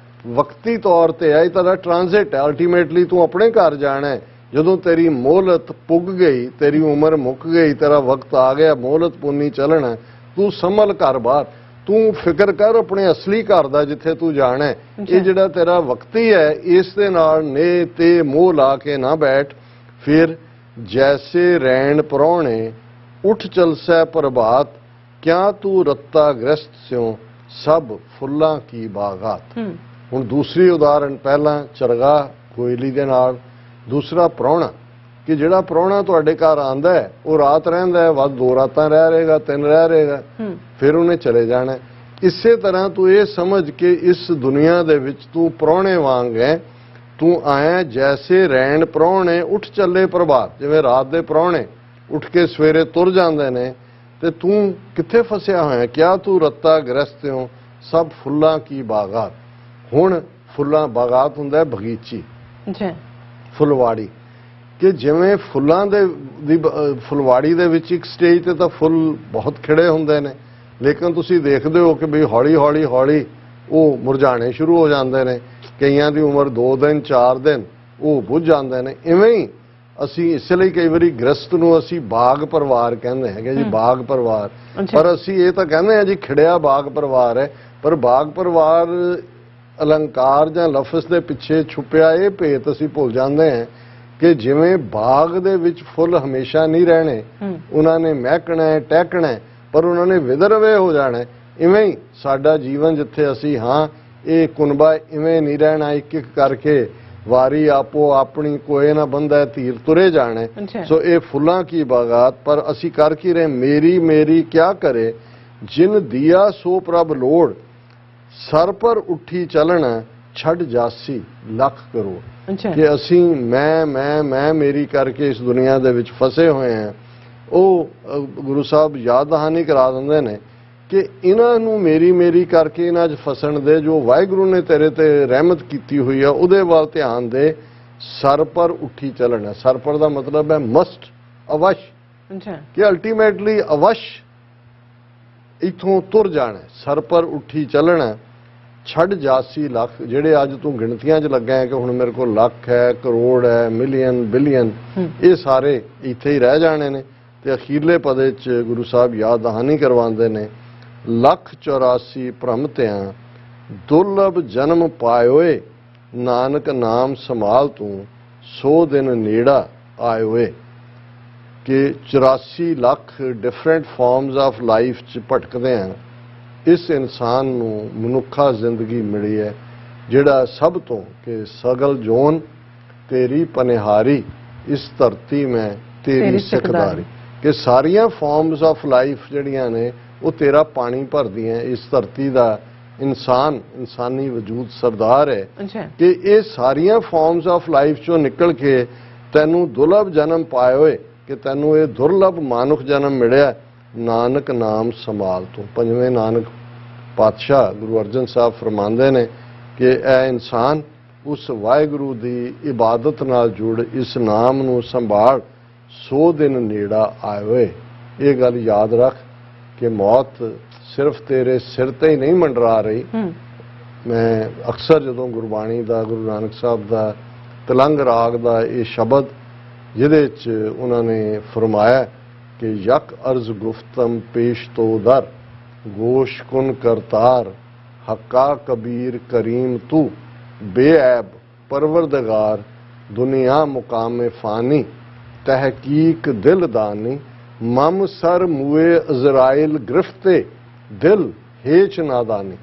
ਵਕਤੀ ਤੌਰ ਤੇ ਹੈ, ਇਹ ਤੇਰਾ ਟ੍ਰਾਂਜ਼ਿਟ ਹੈ। ਅਲਟੀਮੇਟਲੀ ਤੂੰ ਆਪਣੇ ਘਰ ਜਾਣਾ ਹੈ। ਜਦੋਂ ਤੇਰੀ ਮੋਹਲਤ ਪੁੱਗ ਗਈ, ਤੇਰੀ ਉਮਰ ਮੁੱਕ ਗਈ, ਤੇਰਾ ਵਕਤ ਆ ਗਿਆ, ਮੋਹਲਤ ਪੁੰਨੀ ਚੱਲਣਾ, ਤੂੰ ਸੰਭਲ ਘਰ-ਬਾਰ। ਤੂੰ ਫਿਕਰ ਕਰ ਆਪਣੇ ਅਸਲੀ ਘਰ ਦਾ ਜਿੱਥੇ ਤੂੰ ਜਾਣਾ ਹੈ। ਇਹ ਜਿਹੜਾ ਤੇਰਾ ਵਕਤੀ ਹੈ, ਇਸ ਦੇ ਨਾਲ ਨੇ ਤੇ ਮੋਹ ਲਾ ਕੇ ਨਾ ਬੈਠ। ਫਿਰ ਜੈਸੇ ਰੈਣ ਪ੍ਰਾਹੁਣੇ ਉੱਠ ਚਲਸੈ ਪ੍ਰਭਾਤ, ਕਿਆ ਤੂੰ ਰੱਤਾ ਗ੍ਰਸਤ ਸਿਉ ਸਭ ਫੁੱਲਾਂ ਕੀ ਬਾਗਾਤ। ਹੁਣ ਦੂਸਰੀ ਉਦਾਹਰਣ, ਪਹਿਲਾਂ ਚਰਗਾ ਕੋਇਲੀ ਦੇ ਨਾਲ, ਦੂਸਰਾ ਪ੍ਰਾਹੁਣਾ, ਕਿ ਜਿਹੜਾ ਪ੍ਰਾਹੁਣਾ ਤੁਹਾਡੇ ਘਰ ਆਂਦਾ ਹੈ ਉਹ ਰਾਤ ਰਹਿੰਦਾ ਹੈ, ਵੱਧ 2 ਰਾਤਾਂ ਰਹਿ ਰਹੇਗਾ, 3 ਰਹਿ ਰਹੇਗਾ, ਫਿਰ ਉਹਨੇ ਚਲੇ ਜਾਣਾ। ਇਸੇ ਤਰ੍ਹਾਂ ਤੂੰ ਇਹ ਸਮਝ ਕੇ ਇਸ ਦੁਨੀਆ ਦੇ ਵਿੱਚ ਤੂੰ ਪ੍ਰਾਹੁਣੇ ਵਾਂਗ ਹੈ। ਤੂੰ ਆਇਆ ਜੈਸੇ ਰੈਣ ਪ੍ਰਾਹੁਣੇ ਉੱਠ ਚੱਲੇ ਪ੍ਰਭਾਤ, ਜਿਵੇਂ ਰਾਤ ਦੇ ਪ੍ਰਾਹੁਣੇ ਉੱਠ ਕੇ ਸਵੇਰੇ ਤੁਰ ਜਾਂਦੇ ਨੇ, ਤੇ ਤੂੰ ਕਿੱਥੇ ਫਸਿਆ ਹੋਇਆ। ਕਿਆ ਤੂੰ ਰੱਤਾ ਗ੍ਰਸਤਿਓ ਸਭ ਫੁੱਲਾਂ ਕੀ ਬਾਗਾਤ। ਹੁਣ ਫੁੱਲਾਂ, ਬਾਗਾਤ ਹੁੰਦਾ ਹੈ ਬਗੀਚੀ, ਫੁੱਲਵਾੜੀ, ਕਿ ਜਿਵੇਂ ਫੁੱਲਾਂ ਦੀ ਫੁੱਲਵਾੜੀ ਦੇ ਵਿੱਚ ਇੱਕ ਸਟੇਜ ਤੇ ਤਾਂ ਫੁੱਲ ਬਹੁਤ ਖਿੜੇ ਹੁੰਦੇ ਨੇ, ਲੇਕਿਨ ਤੁਸੀਂ ਦੇਖਦੇ ਹੋ ਕਿ ਵੀ ਹੌਲੀ ਹੌਲੀ ਹੌਲੀ ਉਹ ਮੁਰਝਾਣੇ ਸ਼ੁਰੂ ਹੋ ਜਾਂਦੇ ਨੇ, ਕਈਆਂ ਦੀ ਉਮਰ 2 ਦਿਨ 4 ਦਿਨ ਉਹ ਬੁੱਝ ਜਾਂਦੇ ਨੇ। ਇਵੇਂ ਹੀ ਅਸੀਂ ਇਸ ਲਈ ਕਈ ਵਾਰੀ ਗ੍ਰਸਤ ਨੂੰ ਅਸੀਂ ਬਾਗ ਪਰਿਵਾਰ ਕਹਿੰਦੇ ਹੈਗੇ ਜੀ, ਬਾਗ ਪਰਿਵਾਰ। ਪਰ ਅਸੀਂ ਇਹ ਤਾਂ ਕਹਿੰਦੇ ਆ ਜੀ ਖਿੜਿਆ ਬਾਗ ਪਰਿਵਾਰ ਹੈ, ਪਰ ਬਾਗ ਪਰਿਵਾਰ ਅਲੰਕਾਰ ਜਾਂ ਲਫ਼ਜ਼ ਦੇ ਪਿੱਛੇ ਛੁਪਿਆ ਇਹ ਭੇਤ ਅਸੀਂ ਭੁੱਲ ਜਾਂਦੇ ਹਾਂ ਕਿ ਜਿਵੇਂ ਬਾਗ ਦੇ ਵਿੱਚ ਫੁੱਲ ਹਮੇਸ਼ਾ ਨਹੀਂ ਰਹਿਣੇ, ਉਹਨਾਂ ਨੇ ਮਹਿਕਣਾ ਹੈ, ਟਹਿਕਣਾ ਹੈ, ਪਰ ਉਹਨਾਂ ਨੇ ਵਿਦਰਵੇ ਹੋ ਜਾਣਾ। ਇਵੇਂ ਹੀ ਸਾਡਾ ਜੀਵਨ ਜਿੱਥੇ ਅਸੀਂ ਹਾਂ, ਇਹ ਕੁਨਬਾ ਇਵੇਂ ਨਹੀਂ ਰਹਿਣਾ, ਇੱਕ ਇੱਕ ਕਰਕੇ ਵਾਰੀ ਆਪੋ ਆਪਣੀ ਕੋਏ ਨਾ ਬੰਦਾ ਧੀਰ ਤੁਰੇ ਜਾਣੇ। ਸੋ ਇਹ ਫੁੱਲਾਂ ਕੀ ਬਾਗਾਤ, ਪਰ ਅਸੀਂ ਕਰ ਕੀ ਰਹੇ? ਮੇਰੀ ਮੇਰੀ ਕਿਆ ਕਰੇ ਜਿਨ ਦਿਆ ਸੋ ਪ੍ਰਭ ਲੋੜ, ਸਰ ਪਰ ਉੱਠੀ ਚੱਲਣਾ ਛੱਡ ਜਾਸੀ ਲੱਖ ਕਰੋੜ। ਕਿ ਅਸੀਂ ਮੈਂ ਮੇਰੀ ਕਰਕੇ ਇਸ ਦੁਨੀਆ ਦੇ ਵਿੱਚ ਫਸੇ ਹੋਏ ਹਾਂ। ਉਹ ਗੁਰੂ ਸਾਹਿਬ ਯਾਦ ਦਹਾਨੀ ਕਰਾ ਦਿੰਦੇ ਨੇ ਕਿ ਇਹਨਾਂ ਨੂੰ ਮੇਰੀ ਮੇਰੀ ਕਰਕੇ ਇਹਨਾਂ 'ਚ ਫਸਣ ਦੇ, ਜੋ ਵਾਹਿਗੁਰੂ ਨੇ ਤੇਰੇ ਤੇ ਰਹਿਮਤ ਕੀਤੀ ਹੋਈ ਆ ਉਹਦੇ ਵੱਲ ਧਿਆਨ ਦੇ। ਸਰ ਪਰ ਉੱਠੀ ਚੱਲਣਾ, ਸਰ ਪਰ ਦਾ ਮਤਲਬ ਹੈ ਮਸਟ, ਅਵਸ਼, ਕਿ ਅਲਟੀਮੇਟਲੀ ਅਵਸ਼ ਇਥੋਂ ਤੁਰ ਜਾਣਾ। ਸਰ ਪਰ ਉੱਠੀ ਚੱਲਣਾ ਛੱਡ ਜਾਸੀ ਲੱਖ। ਜਿਹੜੇ ਅੱਜ ਤੂੰ ਗਿਣਤੀਆਂ 'ਚ ਲੱਗਾ ਹੈ ਕਿ ਹੁਣ ਮੇਰੇ ਕੋਲ ਲੱਖ ਹੈ, ਕਰੋੜ ਹੈ, ਮਿਲੀਅਨ, ਬਿਲੀਅਨ, ਇਹ ਸਾਰੇ ਇੱਥੇ ਹੀ ਰਹਿ ਜਾਣੇ ਨੇ। ਤੇ ਅਖੀਰਲੇ ਪਦੇ 'ਚ ਗੁਰੂ ਸਾਹਿਬ ਯਾਦ ਦਹਾਨੀ ਕਰਵਾਉਂਦੇ ਨੇ, ਲੱਖ 84 ਭ੍ਰਮਤਿਆਂ ਦੁਰਲਭ ਜਨਮ ਪਾਇਓਏ, ਨਾਨਕ ਨਾਮ ਸੰਭਾਲ ਤੂੰ 100 ਦਿਨ ਨੇੜਾ ਆਇਓਏ। ਕਿ 84 lakh different farms of life 'ਚ ਭਟਕਦੇ ਹਨ। ਇਸ ਇਨਸਾਨ ਨੂੰ ਮਨੁੱਖਾ ਜ਼ਿੰਦਗੀ ਮਿਲੀ ਹੈ ਜਿਹੜਾ ਸਭ ਤੋਂ ਕਿ ਸਗਲ ਜੋਨ ਤੇਰੀ ਪਨਿਹਾਰੀ, ਇਸ ਧਰਤੀ ਮੈਂ ਤੇਰੀ ਸਿੱਖਦਾਰੀ। ਕਿ ਸਾਰੀਆਂ ਫਾਰਮਸ ਆਫ ਲਾਈਫ ਜਿਹੜੀਆਂ ਨੇ ਉਹ ਤੇਰਾ ਪਾਣੀ ਭਰਦੀਆਂ। ਇਸ ਧਰਤੀ ਦਾ ਇਨਸਾਨ, ਇਨਸਾਨੀ ਵਜੂਦ ਸਰਦਾਰ ਹੈ ਕਿ ਇਹ ਸਾਰੀਆਂ ਫਾਰਮਸ ਆਫ ਲਾਈਫ ਚੋਂ ਨਿਕਲ ਕੇ ਤੈਨੂੰ ਦੁਰਲਭ ਜਨਮ ਪਾਏ ਹੋਏ, ਕਿ ਤੈਨੂੰ ਇਹ ਦੁਰਲਭ ਮਾਨੁਖ ਜਨਮ ਮਿਲਿਆ। ਨਾਨਕ ਨਾਮ ਸੰਭਾਲ ਤੂੰ। ਪੰਜਵੇਂ ਨਾਨਕ ਪਾਤਸ਼ਾਹ ਗੁਰੂ ਅਰਜਨ ਸਾਹਿਬ ਫਰਮਾਉਂਦੇ ਨੇ ਕਿ ਇਹ ਇਨਸਾਨ ਉਸ ਵਾਹਿਗੁਰੂ ਦੀ ਇਬਾਦਤ ਨਾਲ ਜੁੜ, ਇਸ ਨਾਮ ਨੂੰ ਸੰਭਾਲ, 100 ਦਿਨ ਨੇੜਾ ਆਏ ਹੋਏ। ਇਹ ਗੱਲ ਯਾਦ ਰੱਖ ਕਿ ਮੌਤ ਸਿਰਫ ਤੇਰੇ ਸਿਰ ਤੇ ਹੀ ਨਹੀਂ ਮੰਡਰਾ ਰਹੀ। ਮੈਂ ਅਕਸਰ ਜਦੋਂ ਗੁਰਬਾਣੀ ਦਾ, ਗੁਰੂ ਨਾਨਕ ਸਾਹਿਬ ਦਾ ਤਲੰਗ ਰਾਗ ਦਾ ਇਹ ਸ਼ਬਦ ਜਿਹਦੇ 'ਚ ਉਹਨਾਂ ਨੇ ਫਰਮਾਇਆ ਕਿ ਯਕ ਅਰਜ਼ ਗੁਫਤਮ ਪੇਸ਼ ਤੋ ਦਰ, ਗੋਸ਼ ਕੁਨ ਕਰਤਾਰ, ਹੱਕਾ ਕਬੀਰ ਕਰੀਮ ਤੂੰ, ਬੇऐਬ ਪਰਵਰਦਗਾਰ, ਦੁਨੀਆ ਮੁਕਾਮ ਫਾਨੀ, ਤਹਿਕੀਕ ਦਿਲ ਦਾਨੀ, ਮਮ ਸਰ ਮੂਏ ਅਜ਼ਰਾਇਲ ਗ੍ਰਿਫਤੇ, ਦਿਲ ਹੇਚ ਨਾਦਾਨੀ।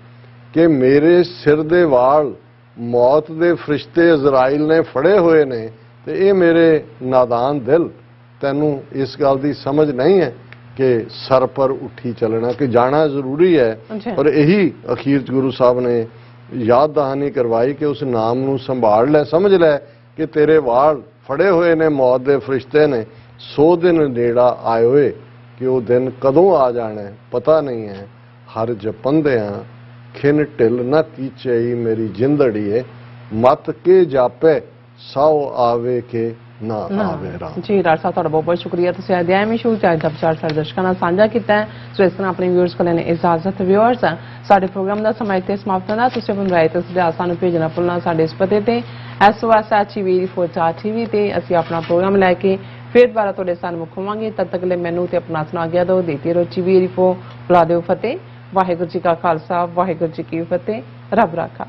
ਕਿ ਮੇਰੇ ਸਿਰ ਦੇ ਵਾਲ ਮੌਤ ਦੇ ਫਰਿਸ਼ਤੇ ਅਜ਼ਰਾਇਲ ਨੇ ਫੜੇ ਹੋਏ ਨੇ ਤੇ ਇਹ ਮੇਰੇ ਨਾਦਾਨ ਦਿਲ, ਤੈਨੂੰ ਇਸ ਗੱਲ ਦੀ ਸਮਝ ਨਹੀਂ ਹੈ ਕਿ ਸਰ ਪਰ ਉੱਠੀ ਚੱਲਣਾ, ਕਿ ਜਾਣਾ ਜ਼ਰੂਰੀ ਹੈ। ਪਰ ਇਹੀ ਅਖੀਰ 'ਚ ਗੁਰੂ ਸਾਹਿਬ ਨੇ ਯਾਦ ਦਹਾਨੀ ਕਰਵਾਈ ਕਿ ਉਸ ਨਾਮ ਨੂੰ ਸੰਭਾਲ ਲੈ, ਸਮਝ ਲੈ ਕਿ ਤੇਰੇ ਵਾਲ ਫੜੇ ਹੋਏ ਨੇ ਮੌਤ ਦੇ ਫਰਿਸ਼ਤੇ ਨੇ। 100 ਦਿਨ ਨੇੜਾ ਆਏ ਹੋਏ, ਕਿ ਉਹ ਦਿਨ ਕਦੋਂ ਆ ਜਾਣਾ ਪਤਾ ਨਹੀਂ ਹੈ। ਹਰ ਜਪੰਦਿਆਂ ਖਿਨ ਢਿੱਲ ਨਾ ਕੀਚਈ ਮੇਰੀ ਜਿੰਦੜੀਏ, ਮਤ ਕੇ ਜਾਪੇ ਸਾਉ ਆਵੇ ਕਿ ਨਾ ਆਵੇ ਰਾਮ। ਜੀ ਡਾਕਟਰ ਸਾਹਿਬ, ਤੁਹਾਡਾ ਬਹੁਤ ਬਹੁਤ ਸ਼ੁਕਰੀਆ। ਤੁਸੀਂ ਅਧਿਆਇ ਸ਼ੁਰੂ ਚਾਹੇ ਦਾ ਵਿਚਾਰ ਸਾਡੇ ਦਰਸ਼ਕਾਂ ਨਾਲ ਸਾਂਝਾ ਕੀਤਾ ਹੈ। ਸੋ ਇਸ ਤਰ੍ਹਾਂ ਆਪਣੇ ਵਿਊਅਰਸ ਕੋਲ ਨੇ ਇਜਾਜ਼ਤ। ਵਿਊਅਰਸ, ਸਾਡੇ ਪ੍ਰੋਗਰਾਮ ਦਾ ਸਮਾਂ ਇੱਥੇ ਸਮਾਪਤ ਹੁੰਦਾ। ਤੁਸੀਂ ਆਪਣੀ ਰਾਏ ਤੇ ਸੁਝਾਅ ਸਾਨੂੰ ਭੇਜਣਾ ਭੁੱਲਣਾ ਸਾਡੇ ਇਸ ਪਤੇ ਤੇ SOS@TV ਤੇ। ਅਸੀਂ ਆਪਣਾ ਪ੍ਰੋਗਰਾਮ ਲੈ ਕੇ ਫਿਰ ਦੁਬਾਰਾ ਤੁਹਾਡੇ ਸਾਹਮਣੇ ਹੋਵਾਂਗੇ। ਤਦ ਤੱਕ ਲਈ ਮੈਨੂੰ ਤੇ ਆਪਣਾ ਸੁਣਾ ਗਿਆ ਦਿਓ। ਦੇਤੀ ਰੋ TV ਬੁਲਾ ਦਿਓ ਫਤਿਹ। ਵਾਹਿਗੁਰੂ ਜੀ ਕਾ ਖਾਲਸਾ, ਵਾਹਿਗੁਰੂ ਜੀ ਕੀ ਫਤਿਹ। ਰੱਬ ਰਾਖਾ।